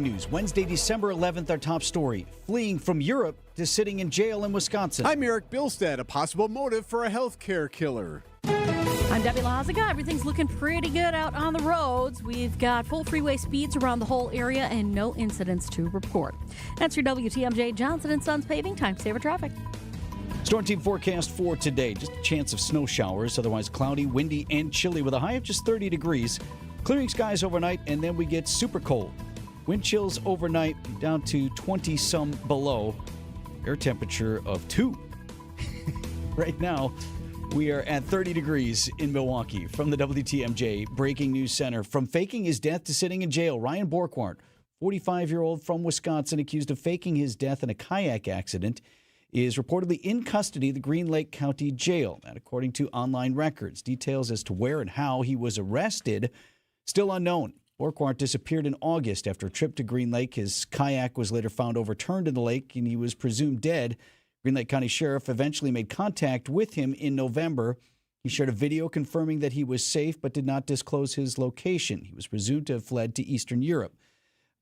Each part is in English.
News Wednesday, December 11th, our top story. Fleeing from Europe to sitting in jail in Wisconsin. I'm Erik. Bilstad, a possible motive for a healthcare killer. I'm Debbie Lazaga. Everything's looking pretty good out on the roads. We've got full freeway speeds around the whole area and no incidents to report. That's your WTMJ Johnson & Sons Paving Time Saver Traffic. Storm team forecast for today. Just a chance of snow showers, otherwise cloudy, windy, and chilly with a high of just 30 degrees. Clearing skies overnight, and then we get super cold. Wind chills overnight down to 20-some below. Air temperature of 2. Right now, we are at 30 degrees in Milwaukee. From the WTMJ Breaking News Center. From faking his death to sitting in jail, Ryan Borkwart, 45-year-old from Wisconsin, accused of faking his death in a kayak accident, is reportedly in custody of the Green Lake County Jail. That, according to online records. Details as to where and how he was arrested still unknown. Borkwart disappeared in August after a trip to Green Lake. His kayak was later found overturned in the lake, and he was presumed dead. Green Lake County Sheriff eventually made contact with him in November. He shared a video confirming that he was safe but did not disclose his location. He was presumed to have fled to Eastern Europe.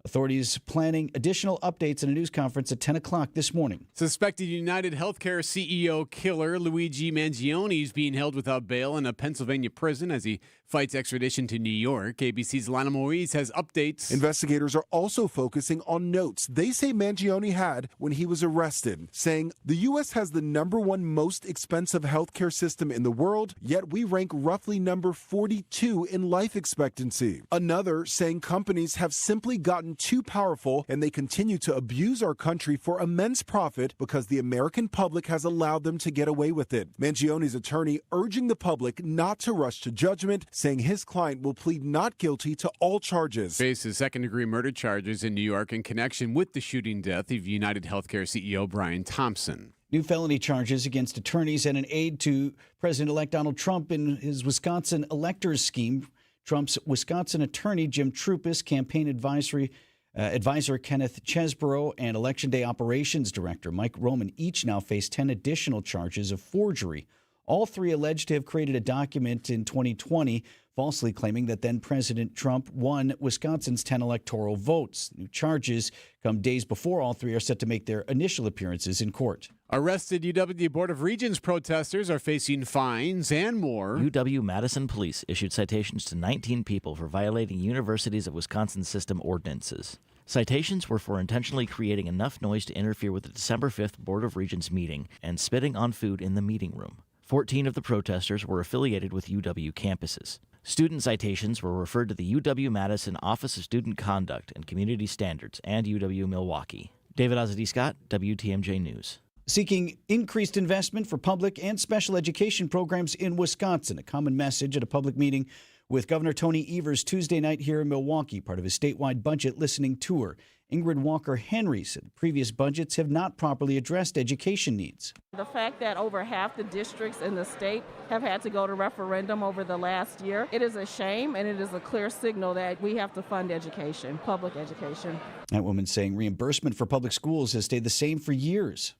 Authorities planning additional updates in a news conference at 10 o'clock this morning. Suspected United Healthcare CEO killer Luigi Mangione is being held without bail in a Pennsylvania prison as he fights extradition to New York. ABC's Lana Moise has updates. Investigators are also focusing on notes they say Mangione had when he was arrested, saying the U.S. has the #1 most expensive healthcare system in the world, yet we rank roughly number 42 in life expectancy. Another saying companies have simply gotten too powerful and they continue to abuse our country for immense profit because the American public has allowed them to get away with it. Mangione's attorney urging the public not to rush to judgment, saying his client will plead not guilty to all charges. Faces second-degree murder charges in New York in connection with the shooting death of United Healthcare CEO Brian Thompson. New felony charges against attorneys and an aide to President-elect Donald Trump in his Wisconsin electors scheme. Trump's Wisconsin attorney, Jim Troupis, campaign advisor Kenneth Chesborough, and Election Day operations director Mike Roman each now face 10 additional charges of forgery. All three alleged to have created a document in 2020 falsely claiming that then-President Trump won Wisconsin's 10 electoral votes. New charges come days before all three are set to make their initial appearances in court. Arrested UW Board of Regents protesters are facing fines and more. UW-Madison police issued citations to 19 people for violating Universities of Wisconsin system ordinances. Citations were for intentionally creating enough noise to interfere with the December 5th Board of Regents meeting and spitting on food in the meeting room. 14 of the protesters were affiliated with UW campuses. Student citations were referred to the UW-Madison Office of Student Conduct and Community Standards and UW-Milwaukee. David Ozzie-Scott, WTMJ News. Seeking increased investment for public and special education programs in Wisconsin. A common message at a public meeting with Governor Tony Evers Tuesday night here in Milwaukee, part of his statewide budget listening tour. Ingrid Walker-Henry said previous budgets have not properly addressed education needs. The fact that over half the districts in the state have had to go to referendum over the last year, it is a shame, and it is a clear signal that we have to fund education, public education. That woman saying reimbursement for public schools has stayed the same for years.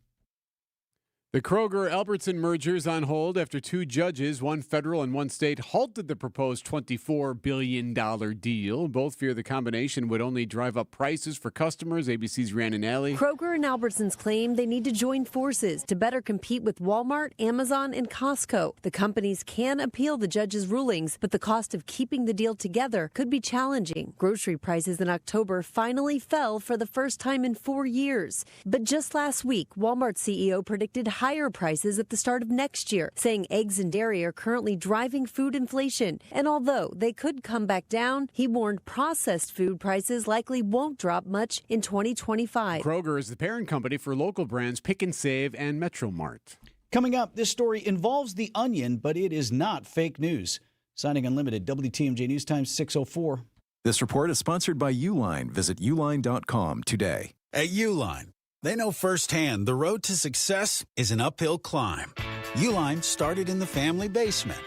The Kroger-Albertson merger is on hold after two judges, one federal and one state, halted the proposed $24 billion deal. Both fear the combination would only drive up prices for customers. ABC's Rhiannon Alley. Kroger and Albertsons claim they need to join forces to better compete with Walmart, Amazon, and Costco. The companies can appeal the judge's rulings, but the cost of keeping the deal together could be challenging. Grocery prices in October finally fell for the first time in 4 years. But just last week, Walmart CEO predicted higher prices at the start of next year, saying eggs and dairy are currently driving food inflation. And although they could come back down, he warned processed food prices likely won't drop much in 2025. Kroger is the parent company for local brands Pick and Save and Metro Mart. Coming up, this story involves the Onion, but it is not fake news. Signing Unlimited, WTMJ News Time 6:04. This report is sponsored by Uline. Visit uline.com today. At Uline, they know firsthand the road to success is an uphill climb. Uline started in the family basement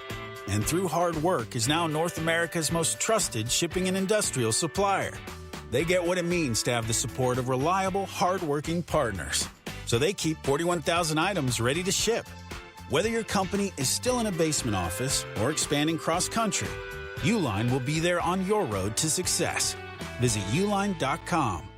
and through hard work is now North America's most trusted shipping and industrial supplier. They get what it means to have the support of reliable, hard-working partners. So they keep 41,000 items ready to ship. Whether your company is still in a basement office or expanding cross-country, Uline will be there on your road to success. Visit uline.com.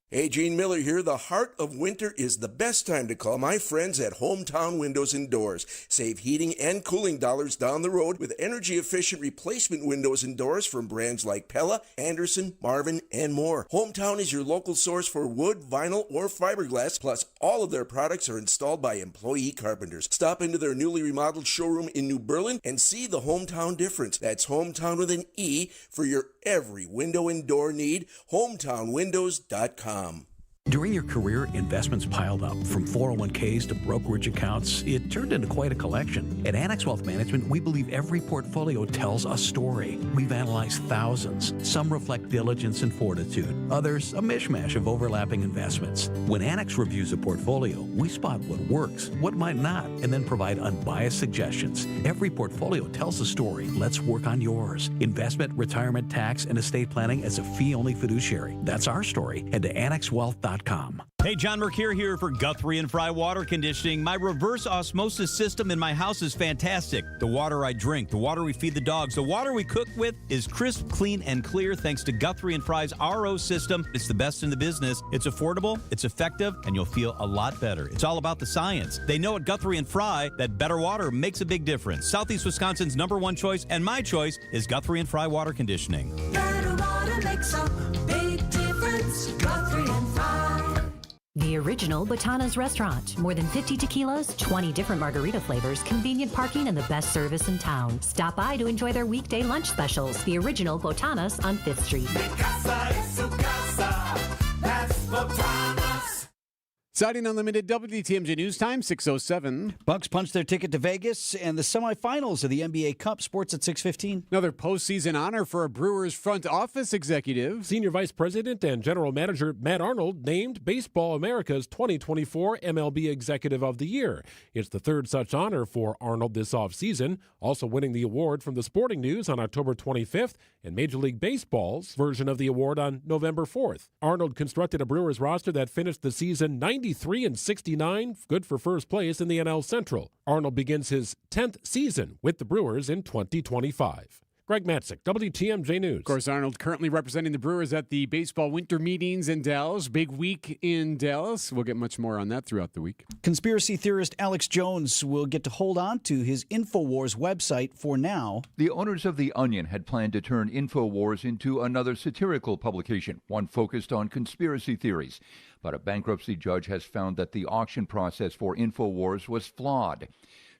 Hey, Gene Miller here. The heart of winter is the best time to call my friends at Hometown Windows and Doors. Save heating and cooling dollars down the road with energy-efficient replacement windows and doors from brands like Pella, Anderson, Marvin, and more. Hometown is your local source for wood, vinyl, or fiberglass, plus all of their products are installed by employee carpenters. Stop into their newly remodeled showroom in New Berlin and see the Hometown difference. That's Hometown with an E for your every window and door need. HometownWindows.com. During your career, investments piled up. From 401ks to brokerage accounts, it turned into quite a collection. At Annex Wealth Management, we believe every portfolio tells a story. We've analyzed thousands. Some reflect diligence and fortitude. Others, a mishmash of overlapping investments. When Annex reviews a portfolio, we spot what works, what might not, and then provide unbiased suggestions. Every portfolio tells a story. Let's work on yours. Investment, retirement, tax, and estate planning as a fee-only fiduciary. That's our story. Head to AnnexWealth.com. Hey, John Mercure here for Guthrie and Fry Water Conditioning. My reverse osmosis system in my house is fantastic. The water I drink, the water we feed the dogs, the water we cook with is crisp, clean, and clear thanks to Guthrie and Fry's RO system. It's the best in the business. It's affordable, it's effective, and you'll feel a lot better. It's all about the science. They know at Guthrie and Fry that better water makes a big difference. Southeast Wisconsin's #1 choice and my choice is Guthrie and Fry Water Conditioning. Better water makes a big difference. Guthrie and Fry. The original Botana's restaurant. More than 50 tequilas, 20 different margarita flavors, convenient parking, and the best service in town. Stop by to enjoy their weekday lunch specials. The original Botana's on 5th Street. That's Botana's. Siding Unlimited WTMJ News Time, 6:07. Bucks punch their ticket to Vegas and the semifinals of the NBA Cup. Sports at 6:15. Another postseason honor for a Brewers front office executive. Senior Vice President and General Manager Matt Arnold named Baseball America's 2024 MLB Executive of the Year. It's the third such honor for Arnold this offseason, also winning the award from the Sporting News on October 25th and Major League Baseball's version of the award on November 4th. Arnold constructed a Brewers roster that finished the season 93-69, good for first place in the NL Central. Arnold begins his 10th season with the Brewers in 2025. Greg Matzik, WTMJ News. Of course, Arnold currently representing the Brewers at the baseball winter meetings in Dallas. Big week in Dallas. We'll get much more on that throughout the week. Conspiracy theorist Alex Jones will get to hold on to his InfoWars website for now. The owners of The Onion had planned to turn InfoWars into another satirical publication, one focused on conspiracy theories. But a bankruptcy judge has found that the auction process for InfoWars was flawed.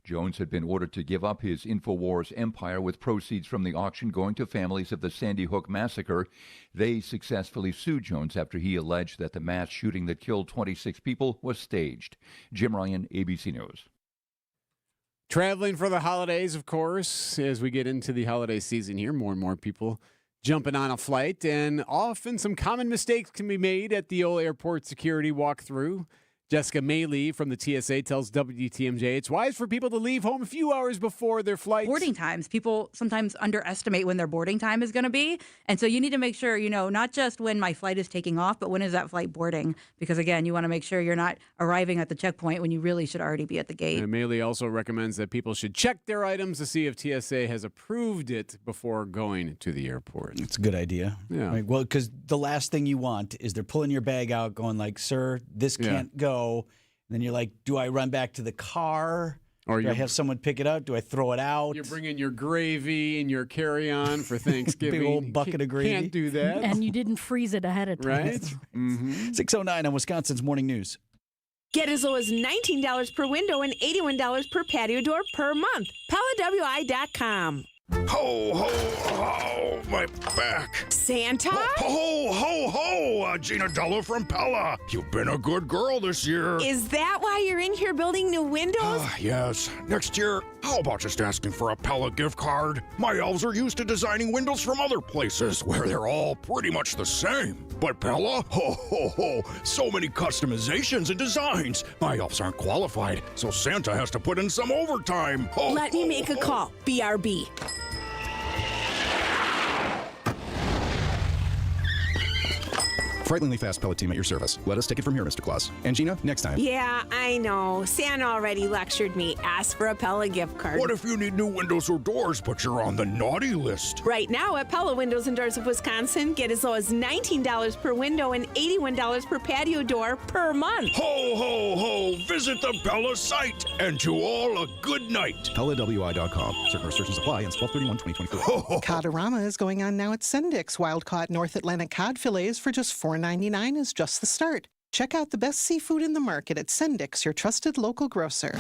Jones had been ordered to give up his InfoWars empire, with proceeds from the auction going to families of the Sandy Hook massacre. They successfully sued Jones after he alleged that the mass shooting that killed 26 people was staged. Jim Ryan, ABC News. Traveling for the holidays, of course, as we get into the holiday season here, more and more people jumping on a flight, and often some common mistakes can be made at the old airport security walkthrough. Jessica Maley from the TSA tells WTMJ it's wise for people to leave home a few hours before their flight. Boarding times. People sometimes underestimate when their boarding time is going to be. And so you need to make sure, not just when my flight is taking off, but when is that flight boarding? Because, again, you want to make sure you're not arriving at the checkpoint when you really should already be at the gate. And Maley also recommends that people should check their items to see if TSA has approved it before going to the airport. It's a good idea. Yeah. Right? Well, because the last thing you want is they're pulling your bag out going like, sir, this can't go. And then you're like, do I run back to the car? Or do I have someone pick it up? Do I throw it out? You're bringing your gravy and your carry-on for Thanksgiving. Big old bucket of gravy. Can't do that. And you didn't freeze it ahead of time. Right? Mm-hmm. 6:09 on Wisconsin's Morning News. Get as low as $19 per window and $81 per patio door per month. PellaWI.com. Ho, ho, ho, my back. Santa? Ho, ho, ho, Gina Della from Pella. You've been a good girl this year. Is that why you're in here building new windows? Yes. Next year, how about just asking for a Pella gift card? My elves are used to designing windows from other places where they're all pretty much the same. But Pella? Ho, ho, ho, so many customizations and designs. My elves aren't qualified, so Santa has to put in some overtime. Ho, Let me make a call. BRB. Frighteningly fast pellet team at your service. Let us take it from here, Mr. Claus. And Gina, next time. Yeah, I know. Santa already lectured me. Ask for a Pella gift card. What if you need new windows or doors, but you're on the naughty list? Right now at Pella Windows and Doors of Wisconsin, get as low as $19 per window and $81 per patio door per month. Ho, ho, ho! Visit the Pella site, and to all a good night. PellaWI.com. Certain restrictions apply. Ends 12/31/2024. Codorama is going on now at Sendik's. Wild-caught North Atlantic cod fillets for just $4.99 is just the start. Check out the best seafood in the market at Sendik's, your trusted local grocer.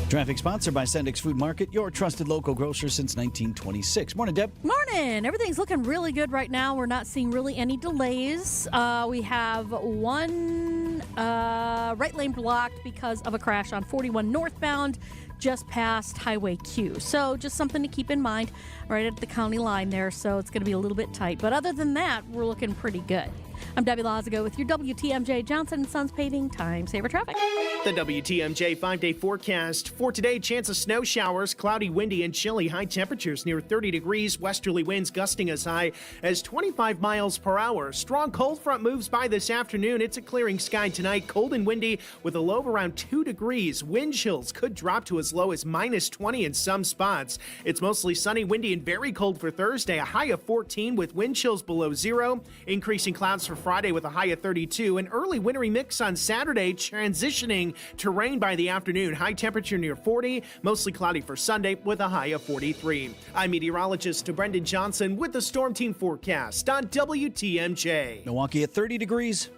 Traffic sponsored by Sendik's Food Market, your trusted local grocer since 1926. Morning, Deb. Morning. Everything's looking really good right now. We're not seeing really any delays. We have one right lane blocked because of a crash on 41 northbound, just past Highway Q. So just something to keep in mind right at the county line there. So it's going to be a little bit tight. But other than that, we're looking pretty good. I'm Debbie Lazago with your WTMJ Johnson & Sons Paving Time Saver Traffic. The WTMJ 5-day forecast for today: chance of snow showers, cloudy, windy, and chilly. High temperatures near 30 degrees. Westerly winds gusting as high as 25 miles per hour. Strong cold front moves by this afternoon. It's a clearing sky tonight. Cold and windy with a low of around 2 degrees. Wind chills could drop to as low as minus 20 in some spots. It's mostly sunny, windy, and very cold for Thursday. A high of 14 with wind chills below zero. Increasing clouds for Friday with a high of 32. An early wintry mix on Saturday, transitioning to rain by the afternoon. High temperature near 40. Mostly cloudy for Sunday with a high of 43. I'm meteorologist Brendan Johnson with the Storm Team forecast on WTMJ. Milwaukee at 30 degrees.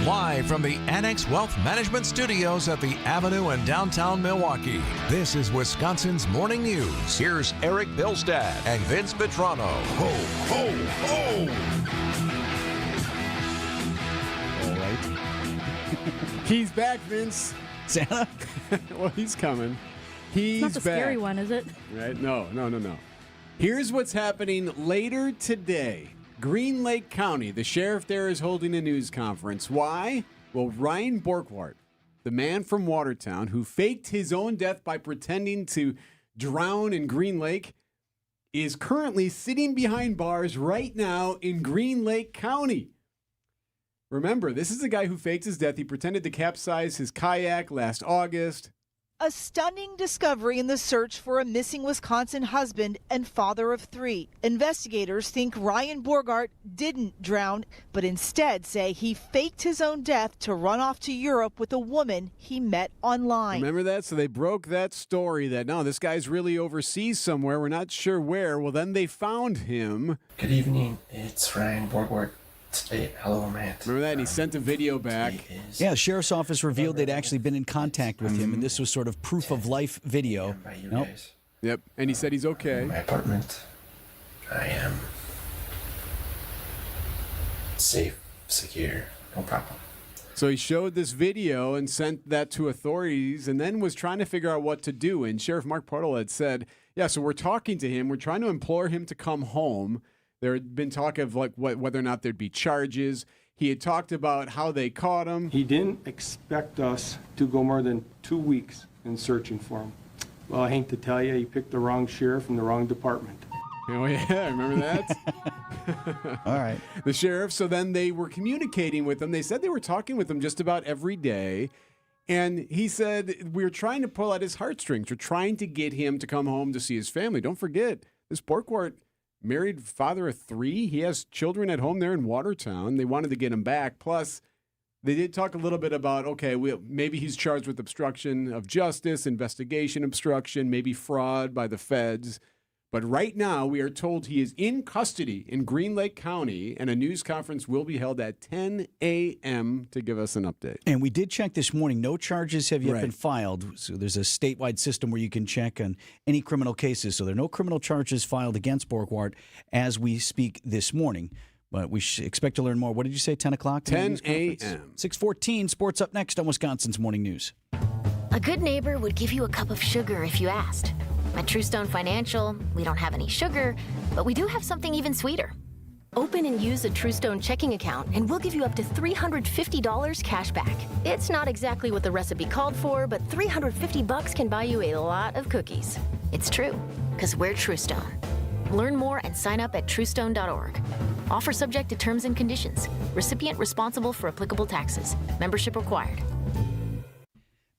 Live from the Annex Wealth Management Studios at the Avenue in downtown Milwaukee, this is Wisconsin's Morning News. Here's Erik Bilstad and Vince Vitrano. Ho, ho, ho! All right. He's back, Vince. Santa? Well, he's coming. He's It's not the back. scary one, is it? Right? No. Here's what's happening later today. Green Lake County, the sheriff there is holding a news conference. Why? Well, Ryan Borkwart, the man from Watertown who faked his own death by pretending to drown in Green Lake, is currently sitting behind bars right now in Green Lake County. Remember, this is the guy who faked his death. He pretended to capsize his kayak last August. A stunning discovery in the search for a missing Wisconsin husband and father of 3. Investigators think Ryan Borgart didn't drown, but instead say he faked his own death to run off to Europe with a woman he met online. Remember that? So they broke that story that, no, this guy's really overseas somewhere. We're not sure where. Well, then they found him. Good evening. It's Ryan Borgart. Hello, man. Remember that? And he sent a video back. Yeah, the sheriff's office revealed they'd actually been in contact with him, and this was sort of proof of life video. Nope. Yep, and he said he's okay. My apartment. I am safe, secure, no problem. So he showed this video and sent that to authorities and then was trying to figure out what to do. And Sheriff Mark Portal had said, yeah, so we're talking to him. We're trying to implore him to come home. There had been talk of like whether or not there'd be charges. He had talked about how they caught him. He didn't expect us to go more than 2 weeks in searching for him. Well, I hate to tell you, he picked the wrong sheriff in the wrong department. Oh, yeah, remember that? All right. The sheriff, so then they were communicating with him. They said they were talking with him just about every day. And he said, we're trying to pull at his heartstrings. We're trying to get him to come home to see his family. Don't forget, this Borkwart, married father of 3. He has children at home there in Watertown. They wanted to get him back. Plus, they did talk a little bit about, okay, maybe he's charged with obstruction of justice, investigation obstruction, maybe fraud by the feds. But right now, we are told he is in custody in Green Lake County, and a news conference will be held at 10 a.m. to give us an update. And we did check this morning. No charges have yet Right. been filed. So there's a statewide system where you can check on any criminal cases. So there are no criminal charges filed against Borkwart as we speak this morning. But we expect to learn more. What did you say, 10 o'clock? 10 a.m. 6:14, sports up next on Wisconsin's Morning News. A good neighbor would give you a cup of sugar if you asked. At Truestone Financial, we don't have any sugar, but we do have something even sweeter. Open and use a Truestone checking account, and we'll give you up to $350 cash back. It's not exactly what the recipe called for, but $350 can buy you a lot of cookies. It's true, because we're Truestone. Learn more and sign up at truestone.org. Offer subject to terms and conditions. Recipient responsible for applicable taxes. Membership required.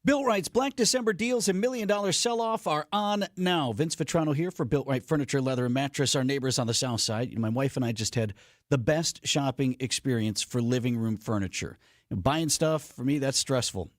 Bill Wright's Black December deals and $1 million sell-off are on now. Vince Vitrano here for Bill Wright Furniture, Leather, and Mattress, our neighbors on the south side. My wife and I just had the best shopping experience for living room furniture. Buying stuff, for me, that's stressful.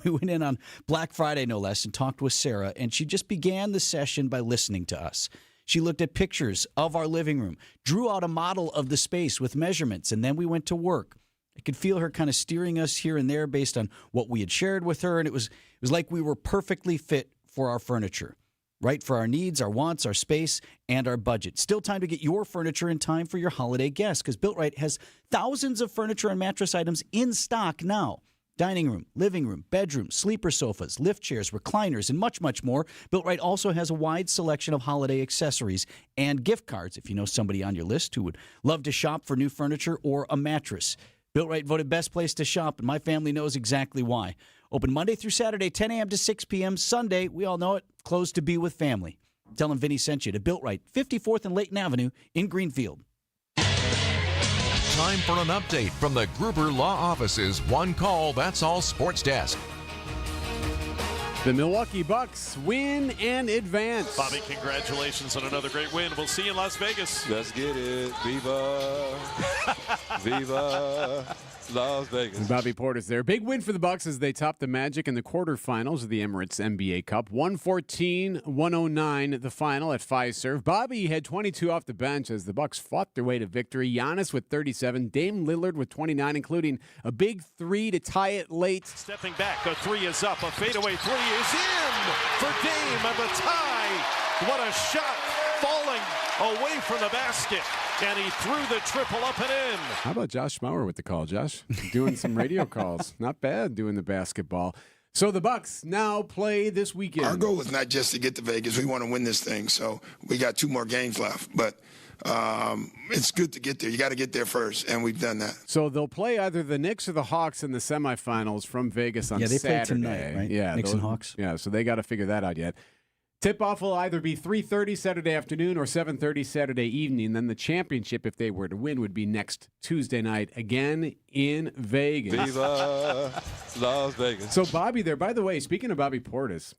We went in on Black Friday, no less, and talked with Sarah, and she just began the session by listening to us. She looked at pictures of our living room, drew out a model of the space with measurements, and then we went to work. I could feel her kind of steering us here and there based on what we had shared with her, and it was like we were perfectly fit for our furniture, right for our needs, our wants, our space, and our budget. Still time to get your furniture in time for your holiday guests, because Bill Wright has thousands of furniture and mattress items in stock now. Dining room, living room, bedroom, sleeper sofas, lift chairs, recliners, and much, much more. Bill Wright also has a wide selection of holiday accessories and gift cards if you know somebody on your list who would love to shop for new furniture or a mattress. Bill Wright voted best place to shop, and my family knows exactly why. Open Monday through Saturday, 10 a.m. to 6 p.m. Sunday, we all know it, closed to be with family. Tell him Vinny sent you to Bill Wright, 54th and Layton Avenue in Greenfield. Time for an update from the Gruber Law Office's One Call, That's All Sports Desk. The Milwaukee Bucks win and advance. Bobby, congratulations on another great win. We'll see you in Las Vegas. Let's get it. Viva. Viva Las Vegas. And Bobby Portis there. Big win for the Bucks as they topped the Magic in the quarterfinals of the Emirates NBA Cup. 114-109 the final at Fiserv. Bobby had 22 off the bench as the Bucks fought their way to victory. Giannis with 37. Dame Lillard with 29, including a big three to tie it late. Stepping back, the three is up. A fadeaway three is in for Dame at the tie. What a shot, falling away from the basket. And he threw the triple up and in. How about Josh Schmauer with the call, Josh? Doing some radio calls. Not bad doing the basketball. So the Bucks now play this weekend. Our goal is not just to get to Vegas. We want to win this thing. So we got 2 more games left. But it's good to get there. You got to get there first, and we've done that. So they'll play either the Knicks or the Hawks in the semifinals from Vegas on Saturday. Yeah, they play tonight, right? Yeah, Knicks and Hawks. Yeah, so they got to figure that out yet. Tip-off will either be 3:30 Saturday afternoon or 7:30 Saturday evening. Then the championship, if they were to win, would be next Tuesday night, again in Vegas. Viva Las Vegas. So Bobby there, by the way, speaking of Bobby Portis,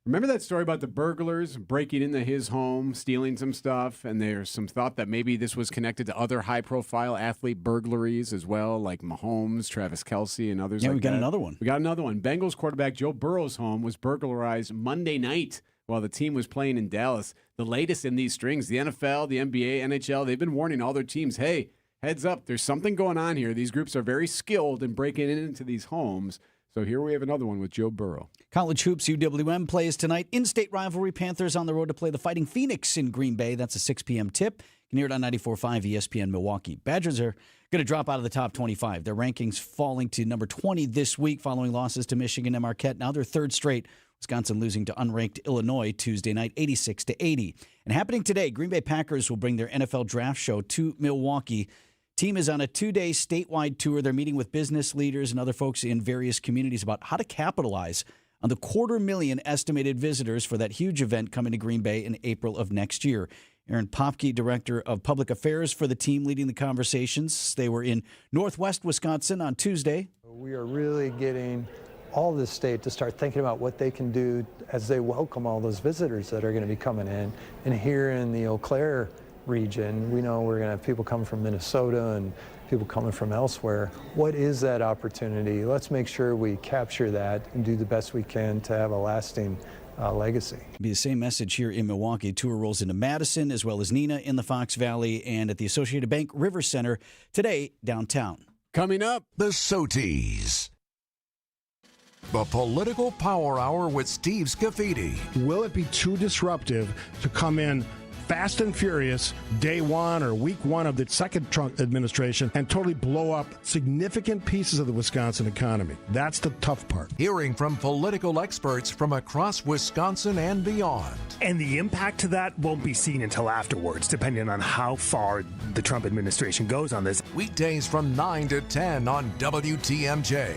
remember that story about the burglars breaking into his home, stealing some stuff, and there's some thought that maybe this was connected to other high-profile athlete burglaries as well, like Mahomes, Travis Kelce, and others like that. Yeah, we got another one. We got another one. Bengals quarterback Joe Burrow's home was burglarized Monday night while the team was playing in Dallas. The latest in these strings, the NFL, the NBA, NHL, they've been warning all their teams, hey, heads up, there's something going on here. These groups are very skilled in breaking into these homes. So here we have another one with Joe Burrow. College hoops, UWM plays tonight. In-state rivalry, Panthers on the road to play the Fighting Phoenix in Green Bay. That's a 6 p.m. tip. You can hear it on 94.5 ESPN Milwaukee. Badgers are going to drop out of the top 25. Their rankings falling to number 20 this week following losses to Michigan and Marquette. Now their third straight. Wisconsin losing to unranked Illinois Tuesday night, 86-80. And happening today, Green Bay Packers will bring their NFL draft show to Milwaukee. Team is on a 2-day statewide tour. They're meeting with business leaders and other folks in various communities about how to capitalize on the 250,000 estimated visitors for that huge event coming to Green Bay in April of next year. Aaron Popke, Director of Public Affairs for the team, leading the conversations. They were in Northwest Wisconsin on Tuesday. We are really getting all the state to start thinking about what they can do as they welcome all those visitors that are going to be coming in. And here in the Eau Claire region, we know we're going to have people coming from Minnesota and people coming from elsewhere. What is that opportunity? Let's make sure we capture that and do the best we can to have a lasting legacy. It'll be the same message here in Milwaukee. Tour rolls into Madison as well as Neenah in the Fox Valley and at the Associated Bank River Center today downtown. Coming up, the SOTs. The Political Power Hour with Steve Scafidi. Will it be too disruptive to come in fast and furious day one or week one of the second Trump administration and totally blow up significant pieces of the Wisconsin economy? That's the tough part. Hearing from political experts from across Wisconsin and beyond. And the impact to that won't be seen until afterwards, depending on how far the Trump administration goes on this. Weekdays from 9 to 10 on WTMJ.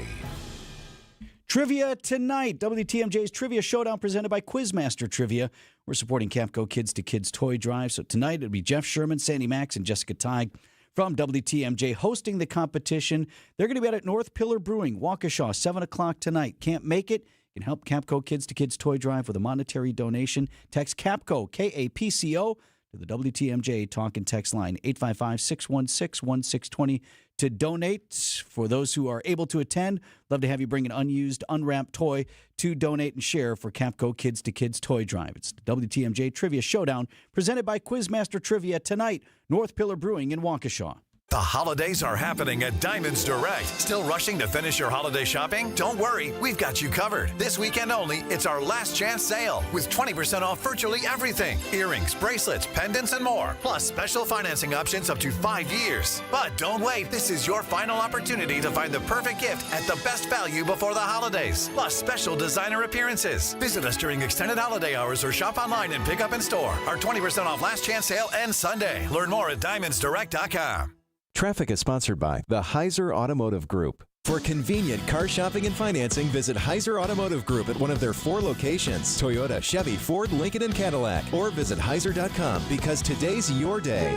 Trivia tonight. WTMJ's Trivia Showdown presented by Quizmaster Trivia. We're supporting Capco Kids to Kids Toy Drive. So tonight it'll be Jeff Sherman, Sandy Max, and Jessica Teig from WTMJ hosting the competition. They're going to be out at North Pillar Brewing, Waukesha, 7 o'clock tonight. Can't make it? You can help Capco Kids to Kids Toy Drive with a monetary donation. Text CAPCO, K-A-P-C-O, to the WTMJ talk and text line 855-616-1620 to donate. For those who are able to attend, love to have you bring an unused, unwrapped toy to donate and share for Capco Kids to Kids Toy Drive. It's the WTMJ Trivia Showdown presented by Quizmaster Trivia tonight, North Pillar Brewing in Waukesha. The holidays are happening at Diamonds Direct. Still rushing to finish your holiday shopping? Don't worry, we've got you covered. This weekend only, it's our last chance sale with 20% off virtually everything. Earrings, bracelets, pendants, and more. Plus special financing options up to 5 years. But don't wait, this is your final opportunity to find the perfect gift at the best value before the holidays. Plus special designer appearances. Visit us during extended holiday hours or shop online and pick up in store. Our 20% off last chance sale ends Sunday. Learn more at diamondsdirect.com. Traffic is sponsored by the Heiser Automotive Group. For convenient car shopping and financing, visit Heiser Automotive Group at one of their 4 locations, Toyota, Chevy, Ford, Lincoln, and Cadillac. Or visit Heiser.com because today's your day.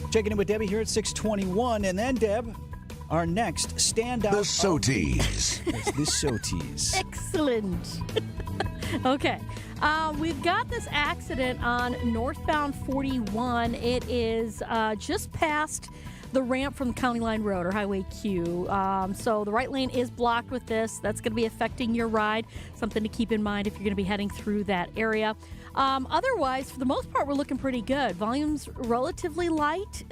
Checking in with Debbie here at 6:21. And then, Deb, our next standout. The Soties. It's the Soties. Excellent. Okay. We've got this accident on northbound 41. It is just past the ramp from County Line Road or Highway Q. So the right lane is blocked with this. That's going to be affecting your ride. Something to keep in mind if you're going to be heading through that area. Otherwise, for the most part, we're looking pretty good. Volume's relatively light.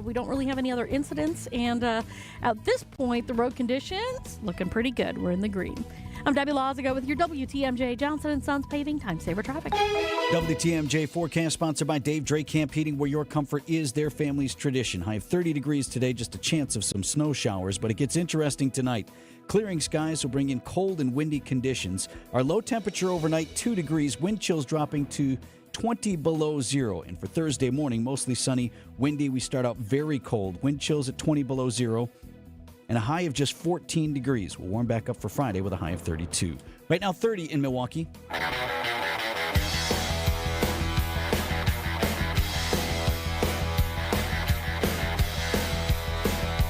We don't really have any other incidents. And at this point, the road conditions looking pretty good. We're in the green. I'm Debbie Lazaga with your WTMJ Johnson & Sons Paving Time Saver Traffic. WTMJ forecast sponsored by Dave Drake Camp Heating, where your comfort is their family's tradition. High of 30 degrees today, just a chance of some snow showers, but it gets interesting tonight. Clearing skies will bring in cold and windy conditions. Our low temperature overnight, 2 degrees, wind chills dropping to 20 below zero. And for Thursday morning, mostly sunny, windy. We start out very cold. Wind chills at 20 below zero. And a high of just 14 degrees. We'll warm back up for Friday with a high of 32. Right now, 30 in Milwaukee.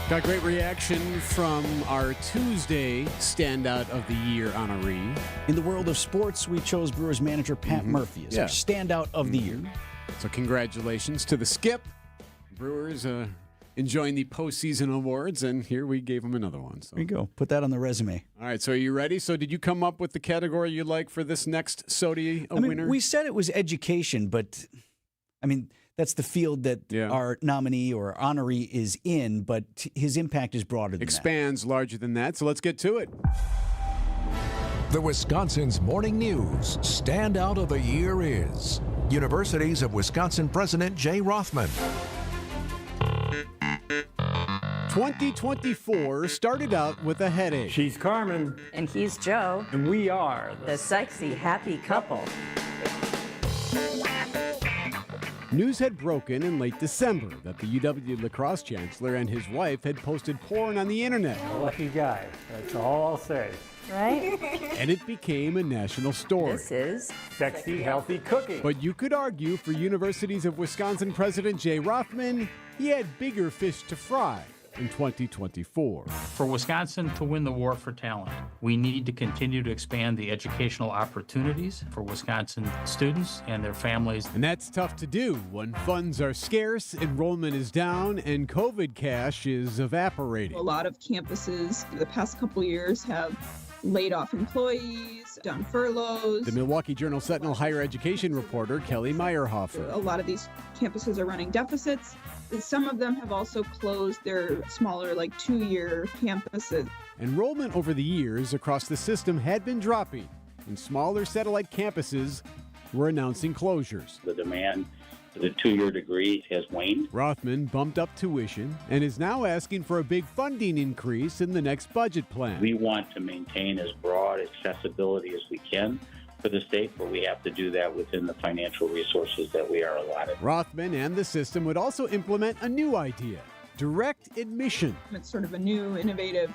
Got great reaction from our Tuesday standout of the year honoree. In the world of sports, we chose Brewers manager Pat Murphy as our standout of the year. So congratulations to the Skip. Brewers enjoying the postseason awards, and here we gave them another one. So. There you go. Put that on the resume. All right, so are you ready? So did you come up with the category you'd like for this next SOTY winner? We said it was education, but, that's the field that our nominee or honoree is in, but his impact is broader than Expands larger than that, so let's get to it. The Wisconsin's Morning News Standout of the Year is Universities of Wisconsin President Jay Rothman. 2024 started out with a headache. She's Carmen. And he's Joe. And we are the sexy, happy couple. News had broken in late December that the UW lacrosse chancellor and his wife had posted porn on the internet. A lucky guy. That's all I'll say. Right? And it became a national story. This is sexy, healthy cooking. But you could argue for Universities of Wisconsin President Jay Rothman, he had bigger fish to fry in 2024. For Wisconsin to win the war for talent, we need to continue to expand the educational opportunities for Wisconsin students and their families. And that's tough to do when funds are scarce, enrollment is down, and COVID cash is evaporating. A lot of campuses the past couple years have laid off employees, done furloughs. The Milwaukee Journal-Sentinel higher education reporter Kelly Meyerhofer. A lot of these campuses are running deficits. Some of them have also closed their smaller, 2-year campuses. Enrollment over the years across the system had been dropping, and smaller satellite campuses were announcing closures. The demand for the 2-year degree has waned. Rothman bumped up tuition and is now asking for a big funding increase in the next budget plan. We want to maintain as broad accessibility as we can for the state, but we have to do that within the financial resources that we are allotted. Rothman and the system would also implement a new idea, direct admission. It's sort of a new, innovative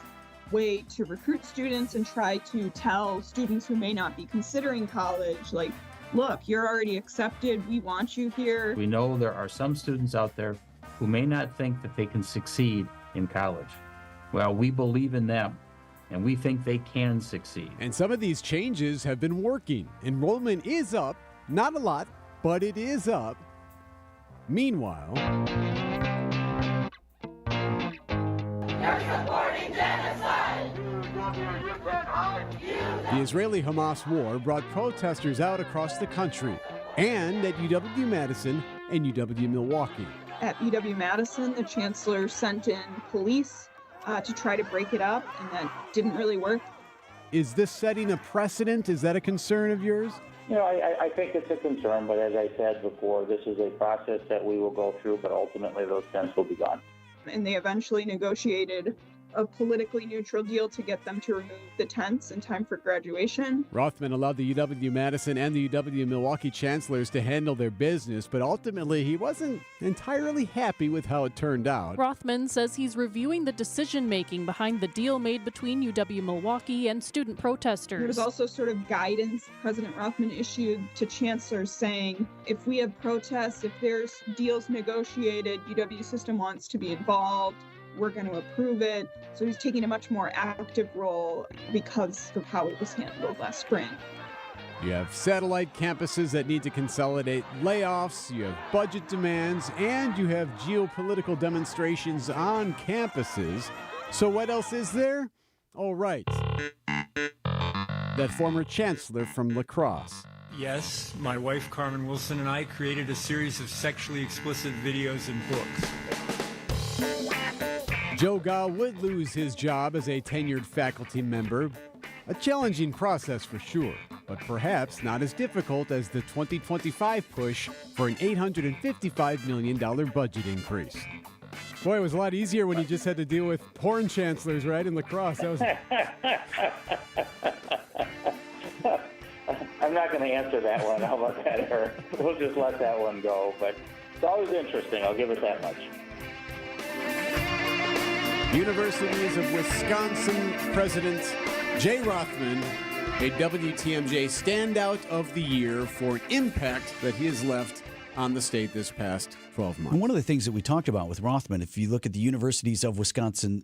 way to recruit students and try to tell students who may not be considering college, like, look, you're already accepted. We want you here. We know there are some students out there who may not think that they can succeed in college. Well, we believe in them, and we think they can succeed. And some of these changes have been working. Enrollment is up, not a lot, but it is up. Meanwhile, the Israeli-Hamas war brought protesters out across the country and at UW-Madison and UW-Milwaukee. At UW-Madison, the chancellor sent in police to try to break it up, and that didn't really work. Is this setting a precedent? Is that a concern of yours? I think it's a concern, but as I said before, this is a process that we will go through, but ultimately those tents will be gone. And they eventually negotiated a politically neutral deal to get them to remove the tents in time for graduation. Rothman allowed the UW-Madison and the UW-Milwaukee chancellors to handle their business, but ultimately he wasn't entirely happy with how it turned out. Rothman says he's reviewing the decision-making behind the deal made between UW-Milwaukee and student protesters. There was also sort of guidance President Rothman issued to chancellors saying, if we have protests, if there's deals negotiated, UW system wants to be involved. We're going to approve it. So he's taking a much more active role because of how it was handled last spring. You have satellite campuses that need to consolidate layoffs, you have budget demands, and you have geopolitical demonstrations on campuses. So what else is there? Oh, right. That former chancellor from La Crosse. Yes, my wife Carmen Wilson and I created a series of sexually explicit videos and books. Joe Gah would lose his job as a tenured faculty member. A challenging process for sure, but perhaps not as difficult as the 2025 push for an $855 million budget increase. Boy, it was a lot easier when you just had to deal with porn chancellors, right, in La Crosse. That was... I'm not going to answer that one. How about that, Eric? We'll just let that one go, but it's always interesting. I'll give it that much. Universities of Wisconsin President Jay Rothman, a WTMJ Standout of the Year for an impact that he has left on the state this past 12 months. And one of the things that we talked about with Rothman, if you look at the universities of Wisconsin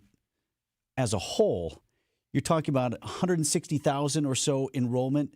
as a whole, you're talking about 160,000 or so enrollment.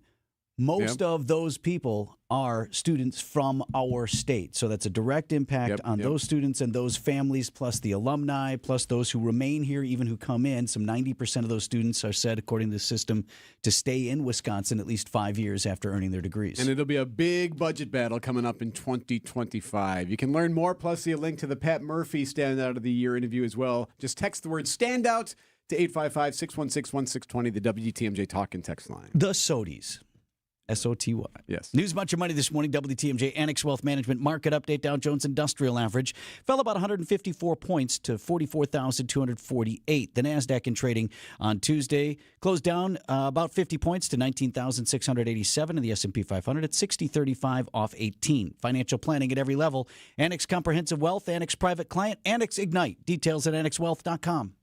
Most of those people are students from our state. So that's a direct impact on those students and those families, plus the alumni, plus those who remain here, even who come in. Some 90% of those students are said, according to the system, to stay in Wisconsin at least 5 years after earning their degrees. And it'll be a big budget battle coming up in 2025. You can learn more, plus see a link to the Pat Murphy Standout of the Year interview as well. Just text the word standout to 855-616-1620, the WTMJ Talk and Text line. The Soties. SOTY. Yes. News Bunch of Money this morning. WTMJ Annex Wealth Management Market Update. Dow Jones Industrial Average fell about 154 points to 44,248. The NASDAQ in trading on Tuesday closed down about 50 points to 19,687. And the S&P 500 at 6035 off 18. Financial planning at every level. Annex Comprehensive Wealth, Annex Private Client, Annex Ignite. Details at annexwealth.com.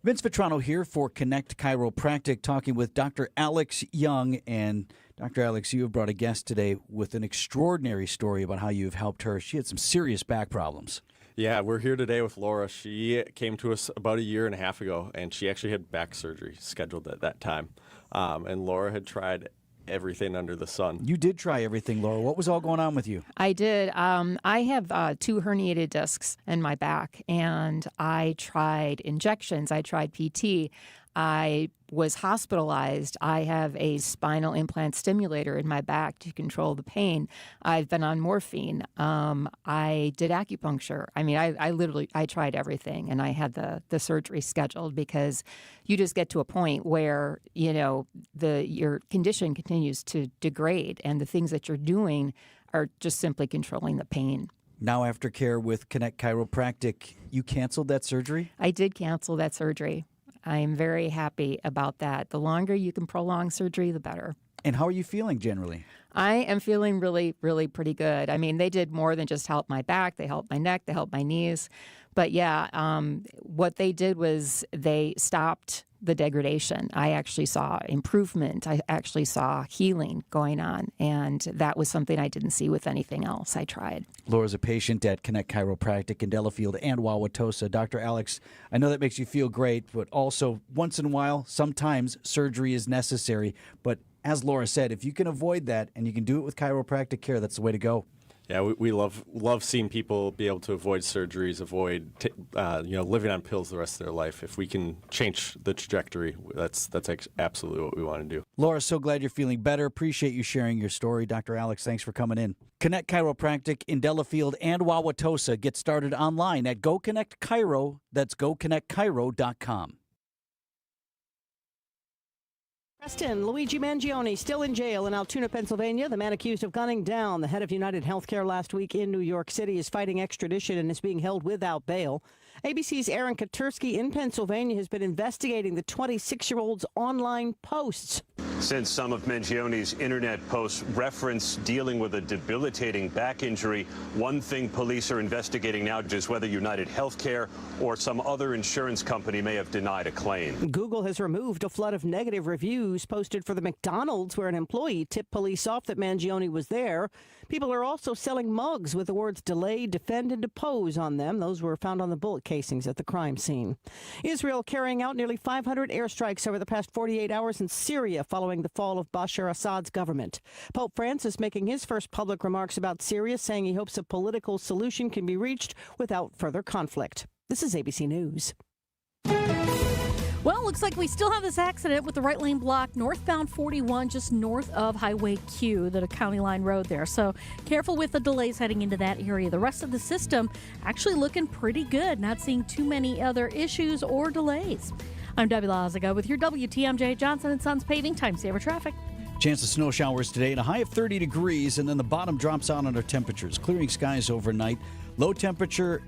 Vince Vitrano here for Connect Chiropractic, talking with Dr. Alex Young. And Dr. Alex, you have brought a guest today with an extraordinary story about how you've helped her. She had some serious back problems. Yeah, we're here today with Laura. She came to us about a year and a half ago, and she actually had back surgery scheduled at that time. And Laura had tried everything under the sun. You did try everything, Laura. What was all going on with you? I did. I have 2 herniated discs in my back, and I tried injections. I tried PT. I was hospitalized. I have a spinal implant stimulator in my back to control the pain. I've been on morphine. I did acupuncture. I mean, I tried everything, and I had the surgery scheduled because you just get to a point where, your condition continues to degrade, and the things that you're doing are just simply controlling the pain. Now, after care with Connect Chiropractic, you canceled that surgery? I did cancel that surgery. I am very happy about that. The longer you can prolong surgery, the better. And how are you feeling generally? I am feeling really, really pretty good. I mean, they did more than just help my back. They helped my neck. They helped my knees. But yeah, what they did was they stopped the degradation. I actually saw improvement. I actually saw healing going on. And that was something I didn't see with anything else I tried. Laura's a patient at Connect Chiropractic in Delafield and Wauwatosa. Dr. Alex, I know that makes you feel great, but also once in a while, sometimes surgery is necessary. But as Laura said, if you can avoid that and you can do it with chiropractic care, that's the way to go. Yeah, we love seeing people be able to avoid surgeries, avoid living on pills the rest of their life. If we can change the trajectory, that's absolutely what we want to do. Laura, so glad you're feeling better. Appreciate you sharing your story. Dr. Alex, thanks for coming in. Connect Chiropractic in Delafield and Wauwatosa. Get started online at Go Connect Chiro. That's goconnectchiro.com. Preston, Luigi Mangione still in jail in Altoona, Pennsylvania. The man accused of gunning down the head of United Healthcare last week in New York City is fighting extradition and is being held without bail. ABC's Aaron Katursky in Pennsylvania has been investigating the 26-year-old's online posts. Since some of Mangione's internet posts reference dealing with a debilitating back injury, one thing police are investigating now is whether United Healthcare or some other insurance company may have denied a claim. Google has removed a flood of negative reviews posted for the McDonald's where an employee tipped police off that Mangione was there. People are also selling mugs with the words delay, defend, and depose on them. Those were found on the bullet casings at the crime scene. Israel carrying out nearly 500 airstrikes over the past 48 hours in Syria following the fall of Bashar Assad's government. Pope Francis making his first public remarks about Syria, saying he hopes a political solution can be reached without further conflict. This is ABC News. Well, looks like we still have this accident with the right lane blocked northbound 41 just north of Highway Q, the county line road there. So careful with the delays heading into that area. The rest of the system actually looking pretty good. Not seeing too many other issues or delays. I'm Debbie Lazaga with your WTMJ Johnson & Sons Paving Time Saver Traffic. Chance of snow showers today and a high of 30 degrees, and then the bottom drops out on our temperatures. Clearing skies overnight. Low temperature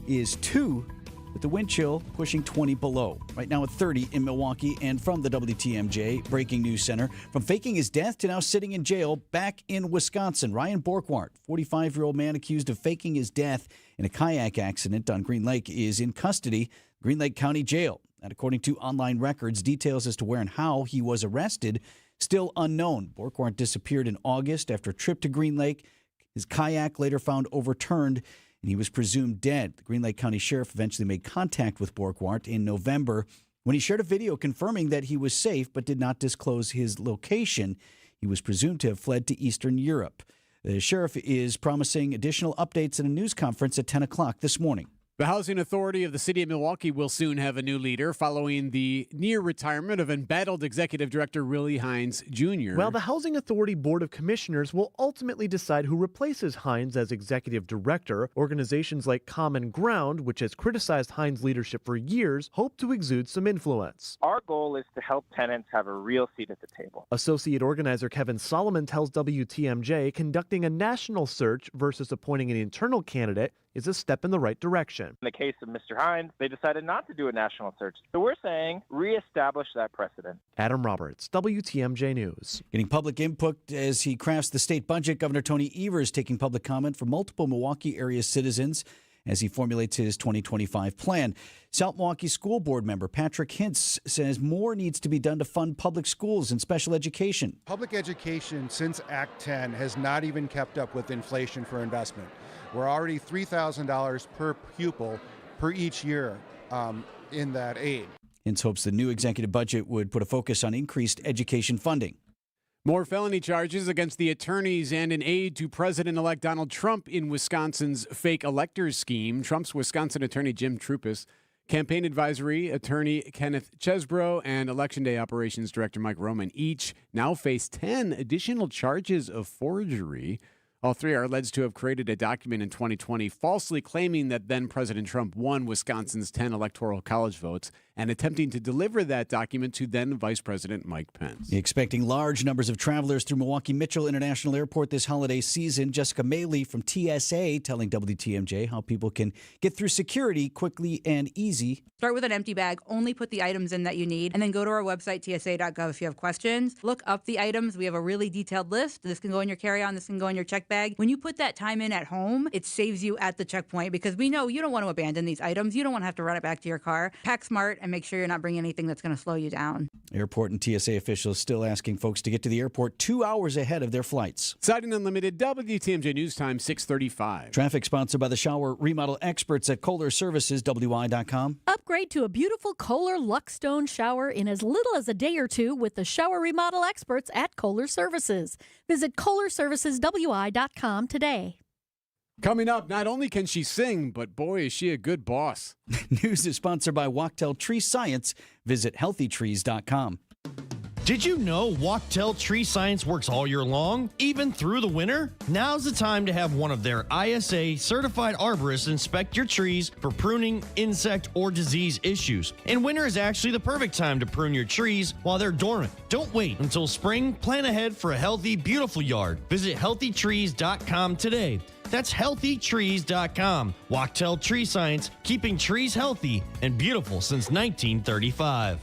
is 2, with the wind chill pushing 20 below. Right now at 30 in Milwaukee. And from the WTMJ Breaking News Center, from faking his death to now sitting in jail back in Wisconsin, Ryan Borkwart, 45-year-old man accused of faking his death in a kayak accident on Green Lake, is in custody, Green Lake County Jail. And according to online records, details as to where and how he was arrested still unknown. Borkwart disappeared in August after a trip to Green Lake. His kayak later found overturned, and he was presumed dead. The Green Lake County Sheriff eventually made contact with Borkwart in November when he shared a video confirming that he was safe but did not disclose his location. He was presumed to have fled to Eastern Europe. The sheriff is promising additional updates in a news conference at 10 o'clock this morning. The Housing Authority of the City of Milwaukee will soon have a new leader following the near retirement of embattled Executive Director Willie Hines Jr. Well, the Housing Authority Board of Commissioners will ultimately decide who replaces Hines as Executive Director. Organizations like Common Ground, which has criticized Hines' leadership for years, hope to exude some influence. Our goal is to help tenants have a real seat at the table. Associate organizer Kevin Solomon tells WTMJ conducting a national search versus appointing an internal candidate is a step in the right direction. In the case of Mr. Hines, they decided not to do a national search. So we're saying reestablish that precedent. Adam Roberts, WTMJ News. Getting public input as he crafts the state budget, Governor Tony Evers taking public comment from multiple Milwaukee area citizens as he formulates his 2025 plan. South Milwaukee School Board member Patrick Hintz says more needs to be done to fund public schools and special education. Public education since Act 10 has not even kept up with inflation for investment. We're already $3,000 per pupil per each year in that aid. Hintz hopes the new executive budget would put a focus on increased education funding. More felony charges against the attorneys and an aide to President-elect Donald Trump in Wisconsin's fake electors scheme. Trump's Wisconsin attorney Jim Trupis, campaign advisory attorney Kenneth Chesbrough, and Election Day operations director Mike Roman each now face 10 additional charges of forgery. All three are alleged to have created a document in 2020 falsely claiming that then-President Trump won Wisconsin's 10 electoral college votes and attempting to deliver that document to then-Vice President Mike Pence. Expecting large numbers of travelers through Milwaukee Mitchell International Airport this holiday season. Jessica Maley from TSA telling WTMJ how people can get through security quickly and easy. Start with an empty bag, only put the items in that you need, and then go to our website, tsa.gov, if you have questions. Look up the items. We have a really detailed list. This can go in your carry-on, this can go in your check bag. When you put that time in at home, it saves you at the checkpoint because we know you don't want to abandon these items. You don't want to have to run it back to your car. Pack smart and make sure you're not bringing anything that's going to slow you down. Airport and TSA officials still asking folks to get to the airport 2 hours ahead of their flights. Siding Unlimited, WTMJ News Time, 6:35. Traffic sponsored by the shower remodel experts at Kohler Services, WI.com. Upgrade to a beautiful Kohler Luxstone shower in as little as a day or two with the shower remodel experts at Kohler Services. Visit KohlerServicesWI.com today. Coming up, not only can she sing, but boy, is she a good boss. News is sponsored by Wachtell Tree Science. Visit healthytrees.com. Did you know Wachtell Tree Science works all year long, even through the winter? Now's the time to have one of their ISA certified arborists inspect your trees for pruning, insect, or disease issues. And winter is actually the perfect time to prune your trees while they're dormant. Don't wait until spring. Plan ahead for a healthy, beautiful yard. Visit healthytrees.com today. That's healthytrees.com. Wachtell Tree Science, keeping trees healthy and beautiful since 1935.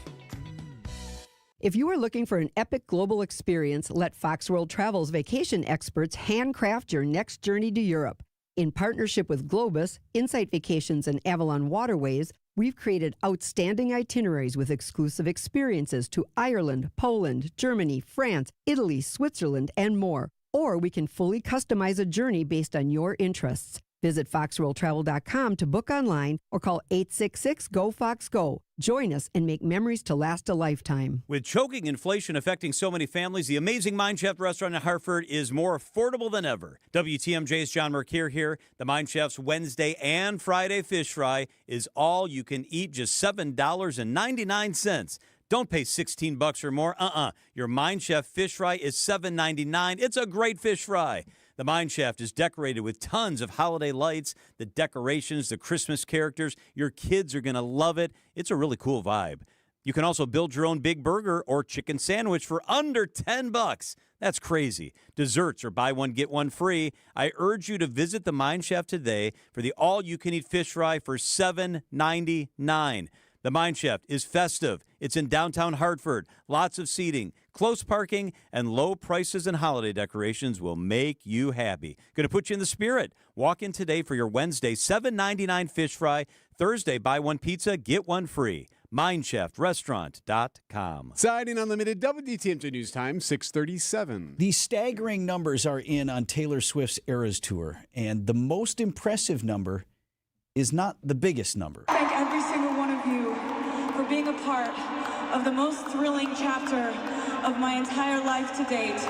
If you are looking for an epic global experience, let Fox World Travel's vacation experts handcraft your next journey to Europe. In partnership with Globus, Insight Vacations, and Avalon Waterways, we've created outstanding itineraries with exclusive experiences to Ireland, Poland, Germany, France, Italy, Switzerland, and more. Or we can fully customize a journey based on your interests. Visit foxworldtravel.com to book online or call 866-GO-FOX-GO. Join us and make memories to last a lifetime. With choking inflation affecting so many families, the amazing Mine Chef restaurant in Hartford is more affordable than ever. WTMJ's John Mercure here. The Mine Chef's Wednesday and Friday fish fry is all you can eat, just $7.99. Don't pay $16 or more. Your Mine Chef fish fry is $7.99. It's a great fish fry. The Mine Shaft is decorated with tons of holiday lights, the decorations, the Christmas characters. Your kids are going to love it. It's a really cool vibe. You can also build your own big burger or chicken sandwich for under $10. That's crazy. Desserts are buy one, get one free. I urge you to visit the Mine Shaft today for the all-you-can-eat fish fry for $7.99. The Mine Shaft is festive. It's in downtown Hartford. Lots of seating, close parking, and low prices and holiday decorations will make you happy. Going to put you in the spirit. Walk in today for your Wednesday $7.99 fish fry. Thursday, buy one pizza, get one free. MineshaftRestaurant.com. Siding Unlimited, WTMJ News Time, 6:37. The staggering numbers are in on Taylor Swift's Eras Tour, and the most impressive number is not the biggest number. Thank every single one of you for being a part of the most thrilling chapter of my entire life to date.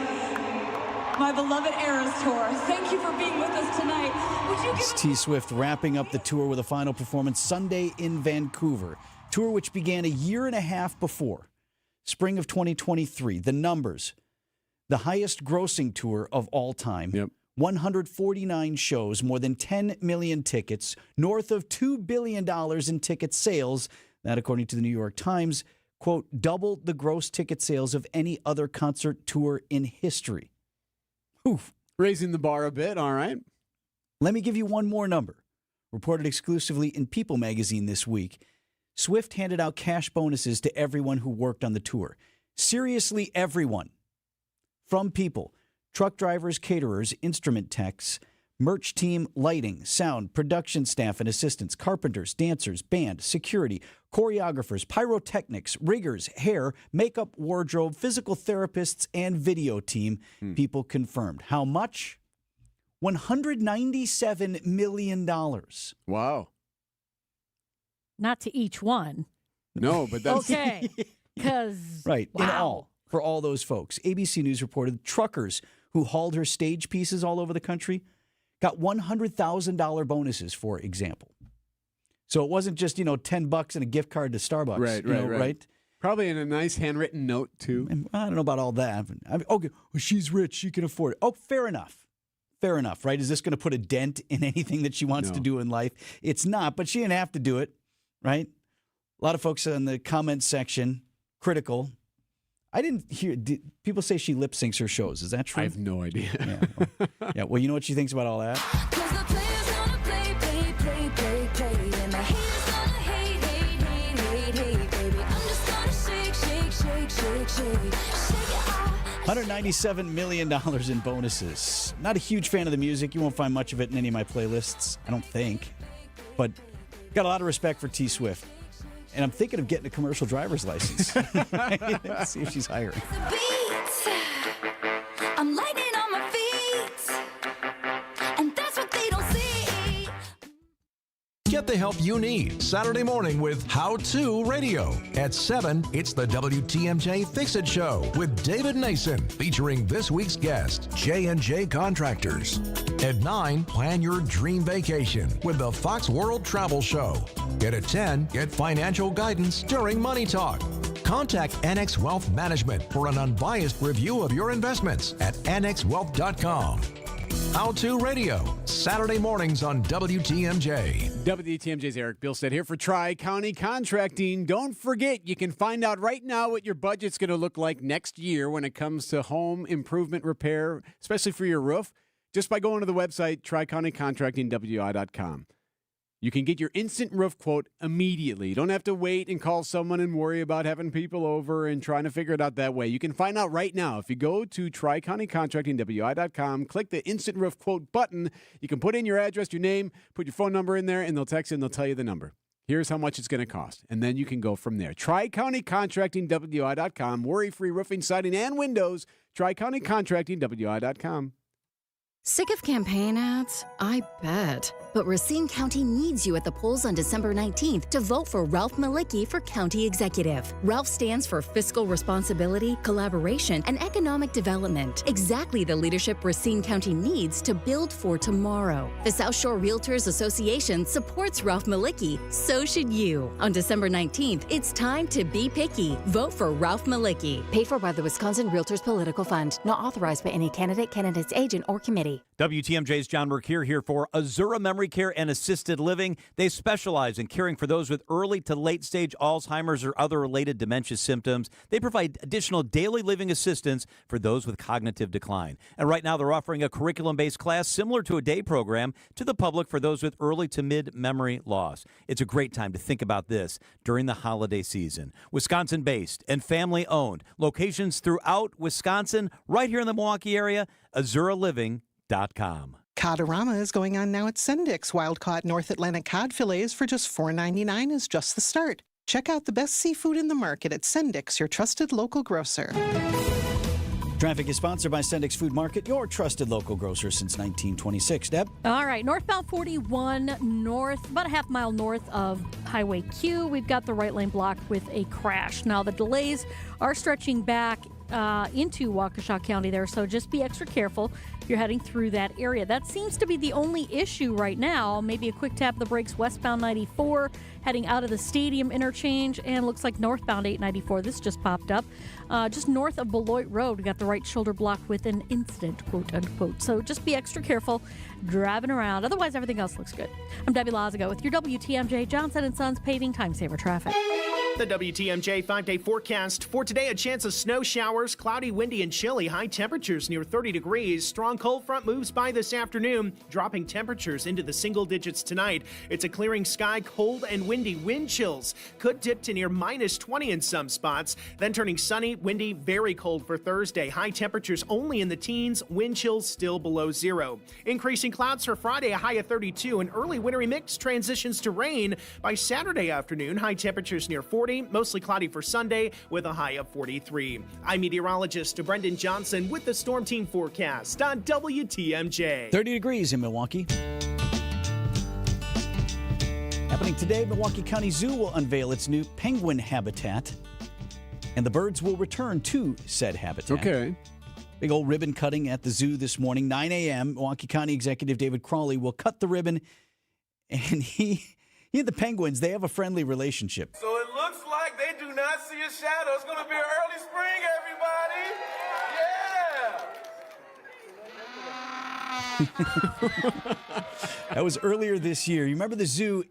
My beloved Eras Tour. Thank you for being with us tonight. Would you It's T Swift wrapping up the tour with a final performance Sunday in Vancouver. Tour which began a year and a half before, spring of 2023. The numbers, the highest grossing tour of all time. Yep. 149 shows, more than 10 million tickets, north of $2 billion in ticket sales. That, according to the New York Times, quote, doubled the gross ticket sales of any other concert tour in history. Oof. Raising the bar a bit, all right. Let me give you one more number. Reported exclusively in People magazine this week, Swift handed out cash bonuses to everyone who worked on the tour. Seriously, everyone. From People. Truck drivers, caterers, instrument techs, merch team, lighting, sound, production staff and assistants, carpenters, dancers, band, security, choreographers, pyrotechnics, riggers, hair, makeup, wardrobe, physical therapists, and video team. People confirmed. How much? $197 million. Wow. Not to each one. No, but that's... Okay. Because... Right. Wow. In all. For all those folks. ABC News reported truckers who hauled her stage pieces all over the country got $100,000 bonuses, for example. So it wasn't just, $10 and a gift card to Starbucks. Right. Probably in a nice handwritten note, too. And I don't know about all that. Okay, well, she's rich. She can afford it. Oh, fair enough. Fair enough, right? Is this going to put a dent in anything that she wants to do in life? It's not, but she didn't have to do it, right? A lot of folks in the comments section, critical. I didn't hear people say she lip syncs her shows. Is that true? I have no idea. Well, you know what she thinks about all that? $197 million in bonuses. Not a huge fan of the music. You won't find much of it in any of my playlists, I don't think. But got a lot of respect for T Swift. And I'm thinking of getting a commercial driver's license. See if she's hiring. I'm lightning on my feet, and that's what they don't see. Get the help you need Saturday morning with How To Radio. At 7, it's the WTMJ Fix It Show with David Nason, featuring this week's guest, J&J Contractors. At 9, plan your dream vacation with the Fox World Travel Show. And at 10, get financial guidance during Money Talk. Contact Annex Wealth Management for an unbiased review of your investments at annexwealth.com. How To Radio, Saturday mornings on WTMJ. WTMJ's Erik Bilstad here for Tri-County Contracting. Don't forget, you can find out right now what your budget's going to look like next year when it comes to home improvement repair, especially for your roof, just by going to the website, tricountycontractingwi.com. You can get your instant roof quote immediately. You don't have to wait and call someone and worry about having people over and trying to figure it out that way. You can find out right now. If you go to tricountycontractingwi.com, click the instant roof quote button. You can put in your address, your name, put your phone number in there, and they'll text you and they'll tell you the number. Here's how much it's going to cost. And then you can go from there. tricountycontractingwi.com, worry-free roofing, siding, and windows. tricountycontractingwi.com. Sick of campaign ads? I bet. But Racine County needs you at the polls on December 19th to vote for Ralph Malicki for county executive. Ralph stands for fiscal responsibility, collaboration, and economic development. Exactly the leadership Racine County needs to build for tomorrow. The South Shore Realtors Association supports Ralph Malicki. So should you. On December 19th, it's time to be picky. Vote for Ralph Malicki. Paid for by the Wisconsin Realtors Political Fund. Not authorized by any candidate, candidate's agent, or committee. WTMJ's John Mercure here for Azura Memory Care and Assisted Living. They specialize in caring for those with early to late stage Alzheimer's or other related dementia symptoms. They provide additional daily living assistance for those with cognitive decline. And right now they're offering a curriculum-based class similar to a day program to the public for those with early to mid-memory loss. It's a great time to think about this during the holiday season. Wisconsin-based and family-owned. Locations throughout Wisconsin, right here in the Milwaukee area, AzuraLiving.com. Codorama is going on now at Sendik's. Wild-caught North Atlantic cod fillets for just $4.99 is just the start. Check out the best seafood in the market at Sendik's, your trusted local grocer. Traffic is sponsored by Sendik's Food Market, your trusted local grocer since 1926. Deb? All right, northbound 41 north, about a half mile north of Highway Q. We've got the right lane blocked with a crash. Now, the delays are stretching back into Waukesha County there, so just be extra careful if you're heading through that area. That seems to be the only issue right now. Maybe a quick tap of the brakes westbound 94 heading out of the stadium interchange, and looks like northbound 894. This just popped up. Just north of Beloit Road, we got the right shoulder blocked with an incident, quote unquote. So just be extra careful driving around. Otherwise, everything else looks good. I'm Debbie Lazago with your WTMJ Johnson & Sons Paving Time Saver Traffic. The WTMJ 5-day forecast for today: a chance of snow showers, cloudy, windy, and chilly. High temperatures near 30 degrees. Strong cold front moves by this afternoon, dropping temperatures into the single digits tonight. It's a clearing sky, cold and windy. Wind chills could dip to near minus 20 in some spots, then turning sunny, windy, very cold for Thursday. High temperatures only in the teens, wind chills still below zero. Increasing clouds for Friday, a high of 32. An early wintry mix transitions to rain by Saturday afternoon. High temperatures near 40. Mostly cloudy for Sunday with a high of 43. I'm meteorologist Brendan Johnson with the Storm Team forecast on WTMJ. 30 degrees in Milwaukee. Happening today, Milwaukee County Zoo will unveil its new penguin habitat, and the birds will return to said habitat. Okay. Big old ribbon cutting at the zoo this morning, 9 a.m. Milwaukee County Executive David Crawley will cut the ribbon, and he and the penguins, they have a friendly relationship. So it looks like they do not see a shadow. It's going to be an early spring, everybody. Yeah. That was earlier this year. You remember the zoo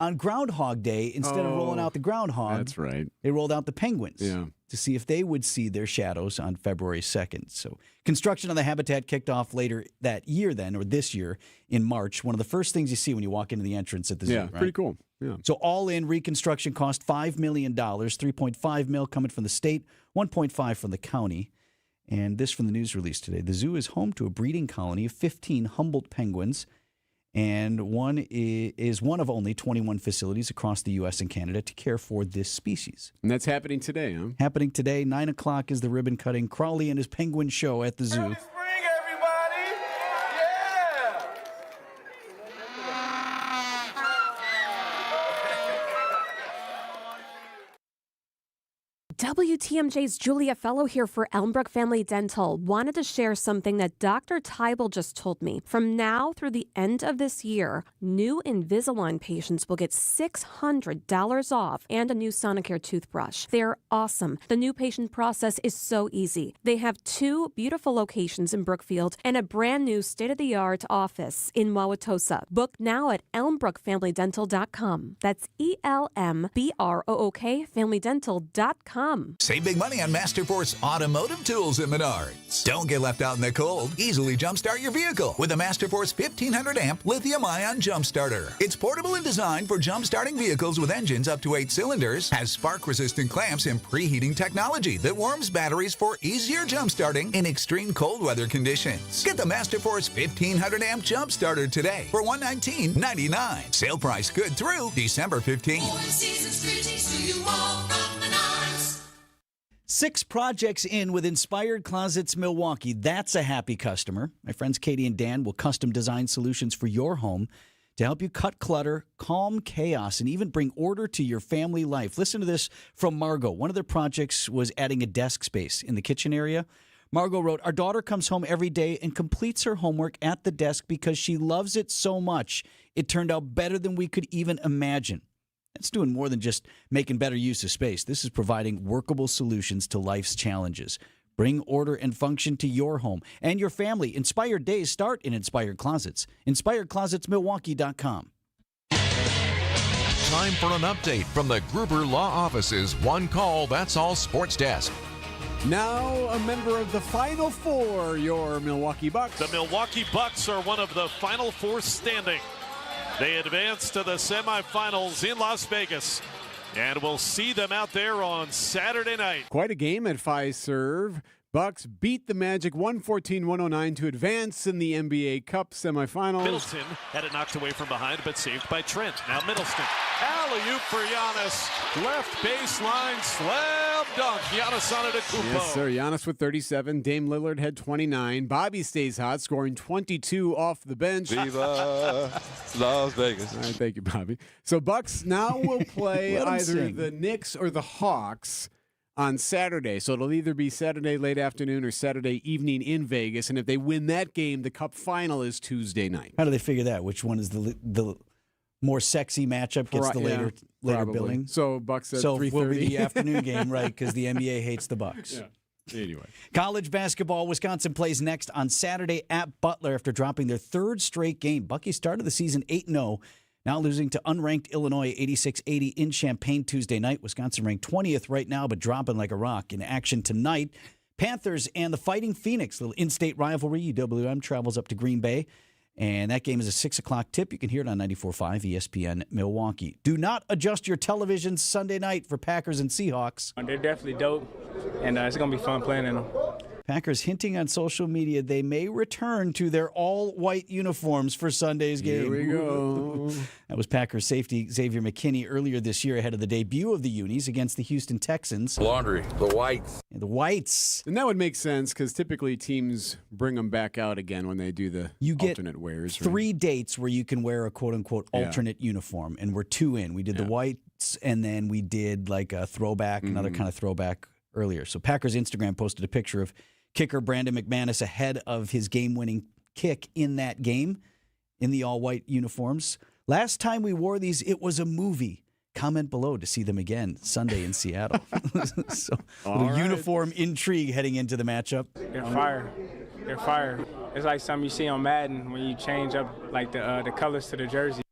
on Groundhog Day, instead of rolling out the groundhog, that's right, they rolled out the penguins to see if they would see their shadows on February 2nd. So construction on the habitat kicked off later that year then, or this year in March. One of the first things you see when you walk into the entrance at the zoo. Yeah, right? pretty cool. Yeah. So all in, reconstruction cost $5 million, $3.5 million coming from the state, $1.5 million from the county. And this from the news release today. The zoo is home to a breeding colony of 15 Humboldt penguins. And one is one of only 21 facilities across the U.S. and Canada to care for this species. And that's happening today, huh? Happening today. 9 o'clock is the ribbon cutting. Crawley and his penguin show at the zoo. WTMJ's Julia Fellow here for Elmbrook Family Dental. Wanted to share something that Dr. Tybel just told me. From now through the end of this year, new Invisalign patients will get $600 off and a new Sonicare toothbrush. They're awesome. The new patient process is so easy. They have 2 beautiful locations in Brookfield and a brand new state-of-the-art office in Wauwatosa. Book now at elmbrookfamilydental.com. That's ELMBROOK familydental.com. Save big money on Masterforce automotive tools at Menards. Don't get left out in the cold. Easily jumpstart your vehicle with a Masterforce 1500 amp lithium-ion jump starter. It's portable and designed for jump-starting vehicles with engines up to 8 cylinders, has spark-resistant clamps and preheating technology that warms batteries for easier jump starting in extreme cold weather conditions. Get the Masterforce 1500 amp jump starter today for $119.99. Sale price good through December 15th. 6 projects in with Inspired Closets Milwaukee. That's a happy customer. My friends Katie and Dan will custom design solutions for your home to help you cut clutter, calm chaos, and even bring order to your family life. Listen to this from Margot. One of their projects was adding a desk space in the kitchen area. Margot wrote, "Our daughter comes home every day and completes her homework at the desk because she loves it so much. It turned out better than we could even imagine." It's doing more than just making better use of space. This is providing workable solutions to life's challenges. Bring order and function to your home and your family. Inspired days start in Inspired Closets. InspiredClosetsMilwaukee.com. Time for an update from the Gruber Law Office's One Call, That's All Sports Desk. Now a member of the Final Four, your Milwaukee Bucks. The Milwaukee Bucks are one of the Final Four standing. They advance to the semifinals in Las Vegas, and we'll see them out there on Saturday night. Quite a game at Fiserv. Bucks beat the Magic 114-109 to advance in the NBA Cup semifinals. Middleton had it knocked away from behind, but saved by Trent. Now Middleton. Alley-oop for Giannis. Left baseline slam dunk. Giannis Antetokounmpo. Yes, sir. Giannis with 37. Dame Lillard had 29. Bobby stays hot, scoring 22 off the bench. Viva Las Vegas. All right, thank you, Bobby. So Bucks now will play either the Knicks or the Hawks on Saturday. So it'll either be Saturday late afternoon or Saturday evening in Vegas. And if they win that game, the Cup final is Tuesday night. How do they figure that? Which one is the more sexy matchup gets the later billing? So Bucks at 3:30. So it will be the afternoon game, right? Because the NBA hates the Bucks. Yeah. Anyway. College basketball, Wisconsin plays next on Saturday at Butler after dropping their 3rd straight game. Bucky started the season 8-0. Now losing to unranked Illinois 86-80 in Champaign Tuesday night. Wisconsin ranked 20th right now, but dropping like a rock. In action tonight, Panthers and the Fighting Phoenix. Little in-state rivalry. UWM travels up to Green Bay. And that game is a 6 o'clock tip. You can hear it on 94.5 ESPN Milwaukee. Do not adjust your television Sunday night for Packers and Seahawks. They're definitely dope, and it's going to be fun playing in them. Packers hinting on social media they may return to their all-white uniforms for Sunday's game. Here we go. That was Packers safety Xavier McKinney earlier this year ahead of the debut of the Unis against the Houston Texans. Laundry, the whites. The whites. And that would make sense because typically teams bring them back out again when they do the alternate wears. 3 dates where you can wear a quote-unquote alternate uniform, and we're 2 in. We did the whites, and then we did like a throwback, another kind of throwback earlier. So Packers Instagram posted a picture of kicker Brandon McManus ahead of his game-winning kick in that game in the all-white uniforms. Last time we wore these, it was a movie. Comment below to see them again Sunday in Seattle. So little uniform intrigue heading into the matchup. They're fire. They're fire. It's like something you see on Madden when you change up like the colors to the jersey.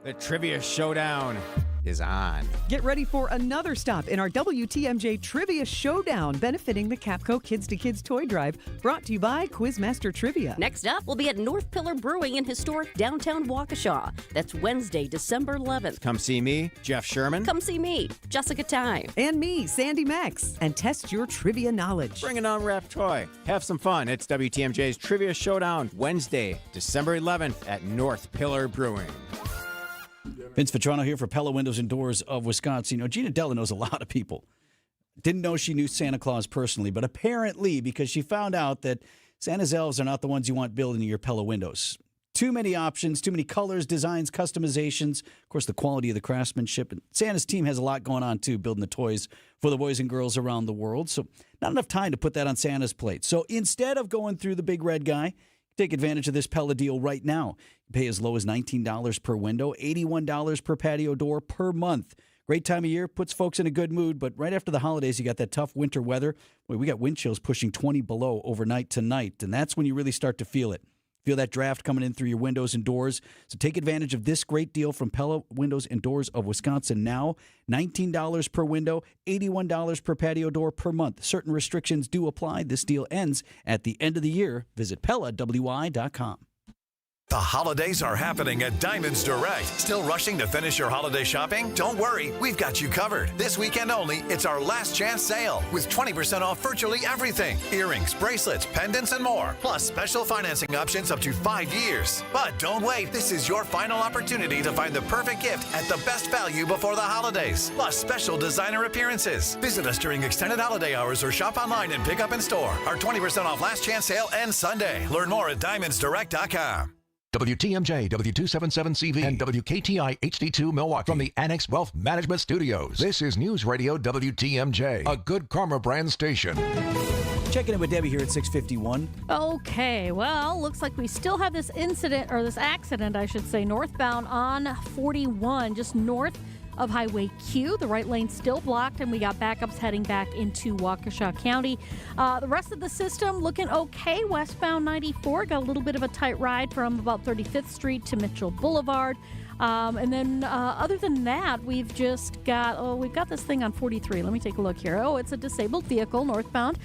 The Trivia Showdown. is on. Get ready for another stop in our WTMJ Trivia Showdown benefiting the Capco Kids to Kids Toy Drive, brought to you by Quizmaster Trivia. Next up, we'll be at North Pillar Brewing in historic downtown Waukesha. That's Wednesday, December 11th. Come see me, Jeff Sherman. Come see me, Jessica Time. And me, Sandy Max, and test your trivia knowledge. Bring an unwrapped toy. Have some fun. It's WTMJ's Trivia Showdown, Wednesday, December 11th at North Pillar Brewing. Vince Vitrano here for Pella Windows and Doors of Wisconsin. You know, Gina Della knows a lot of people. Didn't know she knew Santa Claus personally, but apparently because she found out that Santa's elves are not the ones you want building your Pella windows. Too many options, too many colors, designs, customizations. Of course, the quality of the craftsmanship. And Santa's team has a lot going on, too, building the toys for the boys and girls around the world. So not enough time to put that on Santa's plate. So instead of going through the big red guy, take advantage of this Pella deal right now. You pay as low as $19 per window, $81 per patio door per month. Great time of year, puts folks in a good mood, but right after the holidays, you got that tough winter weather. Boy, we got wind chills pushing 20 below overnight tonight, and that's when you really start to feel it. Feel that draft coming in through your windows and doors. So take advantage of this great deal from Pella Windows and Doors of Wisconsin now. $19 per window, $81 per patio door per month. Certain restrictions do apply. This deal ends at the end of the year. Visit PellaWI.com. The holidays are happening at Diamonds Direct. Still rushing to finish your holiday shopping? Don't worry, we've got you covered. This weekend only, it's our last chance sale with 20% off virtually everything. Earrings, bracelets, pendants, and more. Plus special financing options up to 5 years. But don't wait, this is your final opportunity to find the perfect gift at the best value before the holidays. Plus special designer appearances. Visit us during extended holiday hours or shop online and pick up in store. Our 20% off last chance sale ends Sunday. Learn more at diamondsdirect.com. WTMJ, W277CV, and WKTI HD2 Milwaukee from the Annex Wealth Management Studios. This is News Radio WTMJ, a Good Karma brand station. Checking in with Debbie here at 6:51. Okay, well, looks like we still have this incident, or this accident, I should say, northbound on 41, just north of Highway Q. The right lane's still blocked, and we got backups heading back into Waukesha County. The rest of the system looking okay. Westbound 94 got a little bit of a tight ride from about 35th Street to Mitchell Boulevard. And then other than that, we've just got, we've got this thing on 43. Let me take a look here. Oh, it's a disabled vehicle northbound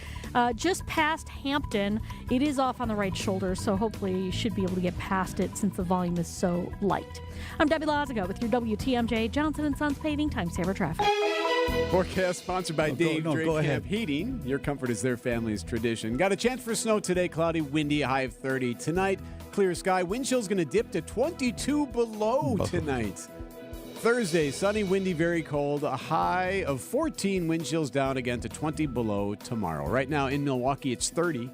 just past Hampton. It is off on the right shoulder, so hopefully you should be able to get past it since the volume is so light. I'm Debbie Lazaga with your WTMJ Johnson & Sons Paving Time Saver Traffic. Forecast sponsored by Dave Drake Camp Heating. Your comfort is their family's tradition. Got a chance for snow today. Cloudy, windy, a high of 30. Tonight, clear sky. Wind chill's going to dip to 22 below tonight. Thursday, sunny, windy, very cold. A high of 14. Wind chills down again to 20 below tomorrow. Right now in Milwaukee, it's 30.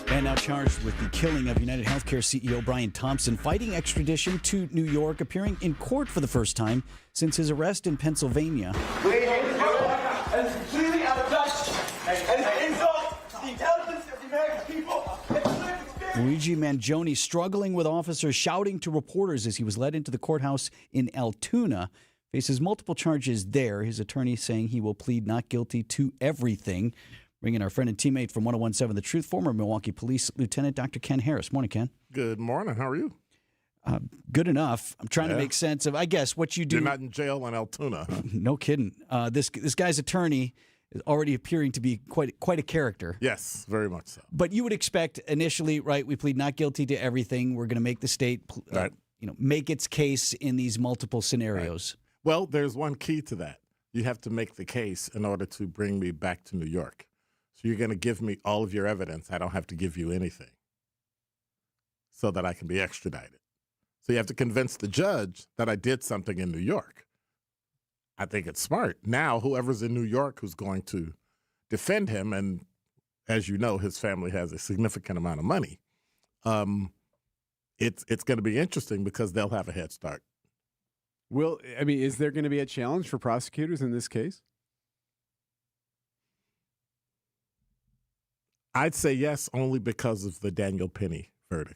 Man now charged with the killing of United Healthcare CEO Brian Thompson, fighting extradition to New York, appearing in court for the first time since his arrest in Pennsylvania. And it's completely out of touch. And it's an insult to the intelligence of the American people. Luigi Mangione struggling with officers shouting to reporters as he was led into the courthouse in Altoona. Faces multiple charges there. His attorney saying he will plead not guilty to everything. Bringing our friend and teammate from 101.7 The Truth, former Milwaukee Police Lieutenant Dr. Ken Harris. Morning, Ken. Good morning. How are you? Good enough. I'm trying to make sense of, I guess, what you do. You're not in jail in Altoona. No kidding. This guy's attorney is already appearing to be quite a character. Yes, very much so. But you would expect initially, right, we plead not guilty to everything. We're going to make the state make its case in these multiple scenarios. Right. Well, there's one key to that. You have to make the case in order to bring me back to New York. So you're going to give me all of your evidence. I don't have to give you anything so that I can be extradited. So you have to convince the judge that I did something in New York. I think it's smart. Now, whoever's in New York who's going to defend him, and as you know, his family has a significant amount of money, it's going to be interesting because they'll have a head start. Well, I mean, is there going to be a challenge for prosecutors in this case? I'd say yes, only because of the Daniel Penny verdict.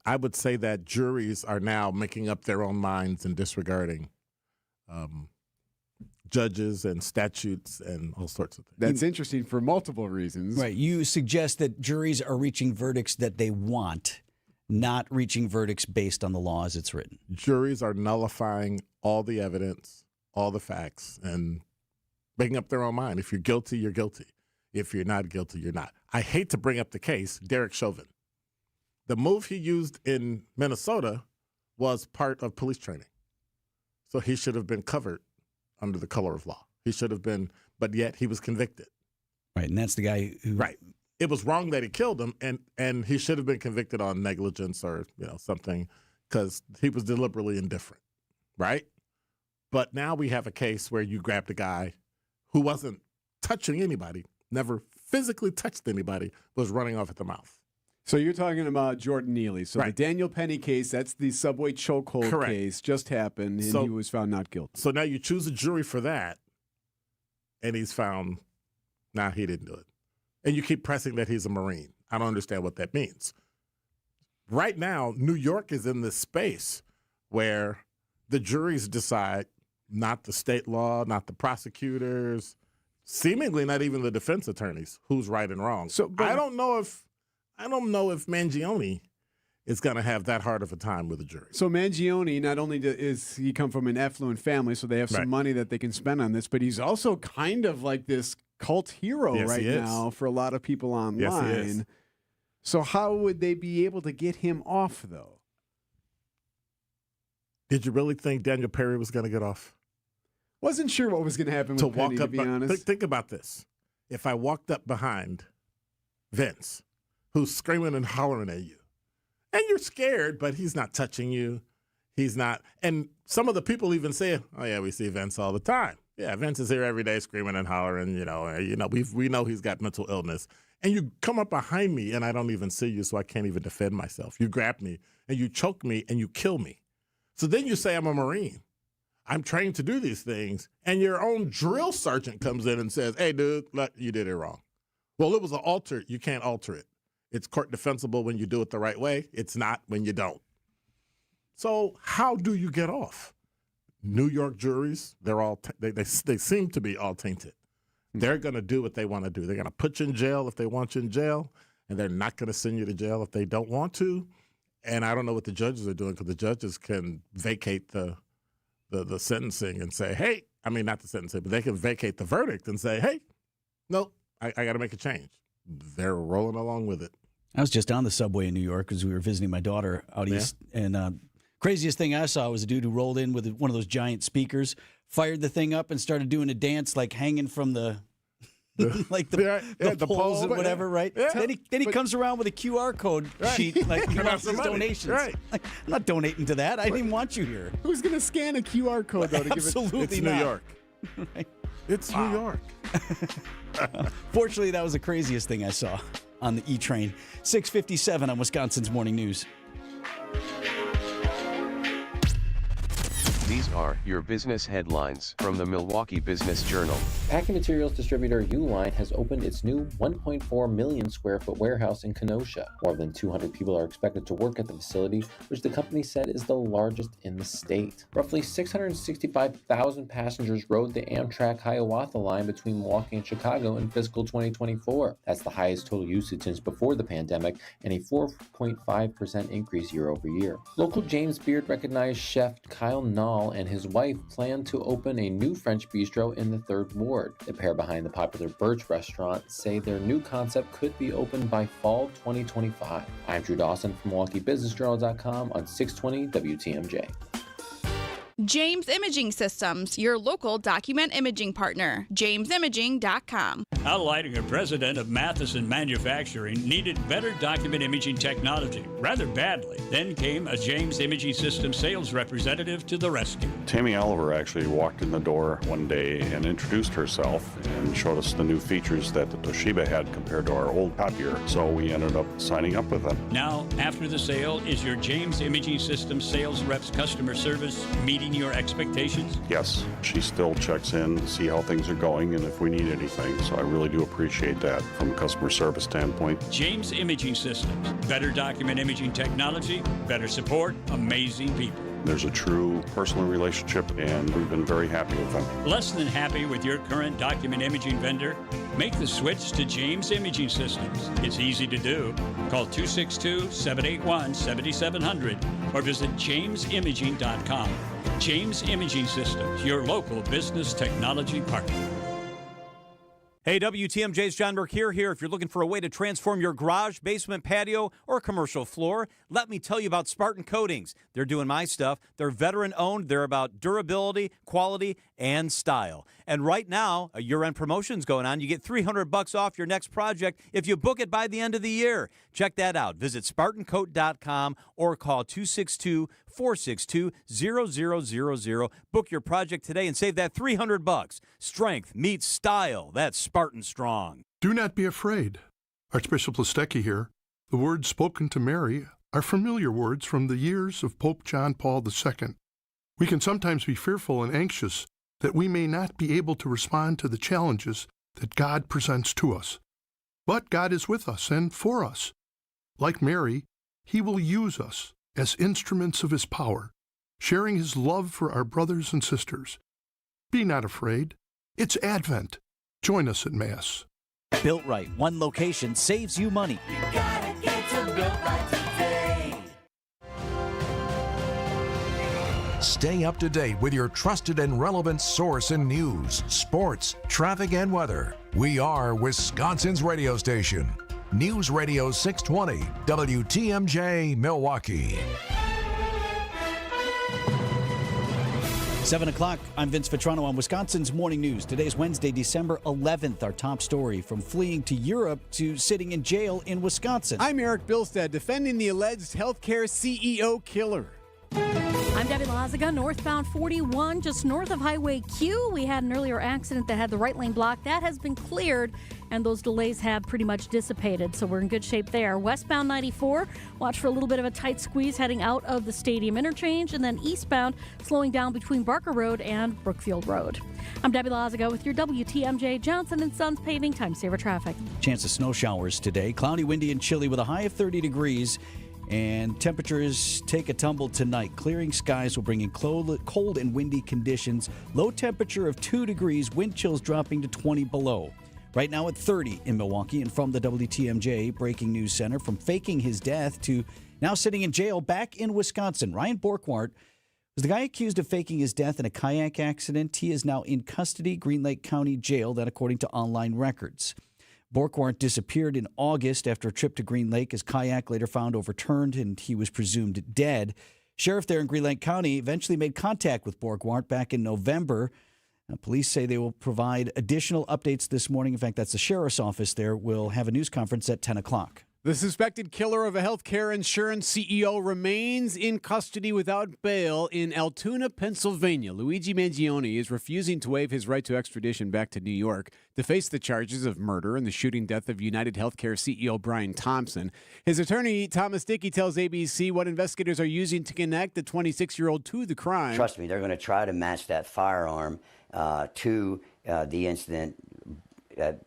I would say that juries are now making up their own minds and disregarding judges and statutes and all sorts of things. That's interesting for multiple reasons. Right. You suggest that juries are reaching verdicts that they want, not reaching verdicts based on the law as it's written. Juries are nullifying all the evidence, all the facts, and making up their own mind. If you're guilty, you're guilty. If you're not guilty, you're not. I hate to bring up the case, Derek Chauvin. The move he used in Minnesota was part of police training. So he should have been covered under the color of law. He should have been, but yet he was convicted. Right, and that's the guy who... Right. It was wrong that he killed him, and he should have been convicted on negligence or something because he was deliberately indifferent, right? But now we have a case where you grabbed a guy who wasn't touching anybody, never physically touched anybody, was running off at the mouth. So you're talking about Jordan Neely. So Right. the Daniel Penny case, that's the subway chokehold Correct. case, just happened, and he was found not guilty. So now you choose a jury for that, and he's found, he didn't do it. And you keep pressing that he's a Marine. I don't understand what that means. Right now, New York is in this space where the juries decide, not the state law, not the prosecutors, seemingly not even the defense attorneys, who's right and wrong. So I don't know if Mangione is going to have that hard of a time with the jury. So Mangione, not only is he come from an affluent family, so they have some Right. money that they can spend on this, but he's also kind of like this cult hero Yes, right he is. now for a lot of people online. Yes, he is. So how would they be able to get him off, though? Did you really think Daniel Perry was going to get off? Wasn't sure what was going to happen with Penny, to be honest. Think about this. If I walked up behind Vince, who's screaming and hollering at you, and you're scared, but he's not touching you. He's not. And some of the people even say, oh, yeah, we see Vince all the time. Yeah, Vince is here every day screaming and hollering, we know he's got mental illness. And you come up behind me and I don't even see you, so I can't even defend myself. You grab me and you choke me and you kill me. So then you say I'm a Marine. I'm trained to do these things. And your own drill sergeant comes in and says, hey, dude, look, you did it wrong. Well, it was an alter. You can't alter it. It's court defensible when you do it the right way. It's not when you don't. So how do you get off? New York juries, they seem to be all tainted. They're going to do what they want to do. They're going to put you in jail if they want you in jail, and they're not going to send you to jail if they don't want to. And I don't know what the judges are doing because the judges can vacate the sentencing and say, hey, I mean, not the sentencing, but they can vacate the verdict and say, hey, no, I got to make a change. They're rolling along with it. I was just on the subway in New York because we were visiting my daughter out east, and craziest thing I saw was a dude who rolled in with one of those giant speakers, fired the thing up, and started doing a dance like hanging from the the poles and whatever, right? Yeah. Then he comes around with a QR code sheet, like he wants his donations. Right. Like, I'm not donating to that. I didn't even want you here. Who's going to scan a QR code, though, to give it? Absolutely It's not. New York. Right. It's New York. Fortunately, that was the craziest thing I saw on the E-train. 6:57 on Wisconsin's Morning News. These are your business headlines from the Milwaukee Business Journal. Packing materials distributor Uline has opened its new 1.4 million square foot warehouse in Kenosha. More than 200 people are expected to work at the facility, which the company said is the largest in the state. Roughly 665,000 passengers rode the Amtrak Hiawatha line between Milwaukee and Chicago in fiscal 2024. That's the highest total usage since before the pandemic and a 4.5% increase year over year. Local James Beard recognized chef Kyle Nall and his wife plan to open a new French bistro in the 3rd Ward. The pair behind the popular Birch restaurant say their new concept could be open by fall 2025. I'm Drew Dawson from MilwaukeeBusinessJournal.com on 620 WTMJ. James Imaging Systems, your local document imaging partner. JamesImaging.com. Al Leidinger, president of Matheson Manufacturing, needed better document imaging technology rather badly. Then came a James Imaging Systems sales representative to the rescue. Tammy Oliver actually walked in the door one day and introduced herself and showed us the new features that the Toshiba had compared to our old copier. So we ended up signing up with them. Now, after the sale, is your James Imaging Systems sales rep's customer service meeting your expectations? Yes, she still checks in to see how things are going and if we need anything. So I really do appreciate that from a customer service standpoint. James Imaging Systems. Better document imaging technology, better support, amazing people. There's a true personal relationship, and we've been very happy with them. Less than happy with your current document imaging vendor? Make the switch to James Imaging Systems. It's easy to do. Call 262-781-7700 or visit jamesimaging.com. James Imaging Systems, your local business technology partner. Hey, WTMJ's John Burke here. If you're looking for a way to transform your garage, basement, patio, or commercial floor, let me tell you about Spartan Coatings. They're doing my stuff. They're veteran-owned. They're about durability, quality, and style. And right now, a year-end promotion's going on. You get $300 off your next project if you book it by the end of the year. Check that out. Visit SpartanCoat.com or call 262-462-0000. Book your project today and save that $300. Strength meets style. That's Spartan Strong. Do not be afraid. Archbishop Listecki here. The words spoken to Mary are familiar words from the years of Pope John Paul II. We can sometimes be fearful and anxious that we may not be able to respond to the challenges that God presents to us. But God is with us and for us. Like Mary, He will use us as instruments of His power, sharing His love for our brothers and sisters. Be not afraid. It's Advent. Join us at Mass. Built Right. One location saves you money. You gotta get to Built Right today. Stay up to date with your trusted and relevant source in news, sports, traffic, and weather. We are Wisconsin's radio station. News Radio 620, WTMJ, Milwaukee. 7 o'clock, I'm Vince Vitrano on Wisconsin's Morning News. Today's Wednesday, December 11th. Our top story, from fleeing to Europe to sitting in jail in Wisconsin. I'm Erik Bilstad, defending the alleged healthcare CEO killer. I'm Debbie Lazaga, northbound 41, just north of Highway Q. We had an earlier accident that had the right lane blocked. That has been cleared, and those delays have pretty much dissipated, so we're in good shape there. Westbound 94, watch for a little bit of a tight squeeze heading out of the Stadium Interchange, and then eastbound slowing down between Barker Road and Brookfield Road. I'm Debbie Lazaga with your WTMJ Johnson & Sons Paving Time Saver Traffic. Chance of snow showers today. Cloudy, windy, and chilly with a high of 30 degrees. And temperatures take a tumble tonight. Clearing skies will bring in cold and windy conditions. Low temperature of 2 degrees, wind chills dropping to 20 below. Right now at 30 in Milwaukee. And from the WTMJ Breaking News Center, from faking his death to now sitting in jail back in Wisconsin, Ryan Borkwart was the guy accused of faking his death in a kayak accident. He is now in custody, Green Lake County Jail, that according to online records. Borkwart disappeared in August after a trip to Green Lake. His kayak later found overturned, and he was presumed dead. Sheriff there in Green Lake County eventually made contact with Borkwart back in November. Now, police say they will provide additional updates this morning. In fact, that's the sheriff's office there. Will have a news conference at 10 o'clock. The suspected killer of a healthcare insurance CEO remains in custody without bail in Altoona, Pennsylvania. Luigi Mangione is refusing to waive his right to extradition back to New York to face the charges of murder and the shooting death of United Healthcare CEO Brian Thompson. His attorney, Thomas Dickey, tells ABC what investigators are using to connect the 26-year-old to the crime. Trust me, they're going to try to match that firearm to the incident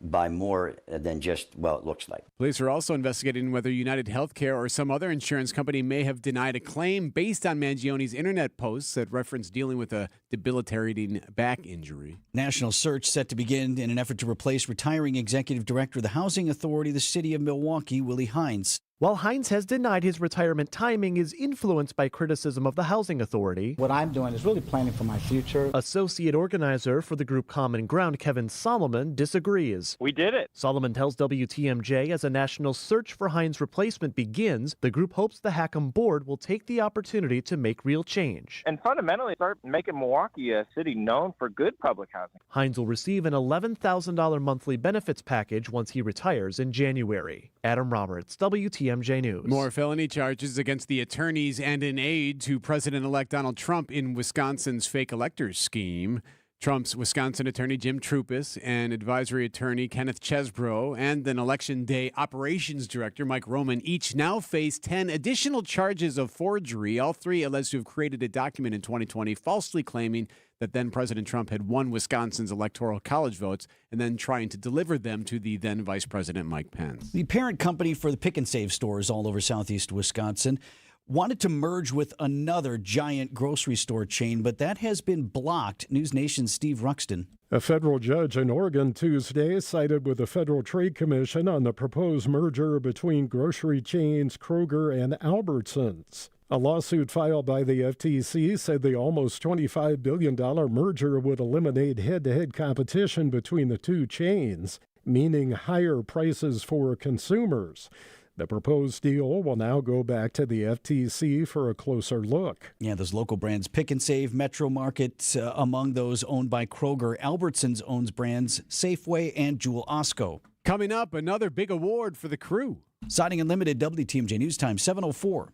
by more than just, well, it looks like. Police are also investigating whether United Healthcare or some other insurance company may have denied a claim based on Mangione's internet posts that reference dealing with a debilitating back injury. National search set to begin in an effort to replace retiring executive director of the Housing Authority, the city of Milwaukee, Willie Hines. While Hines has denied his retirement timing is influenced by criticism of the Housing Authority, what I'm doing is really planning for my future. Associate organizer for the group Common Ground, Kevin Solomon, disagrees. We did it. Solomon tells WTMJ as a national search for Hines' replacement begins, the group hopes the HACM board will take the opportunity to make real change. And fundamentally start making Milwaukee a city known for good public housing. Hines will receive an $11,000 monthly benefits package once he retires in January. Adam Roberts, WTMJ News. More felony charges against the attorneys and an aide to President-elect Donald Trump in Wisconsin's fake electors scheme. Trump's Wisconsin attorney Jim Trupis and advisory attorney Kenneth Chesbrough and an election day operations director Mike Roman each now face 10 additional charges of forgery. All three alleged to have created a document in 2020 falsely claiming that then President Trump had won Wisconsin's electoral college votes and then trying to deliver them to the then Vice President Mike Pence. The parent company for the Pick and Save stores all over southeast Wisconsin wanted to merge with another giant grocery store chain, but that has been blocked. News Nation's Steve Ruxton. A federal judge in Oregon Tuesday sided with the Federal Trade Commission on the proposed merger between grocery chains Kroger and Albertsons. A lawsuit filed by the FTC said the almost $25 billion merger would eliminate head-to-head competition between the two chains, meaning higher prices for consumers. The proposed deal will now go back to the FTC for a closer look. Yeah, those local brands, Pick and Save, Metro Market, among those owned by Kroger. Albertsons owns brands Safeway and Jewel Osco. Coming up, another big award for the crew. Siding Unlimited, WTMJ News Time, 7:04.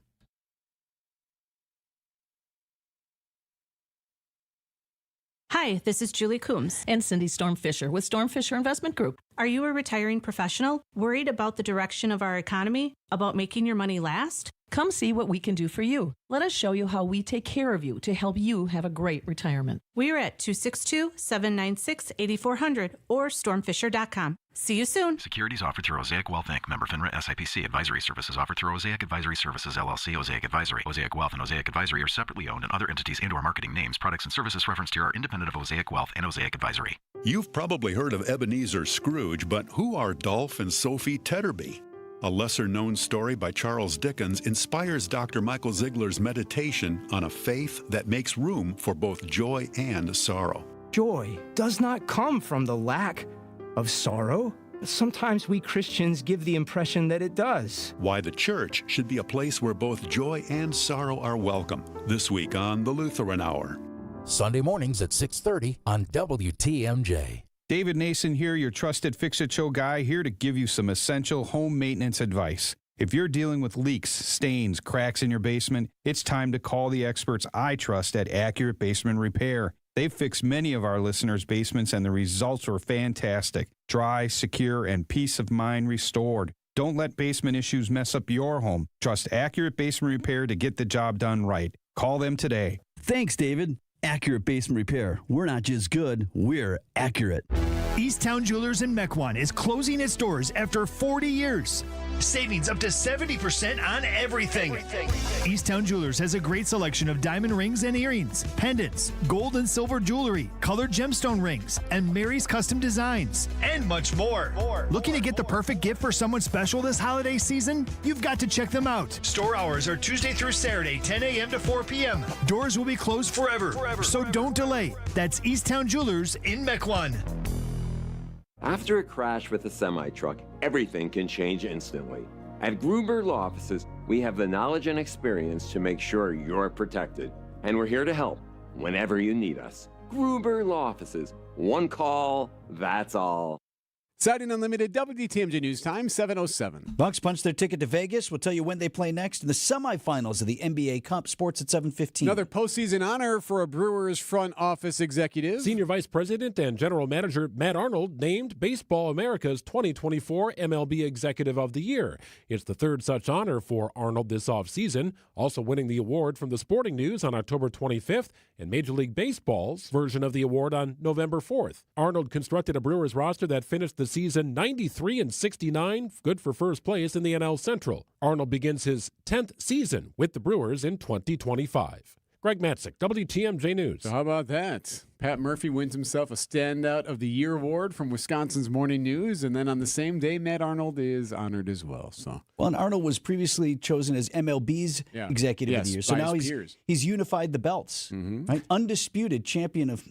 Hi, this is Julie Coombs and Cindy Storm Fisher with Storm Fisher Investment Group. Are you a retiring professional worried about the direction of our economy, about making your money last? Come see what we can do for you. Let us show you how we take care of you to help you have a great retirement. We are at 262-796-8400 or stormfisher.com. See you soon. Securities offered through Osaic Wealth Inc. Member FINRA SIPC. Advisory services offered through Osaic Advisory Services LLC. Osaic Advisory. Osaic Wealth and Osaic Advisory are separately owned, and other entities and/or marketing names, products, and services referenced here are independent of Osaic Wealth and Osaic Advisory. You've probably heard of Ebenezer Scrooge, but who are Dolph and Sophie Tetterby? A lesser-known story by Charles Dickens inspires Dr. Michael Ziegler's meditation on a faith that makes room for both joy and sorrow. Joy does not come from the lack of sorrow. Sometimes we Christians give the impression that it does. Why the church should be a place where both joy and sorrow are welcome. This week on The Lutheran Hour. Sunday mornings at 6:30 on WTMJ. David Nason here, your trusted Fix-It Show guy, here to give you some essential home maintenance advice. If you're dealing with leaks, stains, cracks in your basement, it's time to call the experts I trust at Accurate Basement Repair. They've fixed many of our listeners' basements, and the results were fantastic. Dry, secure, and peace of mind restored. Don't let basement issues mess up your home. Trust Accurate Basement Repair to get the job done right. Call them today. Thanks, David. Accurate Basement Repair. We're not just good, we're accurate. Easttown Jewelers in Mequon is closing its doors after 40 years. Savings up to 70% on everything. Easttown Jewelers has a great selection of diamond rings and earrings, pendants, gold and silver jewelry, colored gemstone rings, and Mary's custom designs, and much more. Looking to get the perfect gift for someone special this holiday season? You've got to check them out. Store hours are Tuesday through Saturday, 10 a.m. to 4 p.m. Doors will be closed forever. So don't delay. That's Easttown Jewelers in Mequon. After a crash with a semi-truck, everything can change instantly. At Gruber Law Offices, we have the knowledge and experience to make sure you're protected. And we're here to help whenever you need us. Gruber Law Offices. One call, that's all. Siding Unlimited, WTMJ News Time, 7:07. Bucks punch their ticket to Vegas. We'll tell you when they play next in the semifinals of the NBA Cup. Sports at 7:15. Another postseason honor for a Brewers front office executive. Senior Vice President and General Manager Matt Arnold named Baseball America's 2024 MLB Executive of the Year. It's the third such honor for Arnold this offseason, also winning the award from the Sporting News on October 25th and Major League Baseball's version of the award on November 4th. Arnold constructed a Brewers roster that finished the season 93-69, good for first place in the NL Central. Arnold begins his 10th season with the Brewers in 2025. Greg Matzik, WTMJ News. So how about that? Pat Murphy wins himself a Standout of the Year award from Wisconsin's Morning News, and then on the same day, Matt Arnold is honored as well. Well, and Arnold was previously chosen as MLB's Executive of the Year, so now he's unified the belts, right? Undisputed champion of.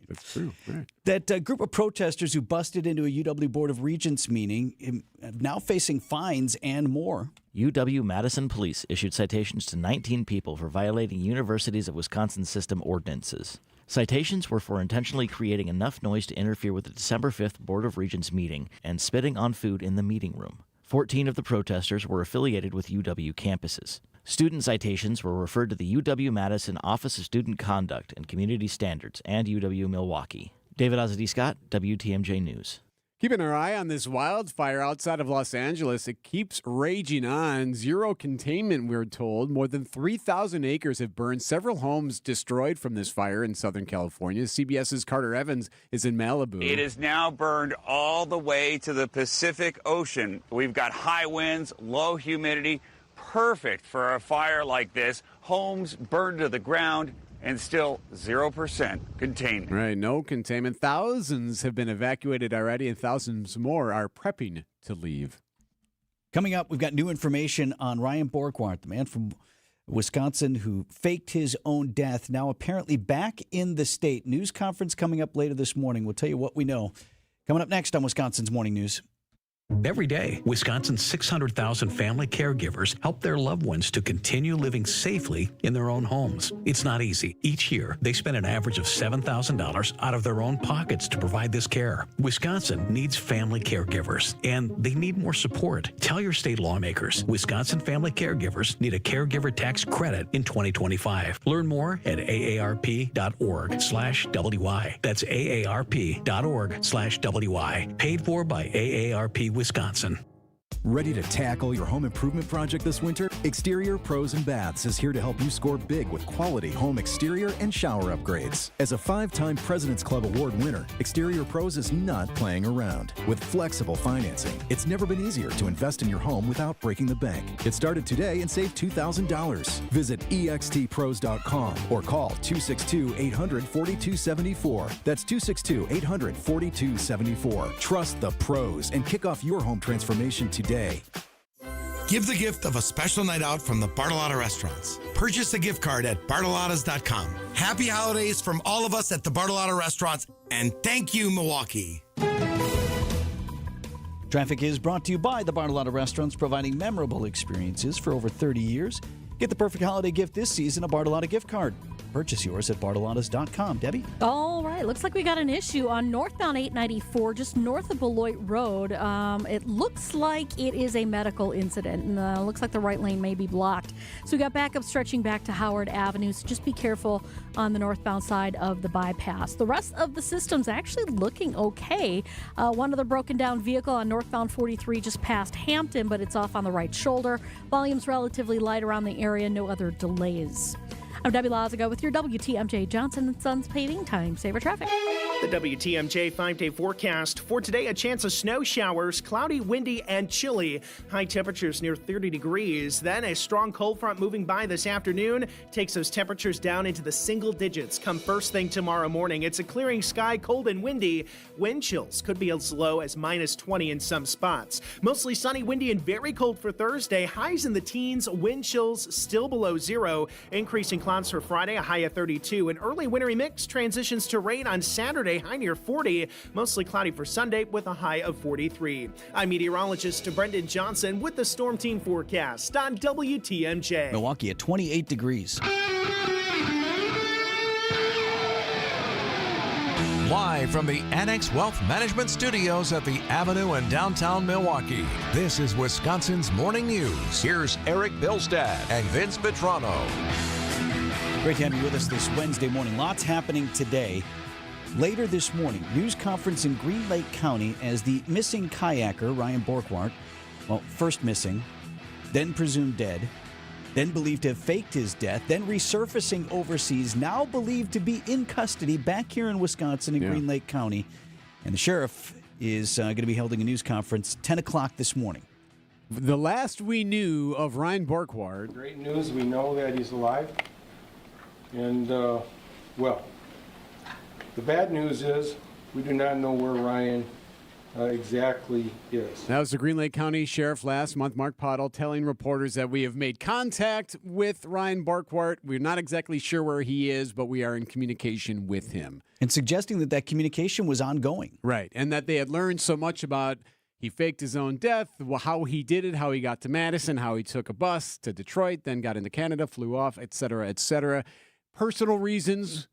That's true. Right. That group of protesters who busted into a UW Board of Regents meeting now facing fines and more. UW-Madison police issued citations to 19 people for violating Universities of Wisconsin system ordinances. Citations were for intentionally creating enough noise to interfere with the December 5th Board of Regents meeting and spitting on food in the meeting room. 14 of the protesters were affiliated with UW campuses. Student citations were referred to the UW-Madison Office of Student Conduct and Community Standards and UW-Milwaukee. David Ozzie Scott, WTMJ News. Keeping our eye on this wildfire outside of Los Angeles, it keeps raging on. Zero containment, we're told. More than 3,000 acres have burned. Several homes destroyed from this fire in Southern California. CBS's Carter Evans is in Malibu. It is now burned all the way to the Pacific Ocean. We've got high winds, low humidity, perfect for a fire like this. Homes burned to the ground and still 0% containment. Right, no containment. Thousands have been evacuated already, and thousands more are prepping to leave. Coming up, we've got new information on Ryan Borgwart, the man from Wisconsin who faked his own death, now apparently back in the state. News conference coming up later this morning. We'll tell you what we know. Coming up next on Wisconsin's Morning News. Every day, Wisconsin's 600,000 family caregivers help their loved ones to continue living safely in their own homes. It's not easy. Each year, they spend an average of $7,000 out of their own pockets to provide this care. Wisconsin needs family caregivers, and they need more support. Tell your state lawmakers, Wisconsin family caregivers need a caregiver tax credit in 2025. Learn more at aarp.org/WI. That's aarp.org/WI. Paid for by AARP Wisconsin. Ready to tackle your home improvement project this winter? Exterior Pros and Baths is here to help you score big with quality home exterior and shower upgrades. As a 5-time President's Club Award winner, Exterior Pros is not playing around. With flexible financing, it's never been easier to invest in your home without breaking the bank. Get started today and save $2,000. Visit extpros.com or call 262-800-4274. That's 262-800-4274. Trust the pros and kick off your home transformation today. Give the gift of a special night out from the Bartolotta Restaurants. Purchase a gift card at bartolottas.com. Happy holidays from all of us at the Bartolotta Restaurants, and thank you, Milwaukee. Traffic is brought to you by the Bartolotta Restaurants, providing memorable experiences for over 30 years. Get the perfect holiday gift this season, a Bartolotta gift card. Purchase yours at bartolottas.com. Debbie? All right. Looks like we got an issue on northbound 894, just north of Beloit Road. It looks like it is a medical incident, and looks like the right lane may be blocked. So we got backup stretching back to Howard Avenue, so just be careful on the northbound side of the bypass. The rest of the system's actually looking okay. One other broken down vehicle on northbound 43 just past Hampton, but it's off on the right shoulder. Volume's relatively light around the area, no other delays. I'm Debbie Lazaga with your WTMJ Johnson & Sons Paving Time Saver Traffic. The WTMJ 5-day forecast for today: a chance of snow showers, cloudy, windy, and chilly. High temperatures near 30 degrees. Then a strong cold front moving by this afternoon takes those temperatures down into the single digits come first thing tomorrow morning. It's a clearing sky, cold and windy. Wind chills could be as low as -20 in some spots. Mostly sunny, windy, and very cold for Thursday. Highs in the teens, wind chills still below zero. Increasing clouds for Friday, a high of 32. An early wintry mix transitions to rain on Saturday, high near 40. Mostly cloudy for Sunday with a high of 43. I'm meteorologist Brendan Johnson with the Storm Team forecast on WTMJ. Milwaukee at 28 degrees. Live from the Annex Wealth Management Studios at the Avenue in downtown Milwaukee, this is Wisconsin's Morning News. Here's Erik Bilstad and Vince Vitrano. Great to have you with us this Wednesday morning. Lots happening today. Later this morning, news conference in Green Lake County as the missing kayaker, Ryan Borgwart, first missing, then presumed dead, then believed to have faked his death, then resurfacing overseas, now believed to be in custody back here in Wisconsin in Green Lake County. And the sheriff is going to be holding a news conference 10 o'clock this morning. The last we knew of Ryan Borgwart. Great news, we know that he's alive. And, the bad news is we do not know where Ryan exactly is. That was the Green Lake County Sheriff last month, Mark Pottle, telling reporters that we have made contact with Ryan Borgwart. We're not exactly sure where he is, but we are in communication with him. And suggesting that communication was ongoing. Right, and that they had learned so much about he faked his own death, how he did it, how he got to Madison, how he took a bus to Detroit, then got into Canada, flew off, et cetera, et cetera. Personal reasons.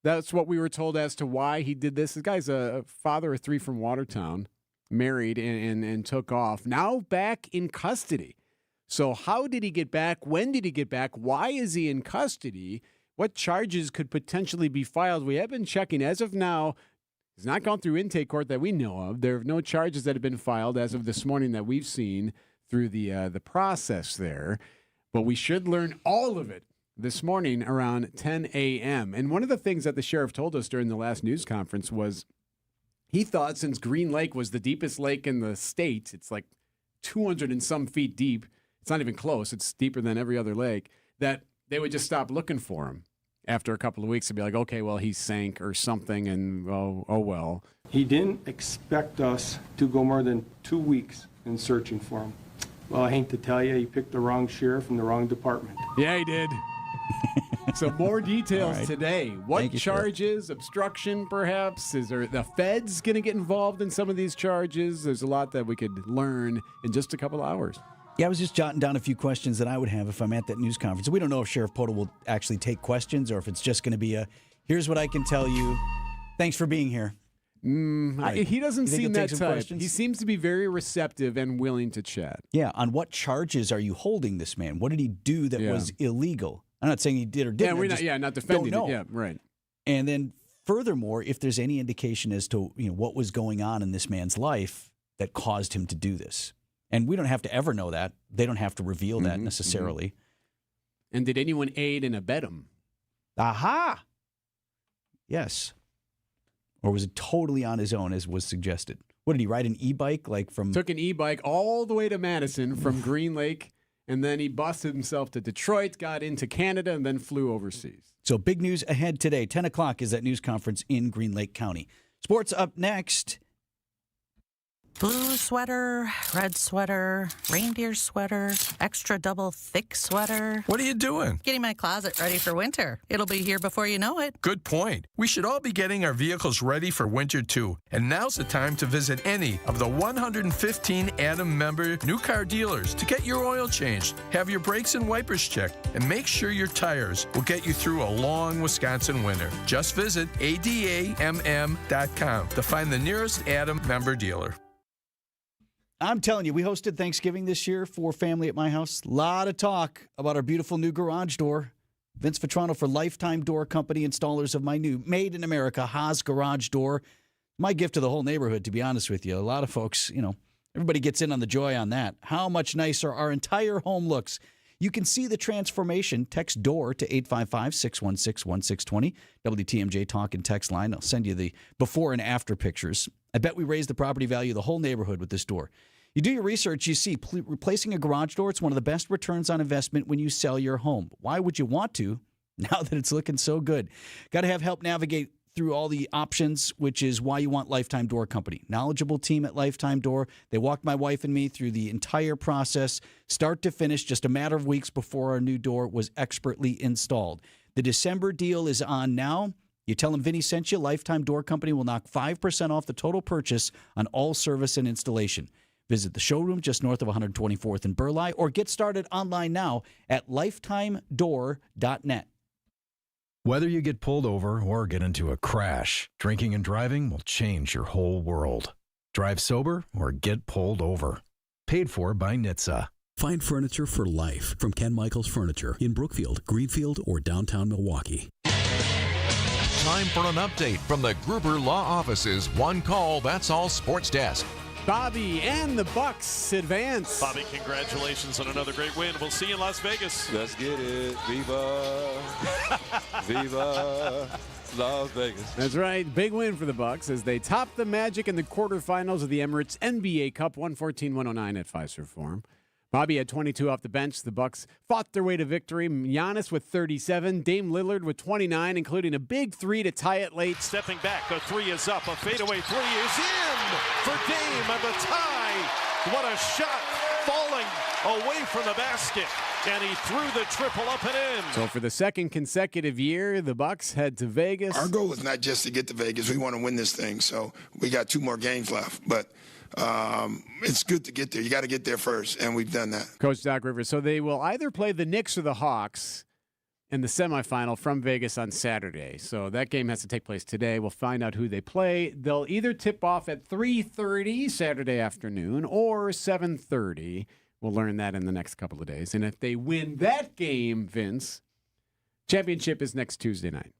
That's what we were told as to why he did this. The guy's a father of 3 from Watertown, married and took off. Now back in custody. So how did he get back? When did he get back? Why is he in custody? What charges could potentially be filed? We have been checking. As of now, he's not gone through intake court that we know of. There are no charges that have been filed as of this morning that we've seen through the process there. But we should learn all of it this morning around 10 a.m. And one of the things that the sheriff told us during the last news conference was he thought since Green Lake was the deepest lake in the state, it's like 200 and some feet deep, it's not even close. It's deeper than every other lake, that they would just stop looking for him after a couple of weeks and be like, okay, well, he sank or something, and oh well. He didn't expect us to go more than 2 weeks in searching for him. Well, I hate to tell you, he picked the wrong sheriff in the wrong department. Yeah, he did. So more details today. What you, charges? Obstruction, perhaps? Is there the feds going to get involved in some of these charges? There's a lot that we could learn in just a couple hours. Yeah, I was just jotting down a few questions that I would have if I'm at that news conference. We don't know if Sheriff Poto will actually take questions or if it's just going to be a, here's what I can tell you. Thanks for being here. He doesn't seem that type. Questions? He seems to be very receptive and willing to chat. Yeah, on what charges are you holding this man? What did he do that was illegal? I'm not saying he did or didn't. Not defending it. Yeah, right. And then furthermore, if there's any indication as to what was going on in this man's life that caused him to do this. And we don't have to ever know that. They don't have to reveal that necessarily. And did anyone aid and abet him? Aha! Yes. Or was it totally on his own, as was suggested? What did he ride, an e-bike? Took an e-bike all the way to Madison from Green Lake, and then he busted himself to Detroit, got into Canada, and then flew overseas. So big news ahead today. 10 o'clock is that news conference in Green Lake County. Sports up next. Blue sweater, red sweater, reindeer sweater, extra double thick sweater. What are you doing? Getting my closet ready for winter. It'll be here before you know it. Good point. We should all be getting our vehicles ready for winter too. And now's the time to visit any of the 115 Adam member new car dealers to get your oil changed, have your brakes and wipers checked, and make sure your tires will get you through a long Wisconsin winter. Just visit adamm.com to find the nearest Adam member dealer. I'm telling you, we hosted Thanksgiving this year for family at my house. A lot of talk about our beautiful new garage door. Vince Vitrano for Lifetime Door Company, installers of my new Made in America Haas garage door. My gift to the whole neighborhood, to be honest with you. A lot of folks, everybody gets in on the joy on that. How much nicer our entire home looks. You can see the transformation. Text DOOR to 855-616-1620. WTMJ Talk and Text line. I'll send you the before and after pictures. I bet we raised the property value of the whole neighborhood with this door. You do your research, you see replacing a garage door, it's one of the best returns on investment when you sell your home. Why would you want to now that it's looking so good? Got to have help navigate through all the options, which is why you want Lifetime Door Company. Knowledgeable team at Lifetime Door. They walked my wife and me through the entire process, start to finish, just a matter of weeks before our new door was expertly installed. The December deal is on now. You tell them Vinny sent you. Lifetime Door Company will knock 5% off the total purchase on all service and installation. Visit the showroom just north of 124th and Burleigh, or get started online now at lifetimedoor.net. Whether you get pulled over or get into a crash, drinking and driving will change your whole world. Drive sober or get pulled over. Paid for by NHTSA. Find furniture for life from Ken Michaels Furniture in Brookfield, Greenfield, or downtown Milwaukee. Time for an update from the Gruber Law Office's One Call, That's All Sports Desk. Bobby and the Bucks advance. Bobby, congratulations on another great win. We'll see you in Las Vegas. Let's get it. Viva. Viva Las Vegas. That's right. Big win for the Bucks as they top the Magic in the quarterfinals of the Emirates NBA Cup, 114-109 at Fiserv Forum. Bobby had 22 off the bench. The Bucks fought their way to victory. Giannis with 37. Dame Lillard with 29, including a big three to tie it late. Stepping back, the three is up. A fadeaway three is in for Dame and the tie. What a shot, falling away from the basket. And he threw the triple up and in. So for the second consecutive year, the Bucks head to Vegas. Our goal is not just to get to Vegas. We want to win this thing. So we got 2 more games left. But it's good to get there. You got to get there first, and we've done that. Coach Doc Rivers. So they will either play the Knicks or the Hawks in the semifinal from Vegas on Saturday. So that game has to take place today. We'll find out who they play. They'll either tip off at 3:30 Saturday afternoon or 7:30. We'll learn that in the next couple of days. And if they win that game, Vince, championship is next Tuesday night.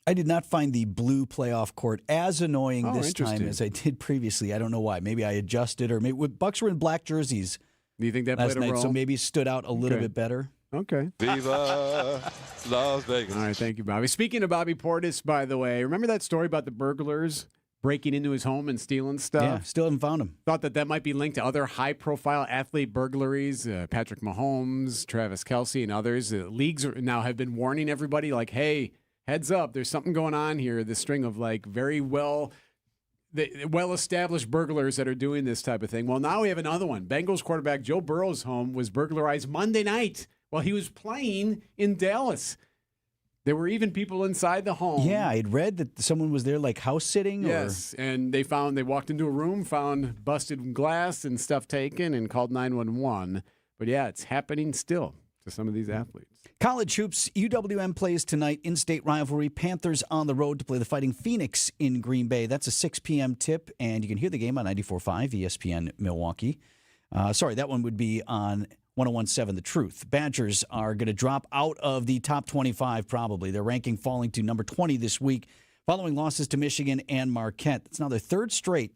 I did not find the blue playoff court as annoying this time as I did previously. I don't know why. Maybe I adjusted, or maybe Bucks were in black jerseys. Do you think that last played a night, role? so maybe it stood out a little bit better. Okay. Viva Las Vegas. All right, thank you, Bobby. Speaking of Bobby Portis, by the way, remember that story about the burglars breaking into his home and stealing stuff. Yeah, still haven't found him. Thought that might be linked to other high-profile athlete burglaries. Patrick Mahomes, Travis Kelce, and others. Leagues now have been warning everybody, like, hey, heads up, there's something going on here. This string of very well-established burglars that are doing this type of thing. Well, now we have another one. Bengals quarterback Joe Burrow's home was burglarized Monday night while he was playing in Dallas. There were even people inside the home. Yeah, I'd read that someone was there house sitting. Yes, and they walked into a room, found busted glass and stuff taken, and called 911. But yeah, it's happening still to some of these athletes. College hoops, UWM plays tonight, in-state rivalry. Panthers on the road to play the Fighting Phoenix in Green Bay. That's a 6 p.m. tip, and you can hear the game on 94.5 ESPN Milwaukee. That one would be on 101.7 The Truth. Badgers are going to drop out of the top 25 probably. Their ranking falling to number 20 this week, following losses to Michigan and Marquette. It's now their third straight.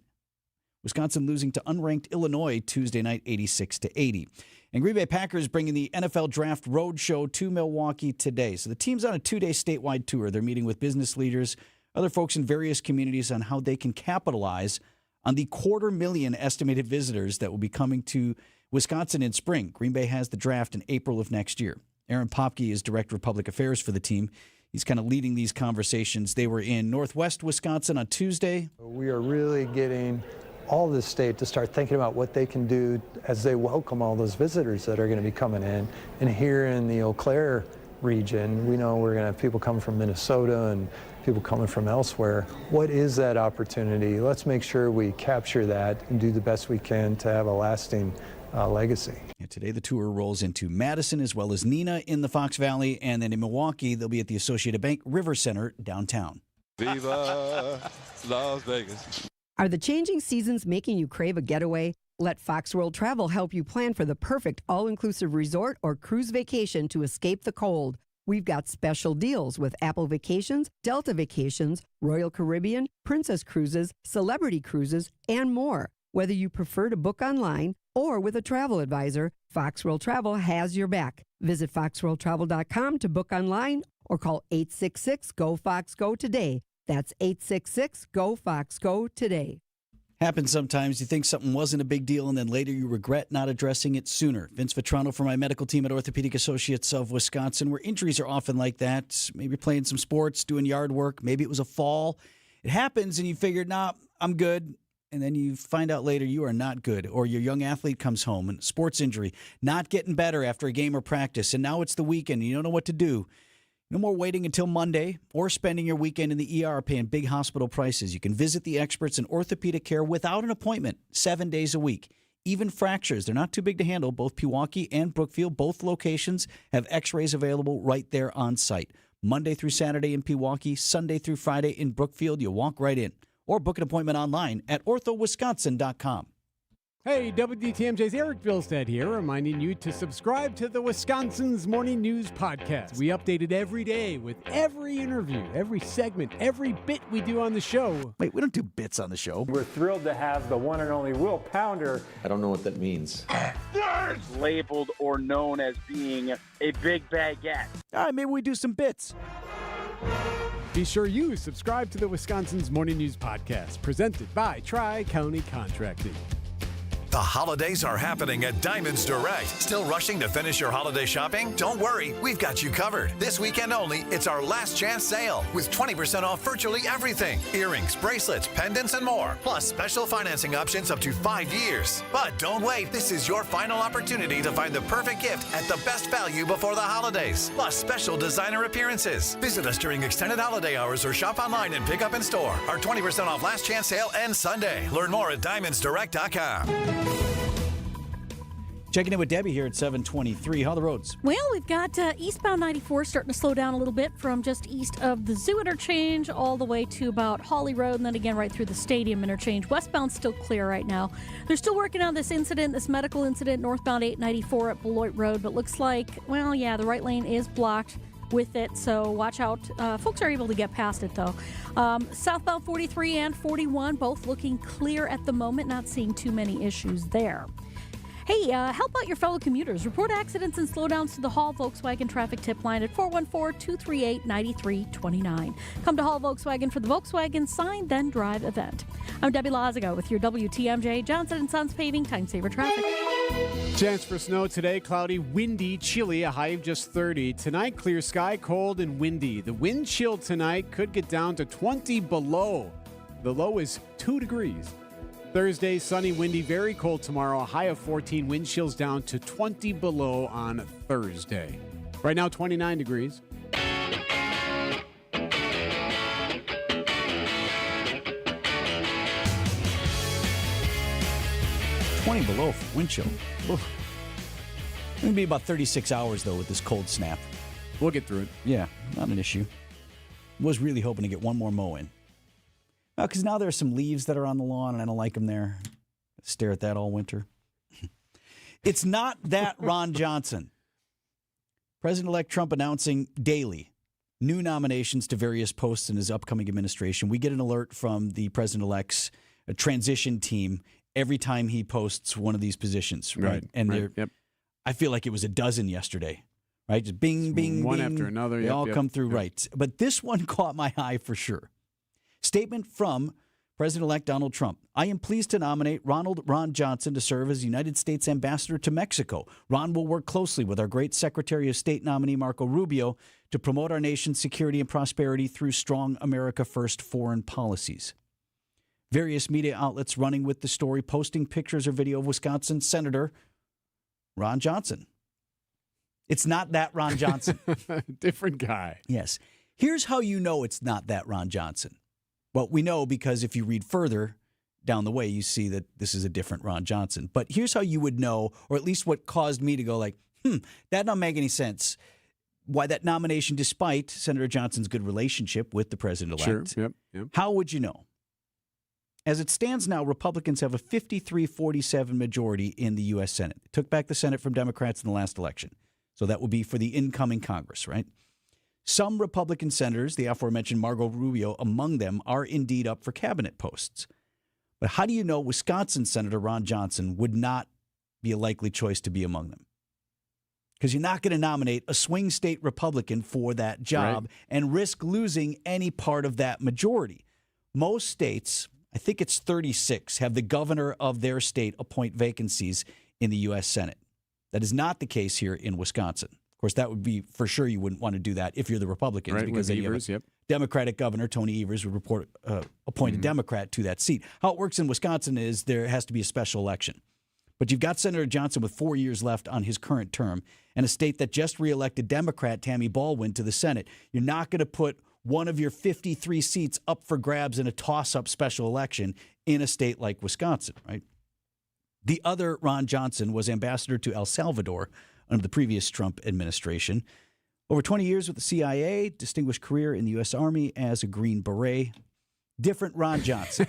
Wisconsin losing to unranked Illinois Tuesday night, 86-80. And Green Bay Packers bringing the NFL Draft Roadshow to Milwaukee today. So the team's on a 2-day statewide tour. They're meeting with business leaders, other folks in various communities on how they can capitalize on the 250,000 estimated visitors that will be coming to Wisconsin in spring. Green Bay has the draft in April of next year. Aaron Popke is Director of Public Affairs for the team. He's kind of leading these conversations. They were in Northwest Wisconsin on Tuesday. We are really getting all the state to start thinking about what they can do as they welcome all those visitors that are going to be coming in. And here in the Eau Claire region, we know we're going to have people coming from Minnesota and people coming from elsewhere. What is that opportunity? Let's make sure we capture that and do the best we can to have a lasting legacy. And today the tour rolls into Madison as well as Neenah in the Fox Valley, and then in Milwaukee they'll be at the Associated Bank River Center downtown. Viva Las Vegas. Are the changing seasons making you crave a getaway? Let Fox World Travel help you plan for the perfect all-inclusive resort or cruise vacation to escape the cold. We've got special deals with Apple Vacations, Delta Vacations, Royal Caribbean, Princess Cruises, Celebrity Cruises, and more. Whether you prefer to book online or with a travel advisor, Fox World Travel has your back. Visit foxworldtravel.com to book online or call 866-GO-FOX-GO today. That's 866-GO-FOX-GO today. Happens sometimes. You think something wasn't a big deal, and then later you regret not addressing it sooner. Vince Vitrano from my medical team at Orthopedic Associates of Wisconsin, where injuries are often like that. Maybe playing some sports, doing yard work. Maybe it was a fall. It happens, and you figured, nah, I'm good. And then you find out later you are not good. Or your young athlete comes home, and sports injury, not getting better after a game or practice. And now it's the weekend, and you don't know what to do. No more waiting until Monday or spending your weekend in the ER paying big hospital prices. You can visit the experts in orthopedic care without an appointment 7 days a week. Even fractures, they're not too big to handle. Both Pewaukee and Brookfield, both locations have x-rays available right there on site. Monday through Saturday in Pewaukee, Sunday through Friday in Brookfield. You walk right in. Or book an appointment online at orthowisconsin.com. Hey, WTMJ's Erik Bilstad here, reminding you to subscribe to the Wisconsin's Morning News Podcast. We update it every day with every interview, every segment, every bit we do on the show. Wait, we don't do bits on the show. We're thrilled to have the one and only Will Pounder. I don't know what that means. Labeled or known as being a big baguette. All right, maybe we do some bits. Be sure you subscribe to the Wisconsin's Morning News Podcast, presented by Tri-County Contracting. The holidays are happening at Diamonds Direct. Still rushing to finish your holiday shopping? Don't worry, we've got you covered. This weekend only, it's our last chance sale with 20% off virtually everything. Earrings, bracelets, pendants, and more. Plus special financing options up to 5 years. But don't wait, this is your final opportunity to find the perfect gift at the best value before the holidays. Plus special designer appearances. Visit us during extended holiday hours or shop online and pick up in store. Our 20% off last chance sale ends Sunday. Learn more at diamondsdirect.com. Checking in with Debbie here at 723. How are the roads? Well, we've got eastbound 94 starting to slow down a little bit from just east of the Zoo interchange all the way to about Hawley Road, and then again right through the Stadium interchange. Westbound's still clear right now. They're still working on this incident, this medical incident, northbound 894 at Beloit Road, but looks like, well, yeah, the right lane is blocked with it, so watch out. Folks are able to get past it, though. Southbound 43 and 41, both looking clear at the moment, not seeing too many issues there. Hey, help out your fellow commuters. Report accidents and slowdowns to the Hall Volkswagen traffic tip line at 414-238-9329. Come to Hall Volkswagen for the Volkswagen Sign Then Drive event. I'm Debbie Lazaga with your WTMJ Johnson & Sons Paving Time Saver Traffic. Chance for snow today, cloudy, windy, chilly, a high of just 30. Tonight, clear sky, cold and windy. The wind chill tonight could get down to 20 below. The low is 2 degrees. Thursday, sunny, windy, very cold tomorrow. A high of 14. Wind chills down to 20 below on Thursday. Right now, 29 degrees. 20 below for wind chill. Oof. It's going to be about 36 hours, though, with this cold snap. We'll get through it. Yeah, not an issue. Was really hoping to get one more mow in. Because now there are some leaves that are on the lawn, and I don't like them there. Stare at that all winter. It's not that Ron Johnson. President-elect Trump announcing daily new nominations to various posts in his upcoming administration. We get an alert from the president-elect's transition team every time he posts one of these positions, right? And I feel like it was a dozen yesterday, right? Just bing, bing, one bing. after another. They all come through, right? But this one caught my eye for sure. Statement from President-elect Donald Trump. I am pleased to nominate Ron Johnson to serve as United States Ambassador to Mexico. Ron will work closely with our great Secretary of State nominee Marco Rubio to promote our nation's security and prosperity through strong America First foreign policies. Various media outlets running with the story, posting pictures or video of Wisconsin Senator Ron Johnson. It's not that Ron Johnson. Different guy. Yes. Here's how you know it's not that Ron Johnson. Well, we know because if you read further down the way, you see that this is a different Ron Johnson. But here's how you would know, or at least what caused me to go like, that don't make any sense. Why that nomination, despite Senator Johnson's good relationship with the president-elect. Sure. Yep. How would you know? As it stands now, Republicans have a 53-47 majority in the U.S. Senate. They took back the Senate from Democrats in the last election. So that will be for the incoming Congress, right? Some Republican senators, the aforementioned Marco Rubio among them, are indeed up for cabinet posts. But how do you know Wisconsin Senator Ron Johnson would not be a likely choice to be among them? Because you're not going to nominate a swing state Republican for that job and risk losing any part of that majority. Most states, I think it's 36, have the governor of their state appoint vacancies in the U.S. Senate. That is not the case here in Wisconsin. Of course, that would be for sure you wouldn't want to do that if you're the Republicans, because then Evers, you have a Democratic governor, Tony Evers, would appoint a Democrat to that seat. How it works in Wisconsin is there has to be a special election. But you've got Senator Johnson with 4 years left on his current term and a state that just reelected Democrat Tammy Baldwin to the Senate. You're not going to put one of your 53 seats up for grabs in a toss-up special election in a state like Wisconsin, right? The other Ron Johnson was ambassador to El Salvador under the previous Trump administration. Over 20 years with the CIA, distinguished career in the U.S. Army as a Green Beret. Different Ron Johnson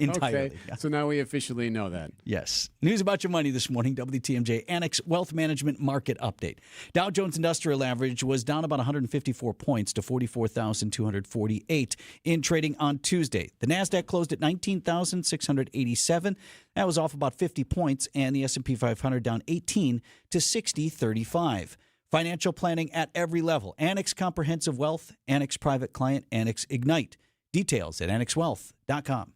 entirely. Okay. Yeah. So now we officially know that. Yes. News about your money this morning, WTMJ Annex Wealth Management Market Update. Dow Jones Industrial Average was down about 154 points to 44,248 in trading on Tuesday. The NASDAQ closed at 19,687. That was off about 50 points, and the S&P 500 down 18 to 60.35. Financial planning at every level. Annex Comprehensive Wealth, Annex Private Client, Annex Ignite. Details at annexwealth.com.